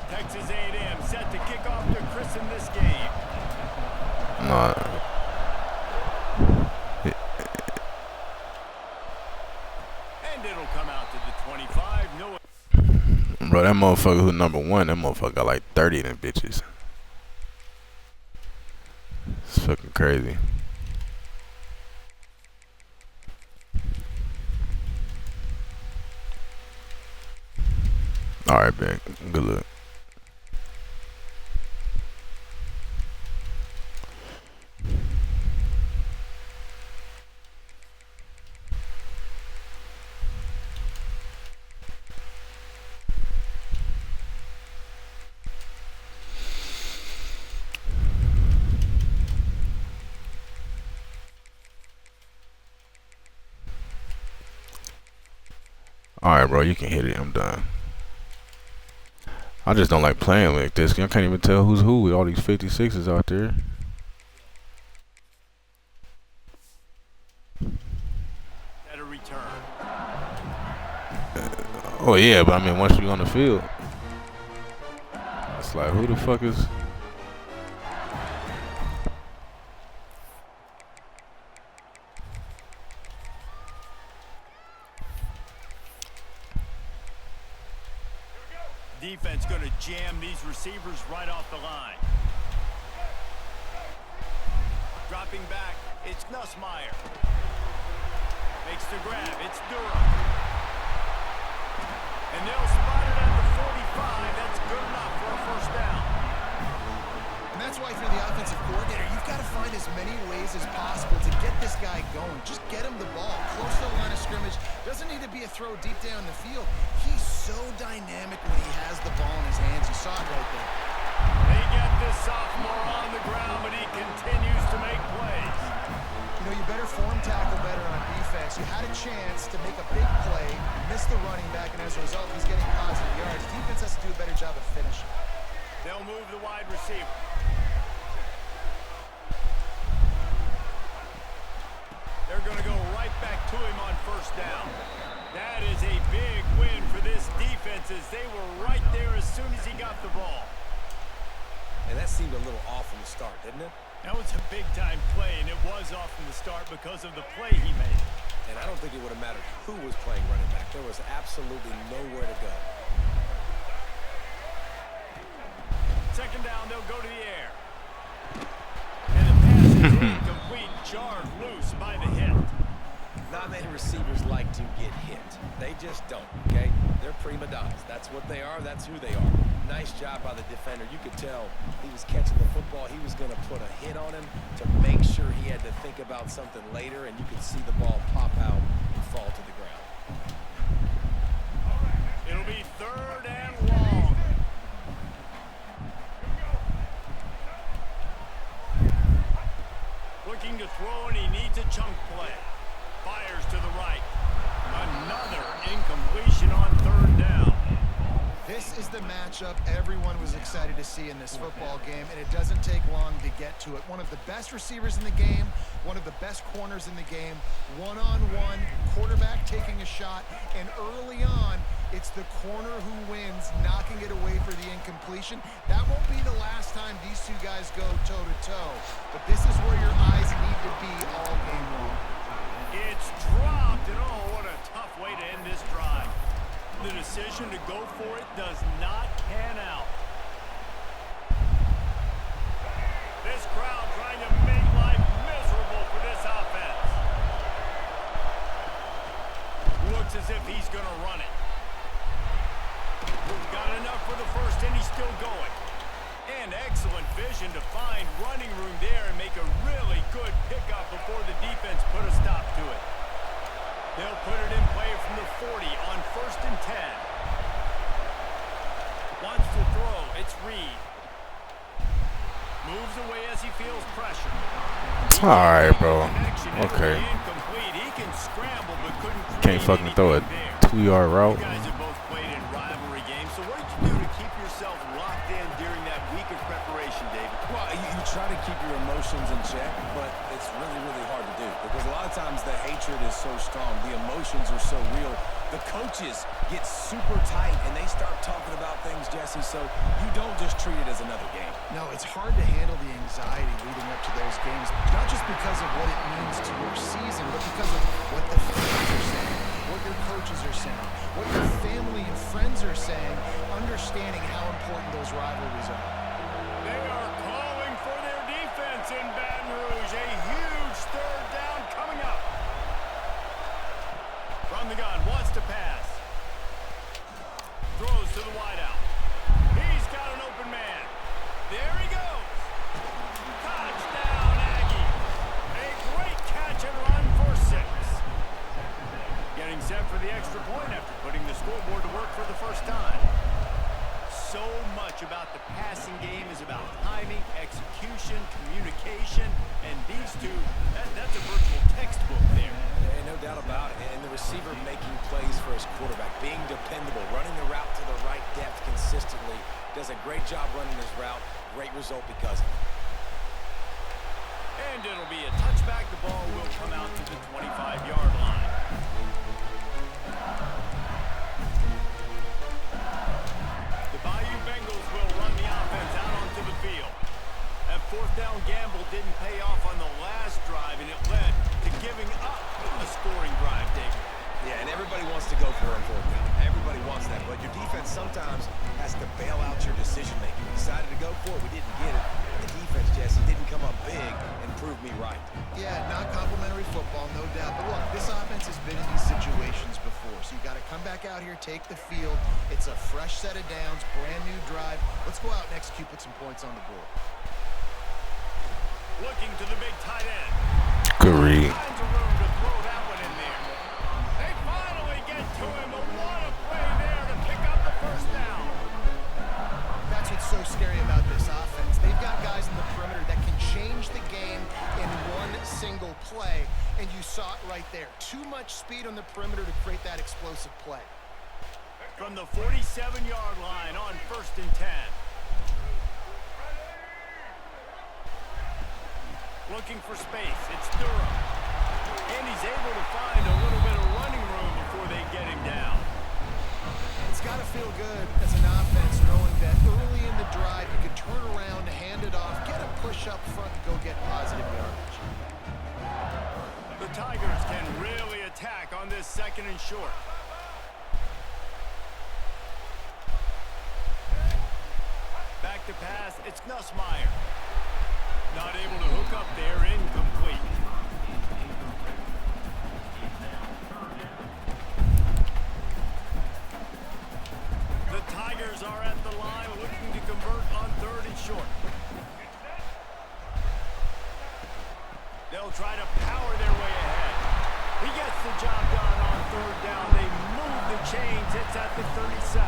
[SPEAKER 1] Texas A&M set to kick off to christen this game.
[SPEAKER 2] Nah.
[SPEAKER 1] And it'll come out to the 25. No.
[SPEAKER 2] Bro, that motherfucker who number 1, that motherfucker got like 30 of them bitches. It's fucking crazy. Alright, man. Good luck. Alright, bro, you can hit it. I'm done. I just don't like playing like this. I can't even tell who's who with all these 56s out there.
[SPEAKER 1] At a return.
[SPEAKER 2] Oh, yeah, but I mean, once you're on the field, it's like, who the fuck is...
[SPEAKER 1] Defense going to jam these receivers right off the line. Dropping back, it's Nussmeier. Makes the grab, it's Durham. And they'll spot it at the 45. That's good enough for a first down.
[SPEAKER 4] And that's why, if you're the offensive coordinator, you've got to find as many ways as possible to get this guy going. Just get him the ball close to the line of scrimmage. Doesn't need to be a throw deep down the field. He's so dynamic when he has the ball in his hands. You saw it right there.
[SPEAKER 1] They get this sophomore on the ground, but he continues to make plays.
[SPEAKER 4] You know, you better form tackle better on defense. You had a chance to make a big play, missed the running back, and as a result, he's getting positive yards. Defense has to do a better job of finishing.
[SPEAKER 1] They'll move the wide receiver. They're going to go right back to him on first down. That is a big win for this defense as they were right there as soon as he got the ball.
[SPEAKER 3] And that seemed a little off from the start, didn't it?
[SPEAKER 1] That was a big-time play, and it was off from the start because of the play he made.
[SPEAKER 3] And I don't think it would have mattered who was playing running back. There was absolutely nowhere to go.
[SPEAKER 1] Second down, they'll go to the air. And the pass is incomplete, jarred loose by the hit.
[SPEAKER 3] Not many receivers like to get hit. They just don't, okay? They're prima donnas. That's what they are. That's who they are. Nice job by the defender. You could tell he was catching the football. He was going to put a hit on him to make sure he had to think about something later, and you could see the ball pop out and fall to the ground.
[SPEAKER 1] It'll be third and long. Looking to throw, and he needs a chunk play. Fires to the right. Another incompletion on third down.
[SPEAKER 4] This is the matchup everyone was excited to see in this football game, and it doesn't take long to get to it. One of the best receivers in the game, one of the best corners in the game, one-on-one, quarterback taking a shot, and early on, it's the corner who wins, knocking it away for the incompletion. That won't be the last time these two guys go toe-to-toe, but this is where your eyes need to be all game long.
[SPEAKER 1] It's dropped, and oh, what a tough way to end this drive. The decision to go for it does not pan out. This crowd trying to make life miserable for this offense. Looks as if he's going to run it. Got enough for the first, and he's still going. And excellent vision to find running room there and make a really good pickup before the defense put a stop to it. They'll put it in play from the 40 on 1st and 10. Wants to throw. It's Reed. Moves away as he feels pressure.
[SPEAKER 2] All right, bro. Okay.
[SPEAKER 1] He can scramble, but couldn't
[SPEAKER 2] Can't fucking throw a 2-yard route.
[SPEAKER 1] You guys have both played in rivalry games, so what did you do to keep yourself locked in during that week of preparation, David?
[SPEAKER 3] Well, you try to keep your emotions in check, but it's really, really hard to do because a lot of times the hatred is so strong, the emotions are so real. The coaches get super tight and they start talking about things, Jesse, so you don't just treat it as another game.
[SPEAKER 4] No, it's hard to handle the anxiety leading up to those games, not just because of what it means to your season, but because of what the fans are saying, what your coaches are saying, what your family and friends are saying, understanding how important those rivalries are.
[SPEAKER 1] They are calling for their defense in Baton Rouge. A huge third down coming up. From the gun, wants to pass. Throws to the wideout. He's got an open man. There he goes. Touchdown, Aggie. A great catch and run for 6. Getting set for the extra point after putting the scoreboard to work for the first time. So much about the passing game is about timing, execution, communication, and these two, that's a virtual textbook there.
[SPEAKER 3] And no doubt about it. And the receiver making plays for his quarterback, being dependable, running the route to the right depth consistently, does a great job running his route. Great result because of it.
[SPEAKER 1] And it'll be a touchback. The ball will come out to the 25-yard line. Bayou Bengals will run the offense out onto the field. That 4th down gamble didn't pay off on the last drive, and it led to giving up a scoring drive, David.
[SPEAKER 3] Yeah, and everybody wants to go for a 4th down. Everybody wants that, but your defense sometimes has to bail out your decision-making. We decided to go for it. We didn't get it. The defense, Jesse, didn't come up big and prove me right.
[SPEAKER 4] Yeah, not complimentary football, no doubt. But look, this offense has been in these situations before, so you got to come back out here, take the field. It's a fresh set of downs, brand new drive. Let's go out and execute, put some points on the board.
[SPEAKER 1] Looking to the big tight end.
[SPEAKER 2] Good read.
[SPEAKER 1] Finds a room to throw that one in there. They finally get to him, but what a play there to pick up the first down.
[SPEAKER 4] That's what's so scary about this offense. They've got guys in the perimeter that can change the game in one single play, and you saw it right there. Too much speed on the perimeter to create that explosive play.
[SPEAKER 1] From the 47-yard line on 1st and 10. Looking for space. It's Durham. And he's able to find a little bit of running room before they get him down.
[SPEAKER 4] It's got to feel good as an offense knowing that early in the drive you can turn around,
[SPEAKER 1] short. Back to pass, it's Nussmeier. Not able to hook up there, incomplete. The Tigers are at the line looking to convert on 3rd and short. They'll try to power their way ahead. He gets the job done on 3rd down. They move the chains. It's at the 37.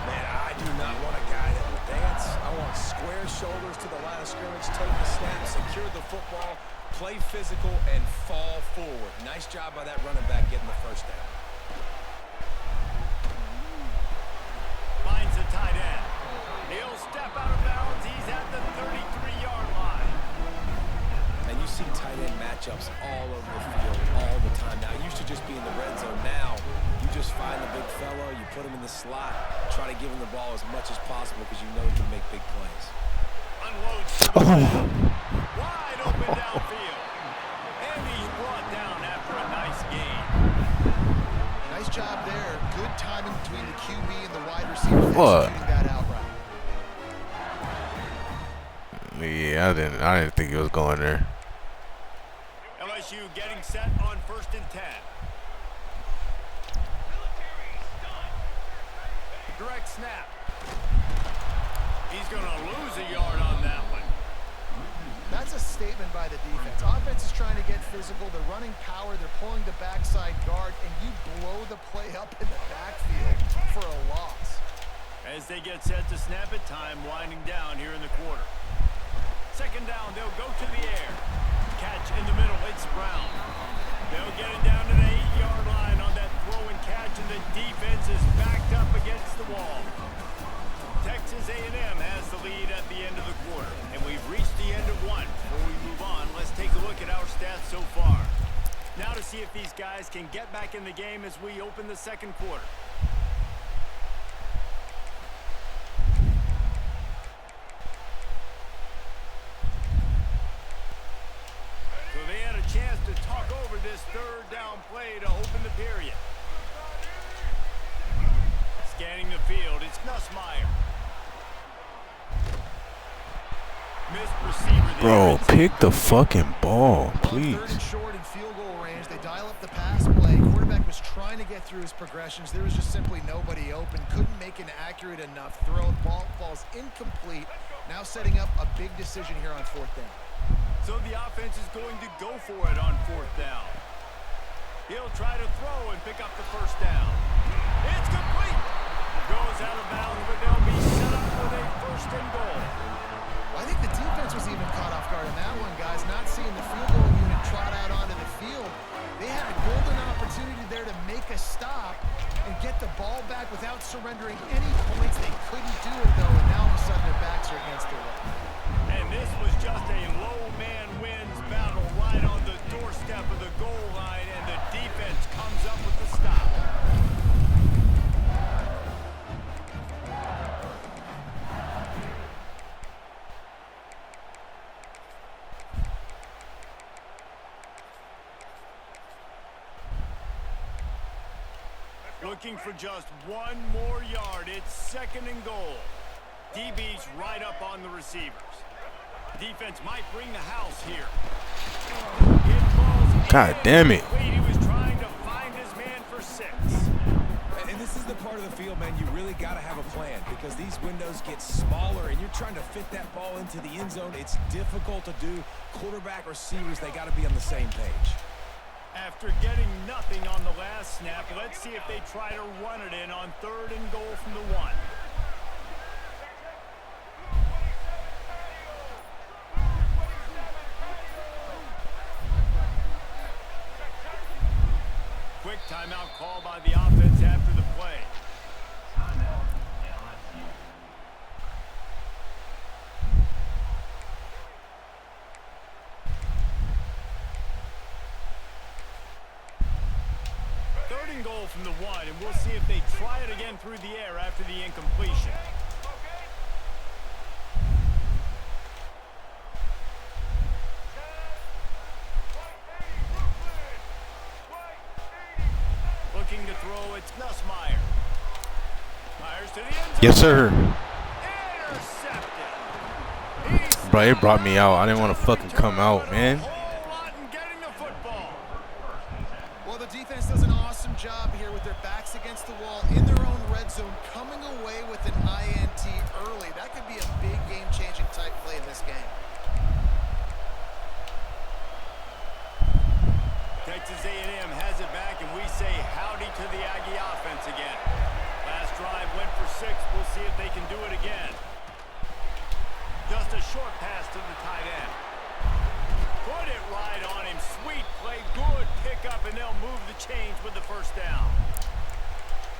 [SPEAKER 3] Man, I do not want a guy that will dance. I want square shoulders to the line of scrimmage, take the snap, secure the football, play physical, and fall forward. Nice job by that running back getting the 1st down.
[SPEAKER 1] Finds the tight end. He'll step out of bounds. He's at the 33-yard line.
[SPEAKER 3] And you see tight end matchups all over the field all the time. Now, it used to just be in the red zone. Now, you just find the big fellow, you put him in the slot, try to give him the ball as much as possible because you know he can make big plays.
[SPEAKER 1] Unloads to the left. Wide open downfield. And he's brought down after a nice gain.
[SPEAKER 4] Nice job there. Good timing between the QB and the wide receiver executing that out route.
[SPEAKER 2] Yeah, I didn't think he was going there.
[SPEAKER 1] LSU getting set on 1st and 10. Direct snap. He's going to lose a yard on that one.
[SPEAKER 4] That's a statement by the defense. Offense is trying to get physical. They're running power. They're pulling the backside guard, and you blow the play up in the backfield for a loss.
[SPEAKER 1] As they get set to snap it, time winding down here in the quarter. 2nd down, they'll go to the air. Catch in the middle, it's Brown. They'll get it down to the 8-yard line on that throw and catch, and the defense is backed up against the wall. Texas A&M has the lead at the end of the quarter, and we've reached the end of one. Before we move on, let's take a look at our stats so far. Now to see if these guys can get back in the game as we open the 2nd quarter. So they had a chance to talk over this 3rd down play to open the period. Scanning the field, it's Nussmeier.
[SPEAKER 2] Bro, pick the fucking ball, please.
[SPEAKER 4] 3rd and short in field goal range. They dial up the pass play. Quarterback was trying to get through his progressions. There was just simply nobody open. Couldn't make an accurate enough throw. Ball falls incomplete. Now setting up a big decision here on 4th down.
[SPEAKER 1] So the offense is going to go for it on 4th down. He'll try to throw and pick up the 1st down. It's complete. Goes out of bounds, but they'll be set up with a 1st and goal.
[SPEAKER 4] I think the defense was even caught off guard on that one, guys. Not seeing the field goal unit trot out onto the field. They had a golden opportunity there to make a stop and get the ball back without surrendering any points. They couldn't do it, though, and now all of a sudden their backs are against the wall.
[SPEAKER 1] And this was just a low man wins battle right on the doorstep of the goal line, and the defense comes up with the stop. Looking for just one more yard. It's 2nd and goal. DB's right up on the receivers. Defense might bring the house here.
[SPEAKER 2] God damn it.
[SPEAKER 1] He was trying to find his man for 6.
[SPEAKER 3] And this is the part of the field, man, you really got to have a plan because these windows get smaller and you're trying to fit that ball into the end zone. It's difficult to do. Quarterback, receivers, they got to be on the same page.
[SPEAKER 1] After getting nothing on the last snap, let's see if they try to run it in on 3rd and goal from the 1. Quick timeout call by the offense after the play. Goal from the 1, and we'll see if they try it again through the air after the incompletion. to the end zone.
[SPEAKER 2] Yes, sir.
[SPEAKER 1] Intercepted.
[SPEAKER 2] Bro, it brought me out. I didn't want to fucking come out, man.
[SPEAKER 4] Well, the defense does an awesome job here with their backs against the wall in their own red zone, coming away with an INT early. That could be a big game-changing type play in this game.
[SPEAKER 1] Texas A&M has it back, and we say howdy to the Aggie offense again. Last drive went for 6. We'll see if they can do it again. Just a short pass to the tight end. Put it right on him. Sweet play. Good pickup, and they'll move the chains with the first down.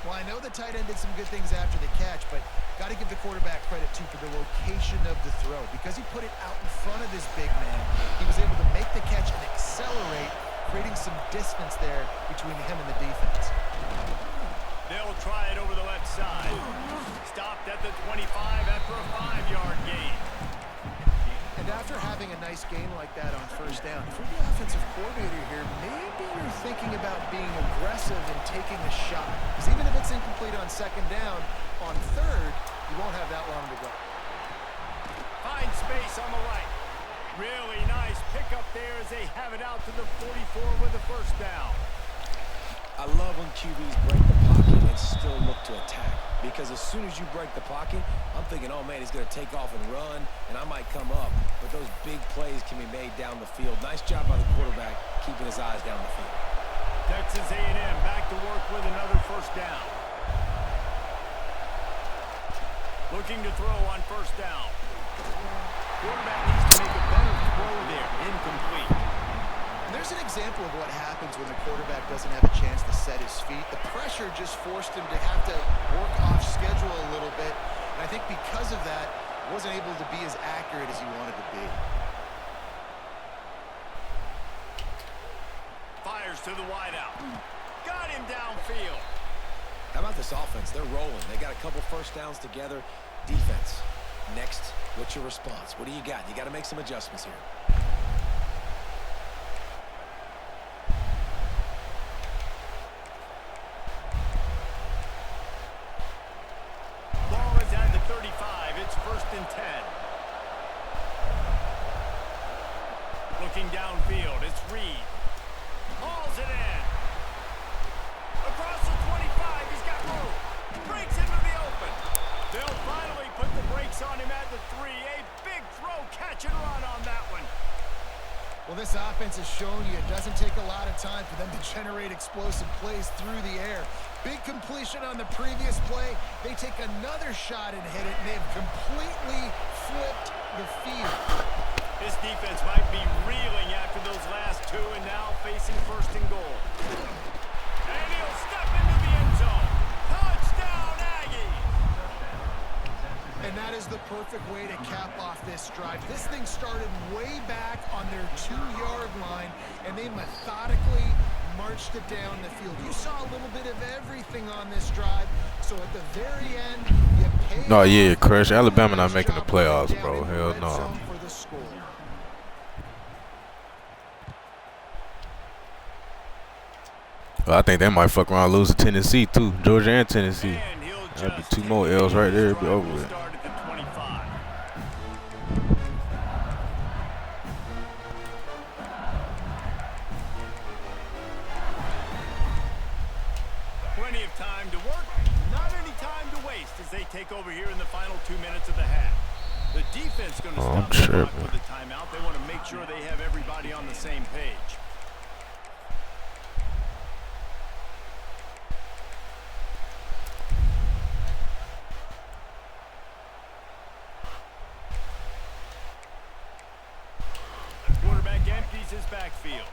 [SPEAKER 4] Well, I know the tight end did some good things after the catch, but got to give the quarterback credit, too, for the location of the throw. Because he put it out in front of this big man, he was able to make the catch and accelerate, creating some distance there between him and the defense.
[SPEAKER 1] They'll try it over the left side. Stopped at the 25 after a 5-yard gain.
[SPEAKER 4] And after having a nice game like that on first down, for the offensive coordinator here, maybe you're thinking about being aggressive and taking a shot. Because even if it's incomplete on second down, on third, you won't have that long to go.
[SPEAKER 1] Find space on the right. Really nice pickup there as they have it out to the 44 with the first down.
[SPEAKER 3] I love when QBs break the pocket and still look to attack. Because as soon as you break the pocket, I'm thinking, oh, man, he's going to take off and run, and I might come up. But those big plays can be made down the field. Nice job by the quarterback keeping his eyes down the field.
[SPEAKER 1] Texas A&M back to work with another first down. Looking to throw on first down. Quarterback needs to make a better throw there. Incomplete.
[SPEAKER 4] And there's an example of what happens when the quarterback doesn't have a chance to set his feet. The pressure just forced him to have to work off schedule a little bit. And I think because of that, wasn't able to be as accurate as he wanted to be.
[SPEAKER 1] Fires to the wideout. Got him downfield.
[SPEAKER 3] How about this offense? They're rolling. They got a couple first downs together. Defense. Next, what's your response? What do you got? You got to make some adjustments here.
[SPEAKER 1] Ball is at the 35. It's 1st and 10. Looking downfield. It's Reed. Hauls it in. Across the 25. He's got room. Breaks into the open. They'll finally put the brakes on him at the 3. A big throw, catch and run on that one.
[SPEAKER 4] Well, this offense has shown you it doesn't take a lot of time for them to generate explosive plays through the air. Big completion on the previous play. They take another shot and hit it, and they've completely flipped the field.
[SPEAKER 1] This defense might be reeling after those last 2 and now facing 1st and goal. And he'll step into the end zone. Touchdown, Aggies!
[SPEAKER 4] And that is the perfect way to cap off this drive. This thing started way back on their 2-yard line, and they methodically marched it down the field. You saw a little bit of everything on this drive, so at the very end, you paid.
[SPEAKER 2] No, yeah, Crush. Alabama not making the playoffs, bro. Hell no. Well, I think they might fuck around and lose to Tennessee, too. Georgia and Tennessee. That'd be 2 more L's right there. It'd be over with.
[SPEAKER 1] Plenty of time to work, not any time to waste as they take over here in the final 2 minutes of the half. The defense going to stop the clock with the timeout. They want to make sure they have everybody on the same page. Quarterback empties his backfield.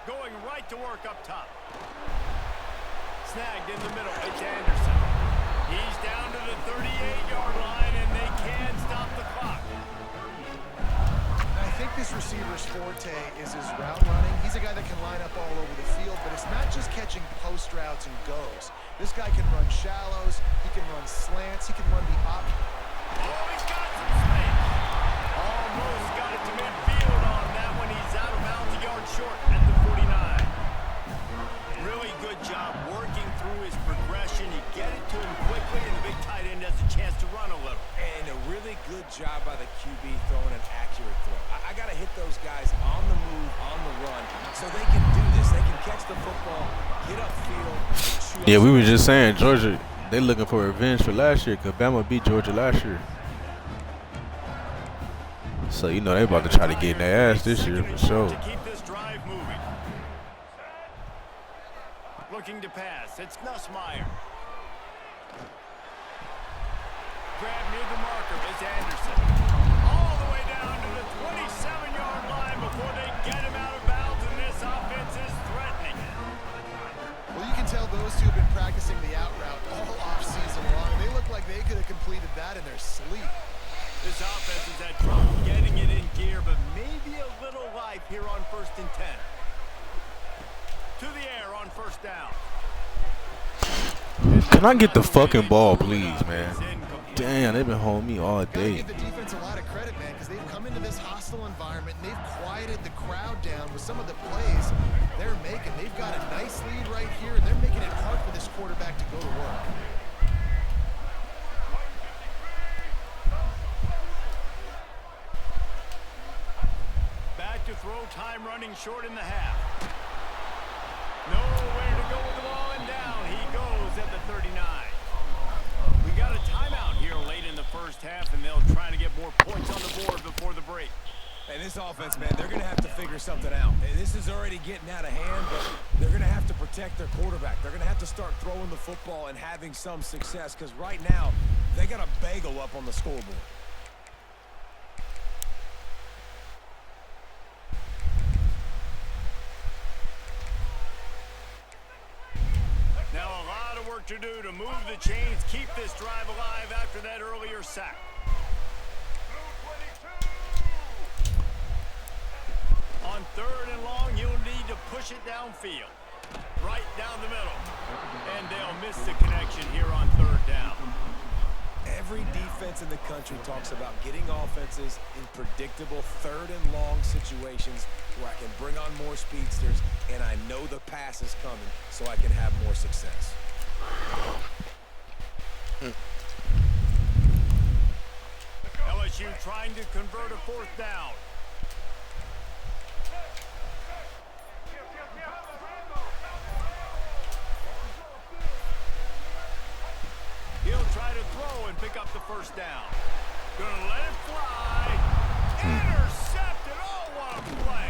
[SPEAKER 1] Going right to work up top. Snagged in the middle. It's Anderson. He's down to the 38-yard line, and they can't stop the clock.
[SPEAKER 4] I think this receiver's forte is his route running. He's a guy that can line up all over the field, but it's not just catching post routes and goes. This guy can run shallows. He can run slants. He can run the op.
[SPEAKER 1] Oh, he's got some space. Almost got it to midfield on that one. He's out of bounds, a yard short at the 49.
[SPEAKER 3] good job by the QB throwing an accurate throw. I got to hit those guys on the move, on the run, so they can do this. They can catch the football, get upfield.
[SPEAKER 2] Yeah, we were just saying, Georgia, they looking for revenge for last year because Bama beat Georgia last year. So, you know, they about to try to get in their ass this year for sure.
[SPEAKER 1] To keep this drive moving. Looking to pass. It's Nussmeier. Grab near the marker. It's Anderson. All the way down to the 27-yard line before they get him out of bounds, and this offense is threatening.
[SPEAKER 4] Well, you can tell those two have been practicing the out route all offseason long. They look like they could have completed that in their sleep.
[SPEAKER 1] This offense has had trouble getting it in gear, but maybe a little life here on 1st and 10. To the air on 1st down.
[SPEAKER 2] Can I get the fucking ball, please, man? Damn, they've been holding me all
[SPEAKER 4] Gotta
[SPEAKER 2] day.
[SPEAKER 4] give the defense a lot of credit, man, because they've come into this hostile environment and they've quieted the crowd down with some of the plays they're making. They've got a nice lead right here, and they're making it hard for this quarterback to go to work.
[SPEAKER 1] Back to throw, time running short in the half. Nowhere to go with the ball, and down he goes at the 39. We got a timeout here late in the 1st half, and they'll try to get more points on the board before the break.
[SPEAKER 3] And this offense, man, they're going to have to figure something out. This is already getting out of hand, but they're going to have to protect their quarterback. They're going to have to start throwing the football and having some success, because right now they got a bagel up on the scoreboard.
[SPEAKER 1] Now a lot of work to do to move the chains, keep this drive alive after that earlier sack. On 3rd and long, you'll need to push it downfield. Right down the middle. And they'll miss the connection here on 3rd down.
[SPEAKER 3] Every defense in the country talks about getting offenses in predictable 3rd and long situations where I can bring on more speedsters and I know the pass is coming so I can have more success.
[SPEAKER 1] LSU trying to convert a 4th down. He'll try to throw and pick up the 1st down. Gonna let it fly. Intercepted. Oh, what a play.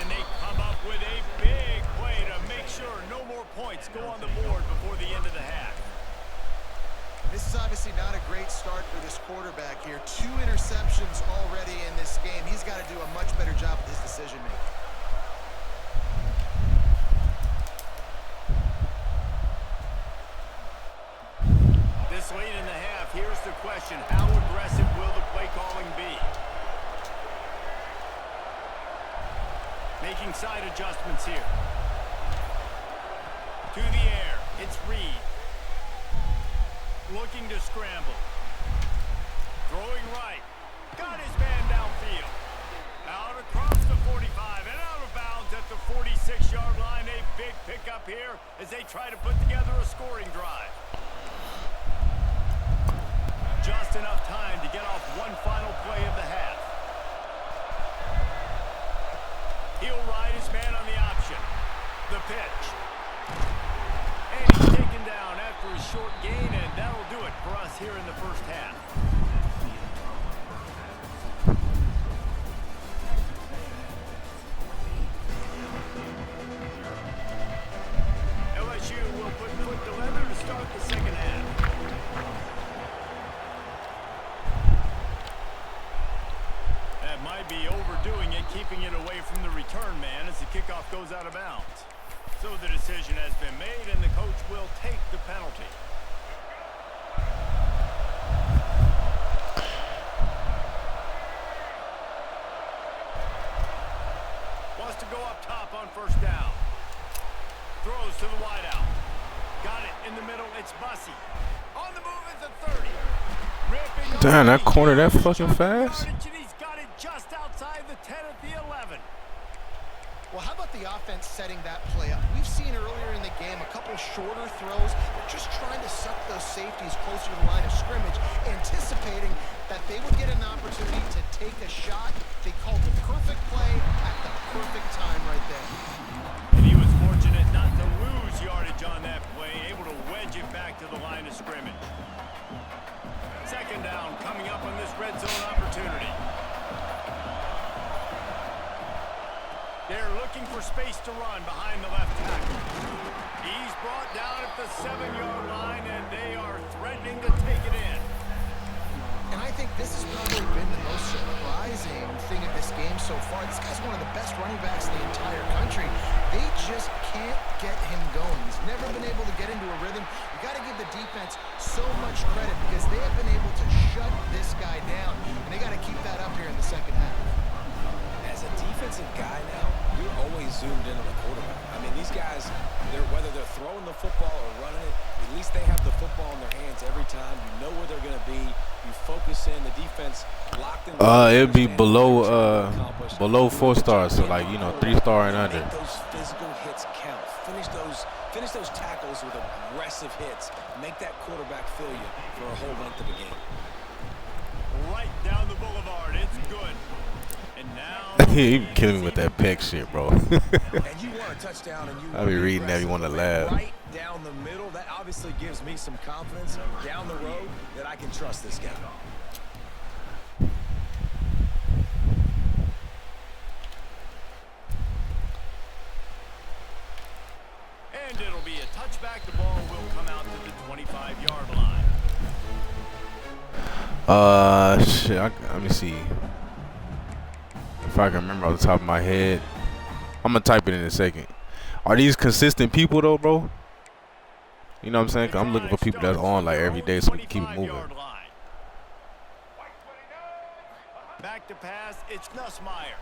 [SPEAKER 1] And they come up with a big play to make sure no more points go on the board before the end of the half.
[SPEAKER 4] This is obviously not a great start for this quarterback here. 2 interceptions already in this game. He's got to do a much better job with his decision-making.
[SPEAKER 1] This late in the half, here's the question. How aggressive will the play calling be? Making side adjustments here. To the air. It's Reed. Looking to scramble. Throwing right. Got his man downfield. Out across the 45 and out of bounds at the 46-yard line. A big pickup here as they try to put together a scoring drive. Just enough time to get off one final play of the half. He'll ride his man on the option. The pitch. And he's taken down after a short gain, and that'll do it for us here in the 1st half. LSU will put foot to leather to start the 2nd half. Might be overdoing it, keeping it away from the return man as the kickoff goes out of bounds. So the decision has been made, and the coach will take the penalty. Wants to go up top on 1st down. Throws to the wideout. Got it in the middle. It's Bussey. On the move is the 30.
[SPEAKER 2] Damn, that corner that fucking fast.
[SPEAKER 1] He's got it just outside the 10 at the 11.
[SPEAKER 4] Well, how about the offense setting that play up? We've seen earlier in the game a couple shorter throws. They're just trying to suck those safeties closer to the line of scrimmage, anticipating that they would get an opportunity to take a shot. They called the perfect play at the perfect time right there.
[SPEAKER 1] And he was fortunate not to lose yardage on that play, able to wedge it back to the line of scrimmage. Second down coming up on this red zone opportunity. They're looking for space to run behind the left tackle. He's brought down at the 7-yard line, and they are threatening to take it in.
[SPEAKER 4] And I think this has probably been the most surprising thing of this game so far. This guy's one of the best running backs in the entire country. They just can't get him going. He's never been able to get into a rhythm. You got to give the defense so much credit because they have been able to shut this guy down, and they got to keep that up here in the second half.
[SPEAKER 3] As a defensive guy now, you're always zoomed into the quarterback. I mean, these guys, whether they're throwing the football or running it, at least they have the football in their hands every time. You know where they're going to be. You focus in. The defense locked in.
[SPEAKER 2] It'd be below 4 stars, so like 3-star and under.
[SPEAKER 3] Make those physical hits count. Finish those tackles with aggressive hits. Make that quarterback feel you for a whole length of the game.
[SPEAKER 1] Right down the boulevard. It's good. And now
[SPEAKER 2] He killing me with that peck shit, bro.
[SPEAKER 3] And you want a touchdown, and you
[SPEAKER 2] I be reading that, you want to laugh.
[SPEAKER 3] right down the middle. That obviously gives me some confidence down the road that I can trust this guy.
[SPEAKER 1] And it'll be a touchback. The ball will come out to the 25-yard line.
[SPEAKER 2] Shit. Let me see. If I can remember off the top of my head, I'm gonna type it in a second. Are these consistent people though, bro? You know what I'm saying? 'Cause I'm looking for people that's on like every day so we can keep it moving.
[SPEAKER 1] Back to pass, it's Nussmeier.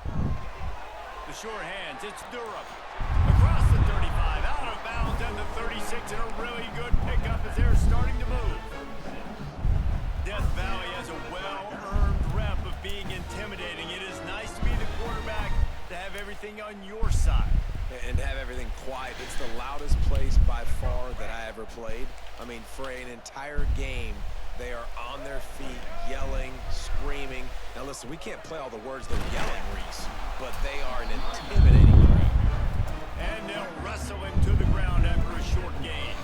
[SPEAKER 1] The short hands, it's Durham. Across the 35, out of bounds, and the 36, and a really good pickup as they're starting to move. Death Valley has a well-earned rep of being intimidating. It is nice to be the quarterback, to have everything on your side.
[SPEAKER 3] And to have everything quiet. It's the loudest place by far that I ever played. I mean, for an entire game, they are on their feet, yelling, screaming. Now listen, we can't play all the words they're yelling, Reese, but they are an intimidating crowd.
[SPEAKER 1] And they'll wrestle him to the ground after a short gain.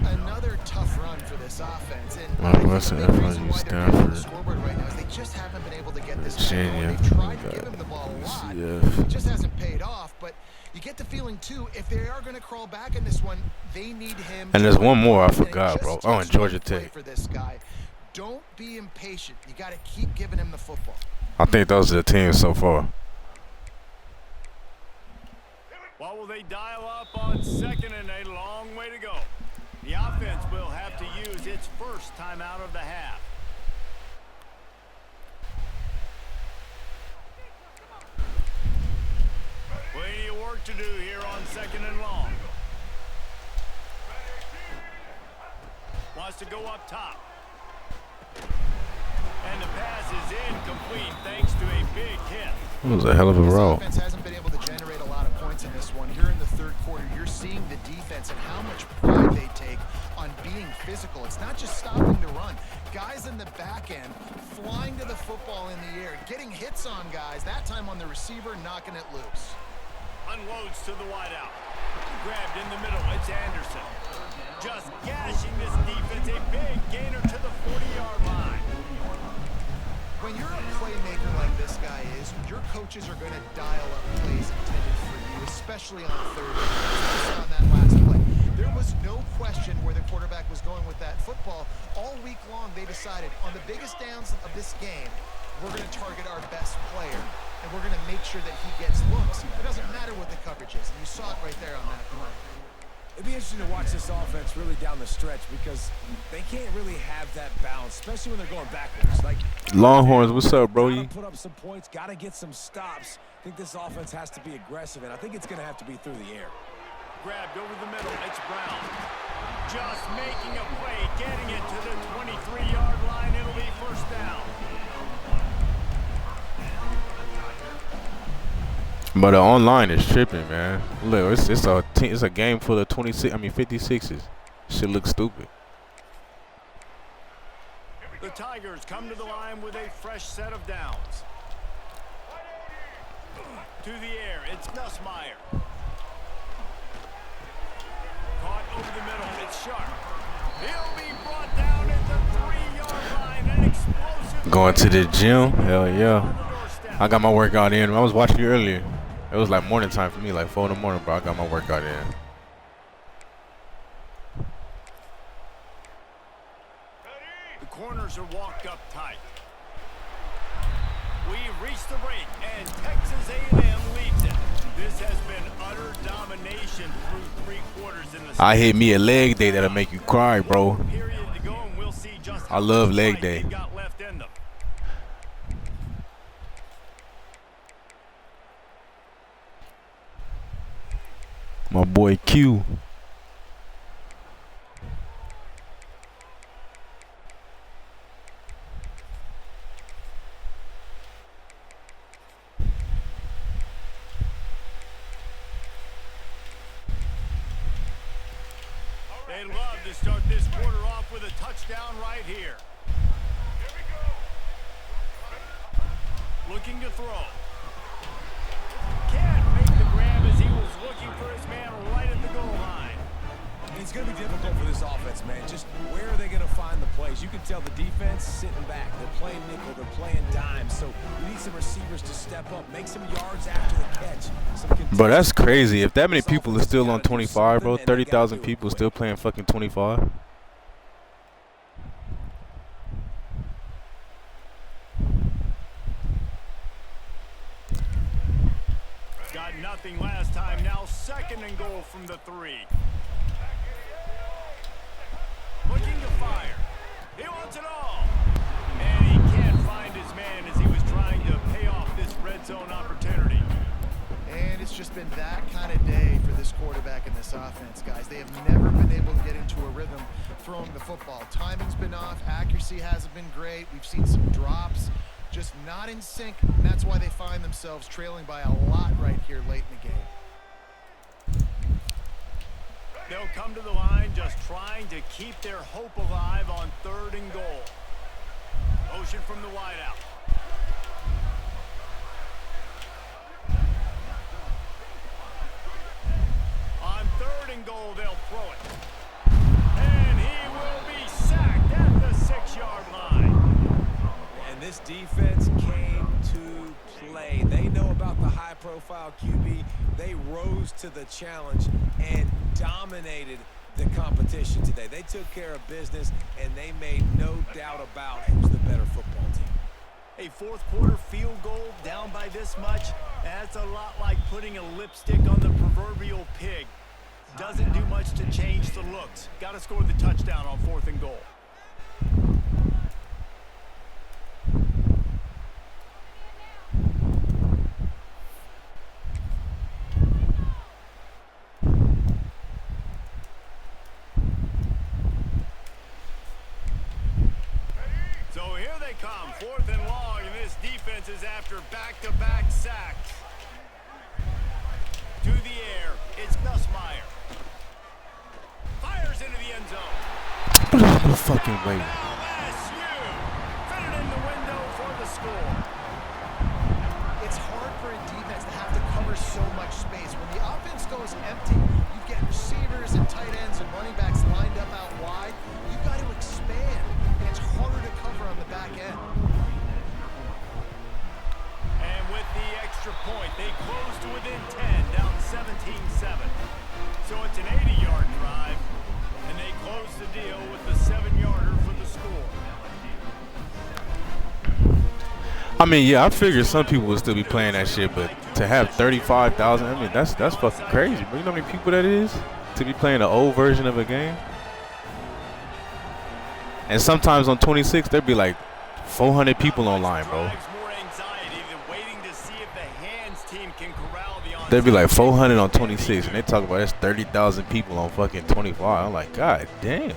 [SPEAKER 4] Another tough run for this offense, and
[SPEAKER 2] Western
[SPEAKER 4] the reason
[SPEAKER 2] FIU
[SPEAKER 4] why they're getting the
[SPEAKER 2] Stanford.
[SPEAKER 4] scoreboard right now is they just haven't been able to get this guy
[SPEAKER 2] Virginia.
[SPEAKER 4] going. They've tried to give him the ball a lot.
[SPEAKER 2] CF.
[SPEAKER 4] It just hasn't paid off, but you get the feeling too, if they are going to crawl back in this one, they need him.
[SPEAKER 2] And
[SPEAKER 4] to
[SPEAKER 2] there's one
[SPEAKER 4] run
[SPEAKER 2] more I
[SPEAKER 4] and it
[SPEAKER 2] forgot,
[SPEAKER 4] just
[SPEAKER 2] bro.
[SPEAKER 4] takes
[SPEAKER 2] Oh, and Georgia
[SPEAKER 4] one play
[SPEAKER 2] Tech.
[SPEAKER 4] for this guy. Don't be impatient. You got to keep giving him the football.
[SPEAKER 2] I think those are the teams so far.
[SPEAKER 1] What will they dial up on second and a long way to go? The offense will have to use its first timeout of the half. Plenty of work to do here on second and long. Wants to go up top. And the pass is incomplete thanks to a big hit.
[SPEAKER 2] It was a hell of a
[SPEAKER 4] This
[SPEAKER 2] roll.
[SPEAKER 4] offense hasn't been able to generate a lot of points in this one. Here in the third quarter, you're seeing the defense and how much pride they take on being physical. It's not just stopping the run. Guys in the back end flying to the football in the air, getting hits on guys, that time on the receiver, knocking it loose.
[SPEAKER 1] Unloads to the wideout. Grabbed in the middle. It's Anderson. Just gashing this defense. A big gainer to the 40-yard line.
[SPEAKER 4] When you're a playmaker like this guy is, your coaches are going to dial up plays intended for you, especially on third down. Especially on that last play. There was no question where the quarterback was going with that football. All week long, they decided on the biggest downs of this game, we're going to target our best player, and we're going to make sure that he gets looks. It doesn't matter what the coverage is, and you saw it right there on that play.
[SPEAKER 3] It'd be interesting to watch this offense really down the stretch because they can't really have that balance, especially when they're going backwards. Like
[SPEAKER 2] Longhorns, what's up, bro?
[SPEAKER 3] gotta put up some points, gotta get some stops. I think this offense has to be aggressive, and I think it's gonna have to be through the air.
[SPEAKER 1] Grabbed over the middle. It's Brown. Just making a play, getting it to the 23-yard line. It'll be first down.
[SPEAKER 2] But the online is tripping, man. Look, it's a game full of 56s. Shit looks stupid.
[SPEAKER 1] The Tigers come to the line with a fresh set of downs. To the air, it's Nussmeier. Caught over the middle, it's Sharp. He'll be brought down at the 3-yard line. An explosive.
[SPEAKER 2] Going to the gym? Hell yeah. I got my workout in. I was watching you earlier. It was like morning time for me, like 4 in the morning, bro. I got my workout in.
[SPEAKER 1] The corners are walked up tight. We've reached the break, and Texas A&M leads it. This has been utter domination through 3 quarters in the
[SPEAKER 2] I hit me a leg day that'll make you cry, bro.
[SPEAKER 1] period to go, and we'll see just
[SPEAKER 2] I love
[SPEAKER 1] much
[SPEAKER 2] leg
[SPEAKER 1] fight
[SPEAKER 2] day.
[SPEAKER 1] they've got left in them.
[SPEAKER 2] My boy Q.
[SPEAKER 1] They'd love to start this quarter off with a touchdown right here. Looking to throw. Can't make the grab as he was looking for his man right at the goal line.
[SPEAKER 3] It's going to be difficult for this offense, man. Just where are they going to find the plays? You can tell the defense sitting back. They're playing nickel. They're playing dime. So you need some receivers to step up, make some yards after the catch.
[SPEAKER 2] Bro, that's crazy. If that many people are still on 25, bro, 30,000 people still playing fucking 25.
[SPEAKER 1] Got nothing last time. Now 2nd and goal from the 3. Looking to fire. He wants it all. And he can't find his man as he was trying to pay off this red zone opportunity.
[SPEAKER 4] And it's just been that kind of day for this quarterback and this offense, guys. They have never been able to get into a rhythm throwing the football. Timing's been off. Accuracy hasn't been great. We've seen some drops. Just not in sync. And that's why they find themselves trailing by a lot right here late in the game.
[SPEAKER 1] They'll come to the line just trying to keep their hope alive on 3rd and goal. Motion from the wideout. On 3rd and goal, they'll throw it. And he will be sacked at the 6-yard line.
[SPEAKER 3] And this defense came to play. They know about the high-profile QB. They rose to the challenge and dominated the competition today. They took care of business, and they made no doubt about who's the better football team.
[SPEAKER 1] A 4th quarter field goal down by this much, that's a lot like putting a lipstick on the proverbial pig. Doesn't do much to change the looks. Got to score the touchdown on 4th and goal. So here they come, 4th and long, and this defense is after back-to-back sacks. To the air, it's Nussmeier. Fires into the end zone.
[SPEAKER 2] No fucking way.
[SPEAKER 1] LSU fitted in the window for the score.
[SPEAKER 4] It's hard for a defense to have to cover so much space. When the offense goes empty, you get receivers and tight ends and running backs lined up out wide. You've got to expand, and it's harder to cover on the back end.
[SPEAKER 1] And with the extra point, they close to within 10, down 17-7. So it's an 80-yard drive, and they close the deal with the 7-yarder for the score.
[SPEAKER 2] I mean, yeah, I figured some people would still be playing that shit, but to have 35,000, I mean, that's fucking crazy. But you know how many people that is to be playing the old version of a game? And sometimes on 26, there'd be like 400 people online, bro. There'd be like 400 on 26, and they talk about that's 30,000 people on fucking 25. I'm like, God damn.
[SPEAKER 1] The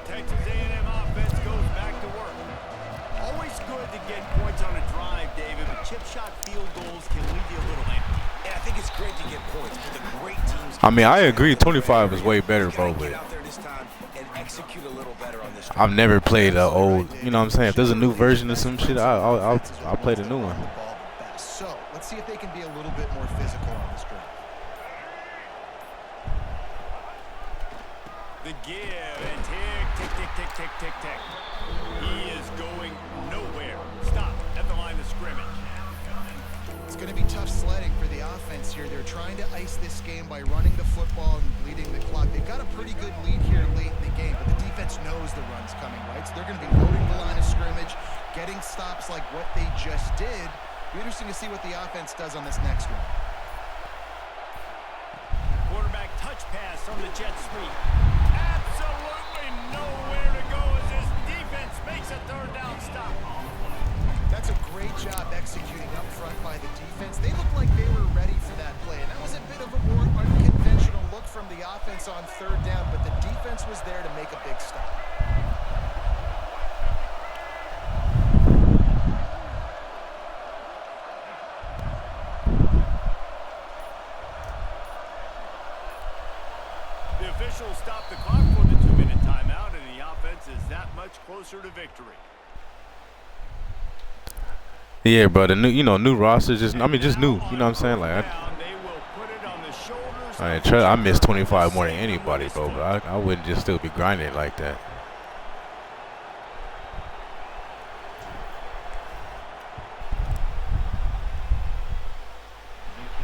[SPEAKER 1] Texas A&M offense goes shot field goals can leave you a little empty.
[SPEAKER 3] And I think it's great to get points, but the great teams.
[SPEAKER 2] I mean, I agree. 25 is way better, bro. But I've never played an old. You know what I'm saying? If there's a new version of some shit, I'll play the new one.
[SPEAKER 4] So let's see if they can be a little bit more physical on this drive.
[SPEAKER 1] The give and tick. He is going nowhere. Stop at the line of scrimmage.
[SPEAKER 4] It's going to be tough sledding for the offense here. They're trying to ice this game by running the football and bleeding the clock. They've got a pretty good lead here late in the game, but the defense knows the run's coming, right? So they're going to be loading the line of scrimmage, getting stops like what they just did. Be interesting to see what the offense does on this next one.
[SPEAKER 1] Quarterback touch pass on the jet sweep. Absolutely nowhere to go as this defense makes a third down stop.
[SPEAKER 4] That's a great job executing up front by the defense. They looked like they were ready for that play, and that was a bit of a more unconventional look from the offense on third down, but the defense was there to make a big stop.
[SPEAKER 1] The officials stop the clock for the 2-minute timeout, and the offense is that much closer to victory.
[SPEAKER 2] Yeah, bro. The new roster just new. You know what I'm saying? Like, I miss 25 more than anybody, bro. But I wouldn't just still be grinding like that.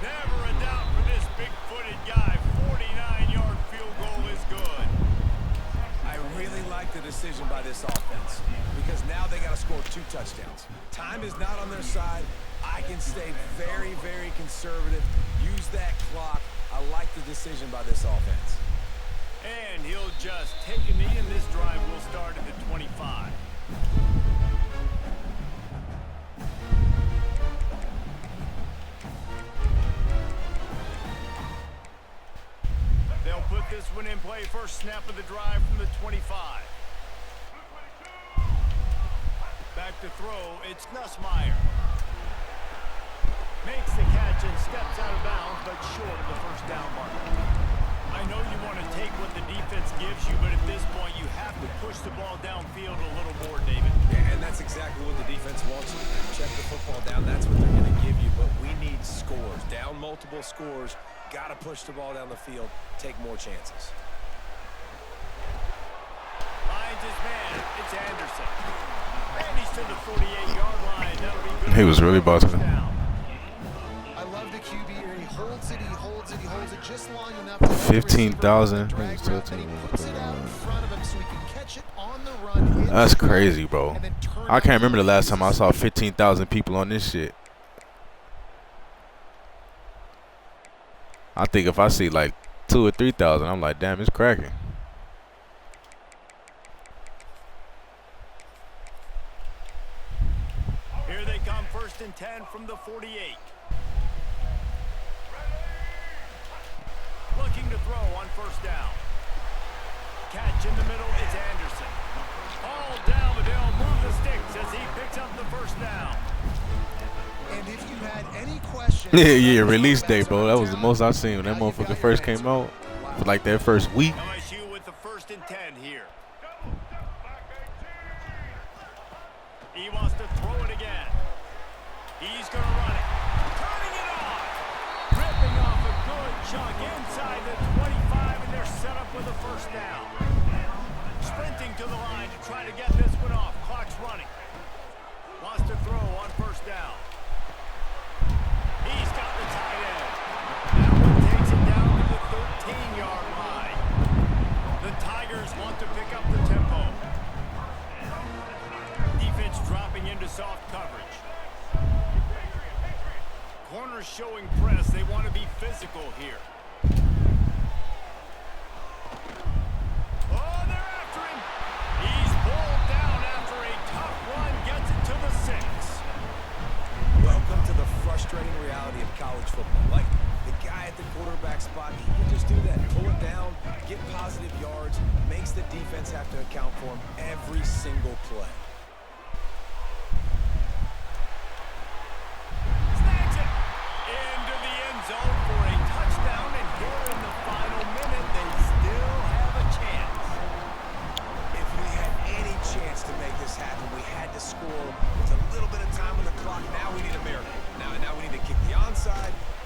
[SPEAKER 1] Never a doubt for this big-footed guy. 49-yard field goal is good.
[SPEAKER 3] I really like the decision by this offense because now they got to score 2 touchdowns. Time is not on their side. I can stay very, very conservative. Use that clock. I like the decision by this offense.
[SPEAKER 1] And he'll just take a knee, and this drive will start at the 25. They'll put this one in play. First snap of the drive from the 25. Back to throw, it's Nussmeier. Makes the catch and steps out of bounds, but short of the first down mark. I know you want to take what the defense gives you, but at this point you have to push the ball downfield a little more, David.
[SPEAKER 3] Yeah, and that's exactly what the defense wants you to do. Check the football down. That's what they're going to give you, but we need scores. Down multiple scores. Got to push the ball down the field. Take more chances.
[SPEAKER 1] Finds his man. It's Anderson. And he's to the 48-yard line. That'll be good.
[SPEAKER 2] He was really about to.
[SPEAKER 4] I love the QB here. He holds it, he holds it, he holds it just long enough to
[SPEAKER 2] 15,000. That's crazy, bro. I can't remember the last time I saw 15,000 people on this shit. I think if I see like 2,000 or 3,000, I'm like, damn, it's cracking.
[SPEAKER 1] Here they come, 1st and 10 from the 48. Looking to throw on first down. Catch in the middle, it's Anderson. All down, but they'll move the sticks as he picks up the first down.
[SPEAKER 4] And if you had any questions,
[SPEAKER 2] yeah, release day, bro. That was the most I've seen when that motherfucker first came out. For like that first week.
[SPEAKER 1] LSU with the 1st and 10 here. He wants to throw it again. He's going to run it. Turning it on. Ripping off a good chunk inside the 25, and they're set up with a first down. Sprinting to the line to try to get this one off. Clock's running. Wants to throw on first down. He's got the tight end. That one takes it down to the 13-yard line. The Tigers want to pick up the tempo. Defense dropping into soft coverage. Corners showing press. They want to be physical here. Oh, they're after him. He's pulled down after a tough run. Gets it to the 6.
[SPEAKER 3] Welcome to the frustrating reality of college football. Like the guy at the quarterback spot, he can just do that. Pull it down, get positive yards, makes the defense have to account for him every single play.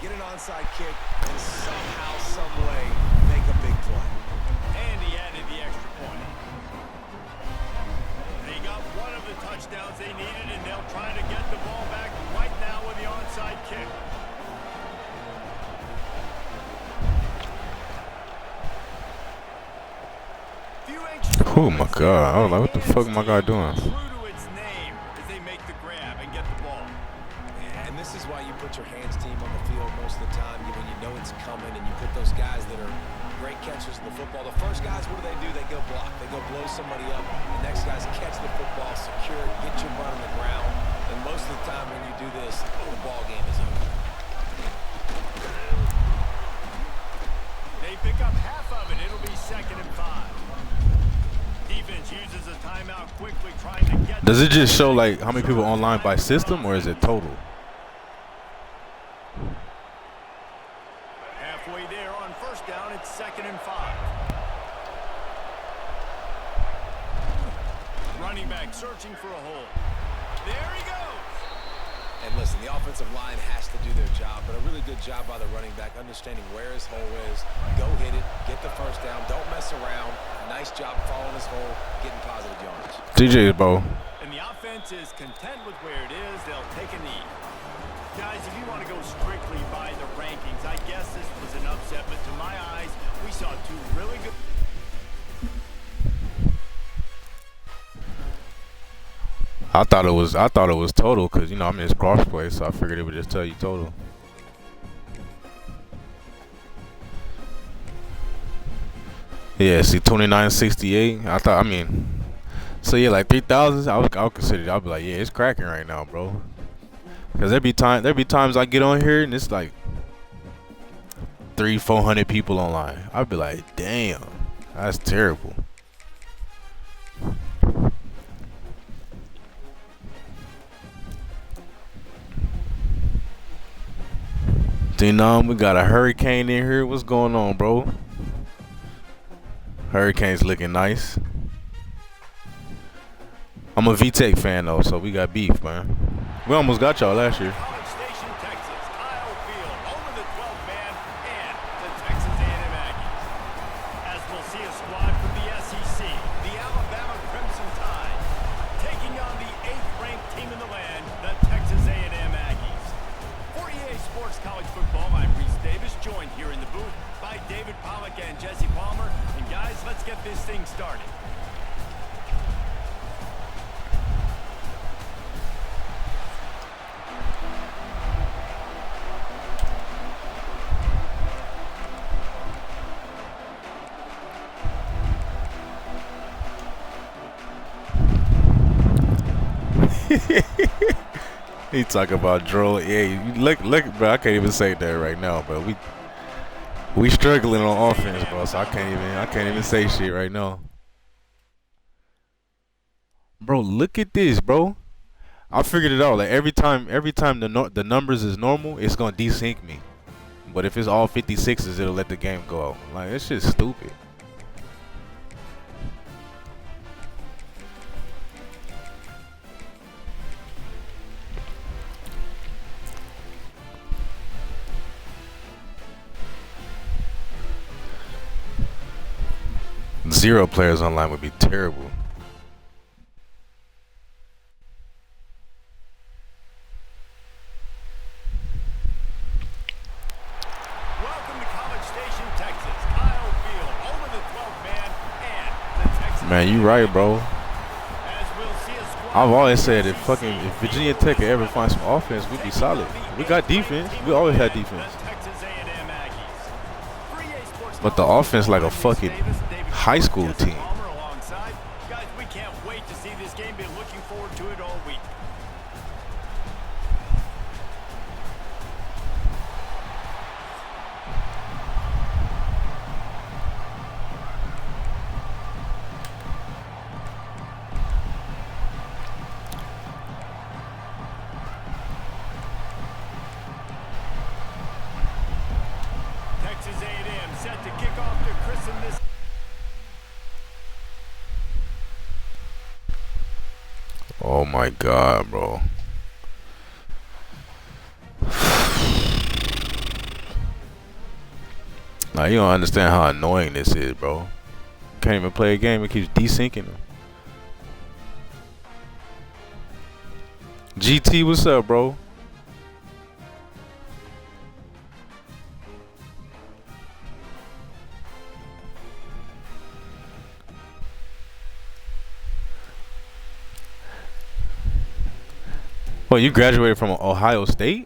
[SPEAKER 3] get an onside kick, and somehow, some way, make a big play.
[SPEAKER 1] And he added the extra point. They got one of the touchdowns they needed, and they'll try to get the ball back right now with the onside kick.
[SPEAKER 2] Oh my God! I was like, what the fuck my guy doing?
[SPEAKER 1] True to its name as they make the grab and get the ball.
[SPEAKER 3] And this is why you put your hands team on the field most of the time when you know it's coming, and you put those guys that are great catchers of the football. The first guys, what do? They go block. They go blow somebody up. The next guys catch the football, secure it, get your butt on the ground. And most of the time when you do this, the ball game is over.
[SPEAKER 1] They pick up half of it. It'll be 2nd and 5. Defense uses a timeout quickly, trying to get.
[SPEAKER 2] Does it just show like how many people online by system, or is it total?
[SPEAKER 1] Halfway there on 1st down, it's 2nd and 5. Running back searching for a hole. There he goes.
[SPEAKER 3] And listen, the offensive line has to do their job, but a really good job by the running back, understanding where his hole is. Go hit it, get the 1st down, don't mess around. Nice job following his hole, getting positive yards.
[SPEAKER 2] TJ, bro.
[SPEAKER 1] And the offense is content with where it is. They'll take a knee. Guys, if you want to go strictly by the rankings, I guess this was an upset, but to my eyes, we saw two really good.
[SPEAKER 2] I thought it was total because, you know, I'm in this cross play, so I figured it would just tell you total. Yeah, see, 2968. I mean, so yeah, like 3,000. I would consider it. I'll be like, yeah, it's cracking right now, bro. Because there be times I get on here and it's like 300-400 people online. I'd be like, damn, that's terrible. Denom, we got a hurricane in here. What's going on, bro? Hurricane's looking nice. I'm a VTech fan though, so we got beef, man. We almost got y'all last year.
[SPEAKER 1] College Station, Texas, Kyle Field, over the 12th man, and the Texas A&M Aggies. As we'll see a squad from the SEC, the Alabama Crimson Tide, taking on the 8th-ranked team in the land, the Texas A&M Aggies. For EA Sports College Football, I'm Reese Davis, joined here in the booth by David Pollack and Jesse Palmer. And guys, let's get this thing started.
[SPEAKER 2] He talk about droll. Yeah, you look, bro. I can't even say that right now, but we struggling on offense, bro. So I can't even say shit right now, bro. Look at this, bro. I figured it out. Like every time the numbers is normal, it's gonna desync me. But if it's all 56s, it'll let the game go out. Like it's just stupid. Zero players online would be terrible.
[SPEAKER 1] Welcome to College Station, Texas. Kyle Field, over the 12th man, and the Texas.
[SPEAKER 2] Man, you right, bro.
[SPEAKER 1] As we'll see a squad.
[SPEAKER 2] I've always said if Virginia Tech could ever find some offense, we'd be solid. We got defense. We always had defense.
[SPEAKER 1] The Texas A&M Aggies. For EA Sports
[SPEAKER 2] But the offense like a fucking high school team.
[SPEAKER 1] Palmer alongside. Guys, we can't wait to see this game. Been looking forward to it all week. Texas A&M set to kick off to christen this.
[SPEAKER 2] Oh my God, bro. Like, you don't understand how annoying this is, bro. Can't even play a game. It keeps desyncing them. GT, what's up, bro? Well, you graduated from Ohio State?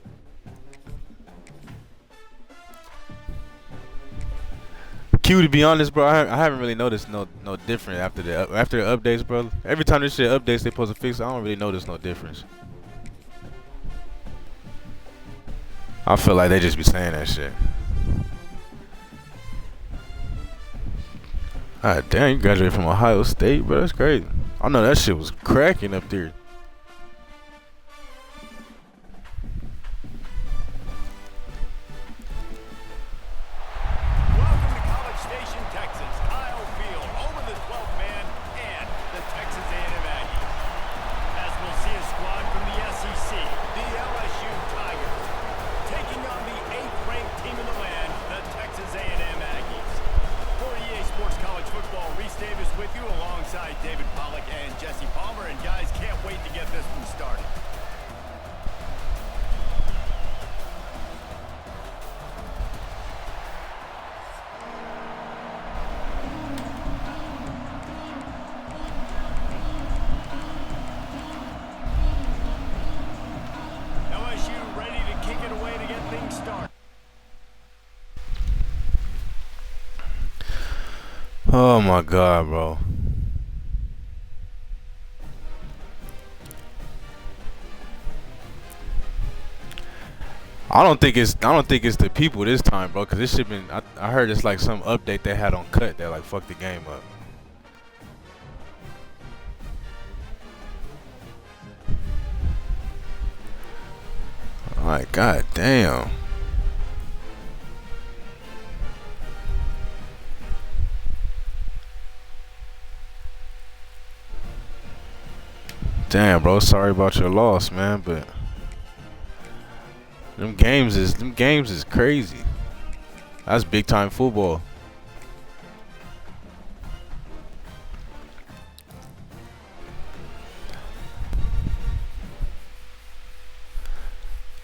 [SPEAKER 2] Q, to be honest, bro, I haven't really noticed no difference after the updates, bro. Every time this shit updates, they supposed to fix it. I don't really notice no difference. I feel like they just be saying that shit. God damn, you graduated from Ohio State, bro. That's crazy. I know that shit was cracking up there. Oh my God, bro. I don't think it's the people this time, bro, cause this shit been I heard it's like some update they had on cut that like fucked the game up. Like, god damn. Damn, bro, sorry about your loss, man, but them games is crazy. That's big time football.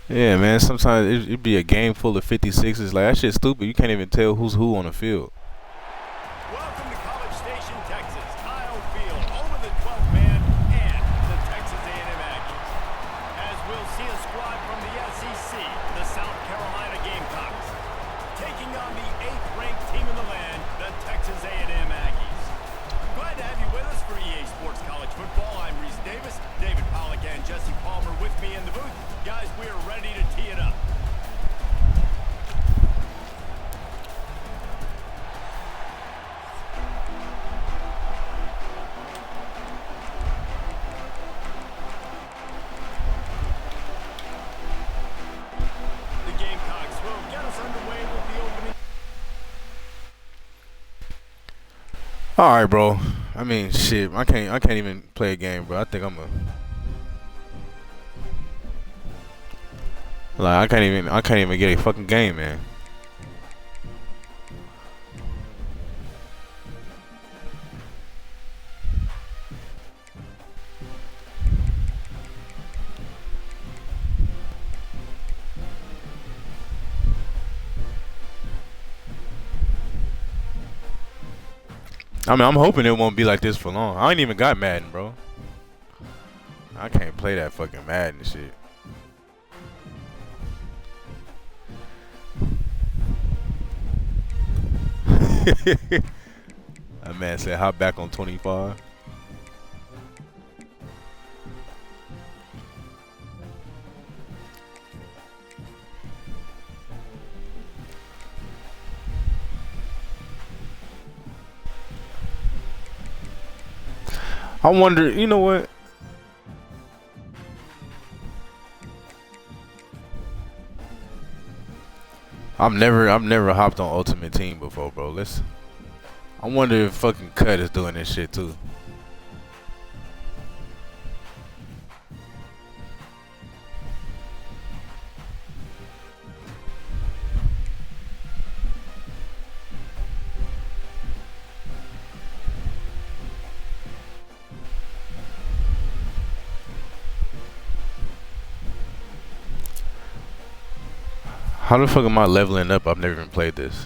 [SPEAKER 2] Yeah, man, sometimes it'd be a game full of 56s. Like, that shit's stupid. You can't even tell who's who on the field.
[SPEAKER 1] Welcome to College Station, Texas. Kyle Field, home of the 12th man and the Texas A&M Aggies. As we'll see a squad from the SEC, the South Carolina Gamecocks, taking on the 8th-ranked team in the land, the Texas A&M Aggies. Glad to have you with us for EA Sports College Football. I'm Reese Davis, David Pollack, and Jesse Palmer with me in the booth. Guys, we are ready to tee it up. The Gamecocks will get us underway with the opening.
[SPEAKER 2] All right, bro. I mean, shit. I can't even play a game, bro. I think I'm a. Like, I can't even get a fucking game, man. I mean, I'm hoping it won't be like this for long. I ain't even got Madden, bro. I can't play that fucking Madden shit. That man said hop back on 25. I wonder, you know what? I've never hopped on Ultimate Team before, bro. I wonder if fucking Cut is doing this shit too. How the fuck am I leveling up? I've never even played this.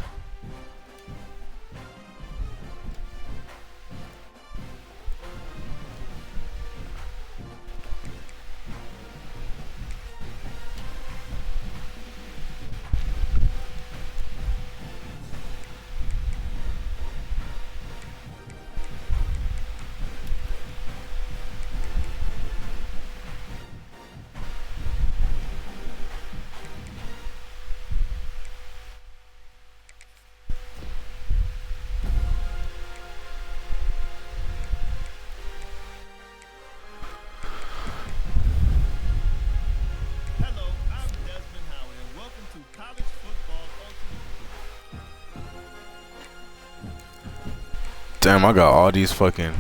[SPEAKER 2] Damn, I got all these fucking...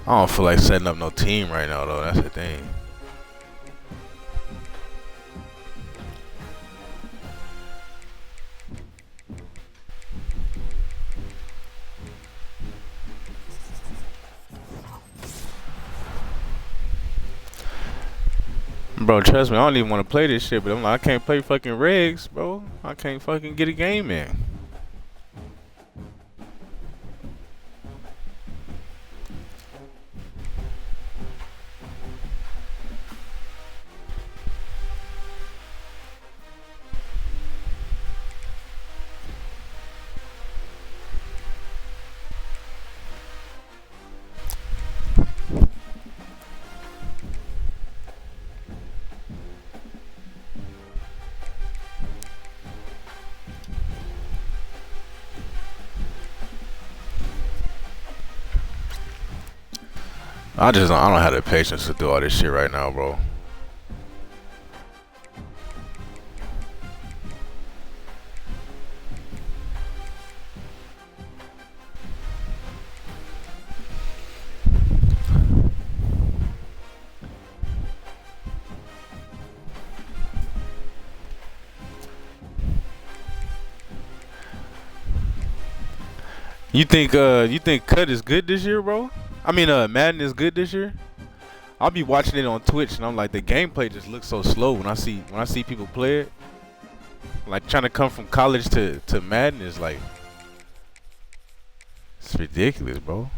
[SPEAKER 2] I don't feel like setting up no team right now, though. That's the thing. Bro, trust me, I don't even want to play this shit, but I'm like, I can't play fucking regs, bro. I can't fucking get a game in. I don't have the patience to do all this shit right now, bro. You think Cut is good this year, bro? I mean, Madden is good this year. I'll be watching it on Twitch, and I'm like, the gameplay just looks so slow when I see people play it. Like trying to come from college to Madden is like, it's ridiculous, bro.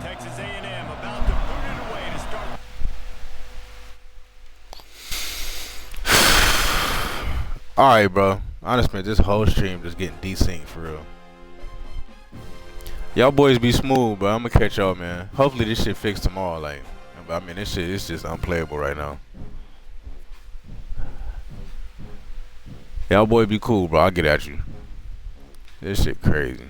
[SPEAKER 1] Texas A&M about to put it away to start.
[SPEAKER 2] Alright, bro. Honestly, this whole stream just getting desynced for real. Y'all boys be smooth, but I'm gonna catch y'all, man. Hopefully this shit fixed tomorrow. Like, I mean, this shit is just unplayable right now. Y'all boys be cool, bro. I'll get at you. This shit crazy.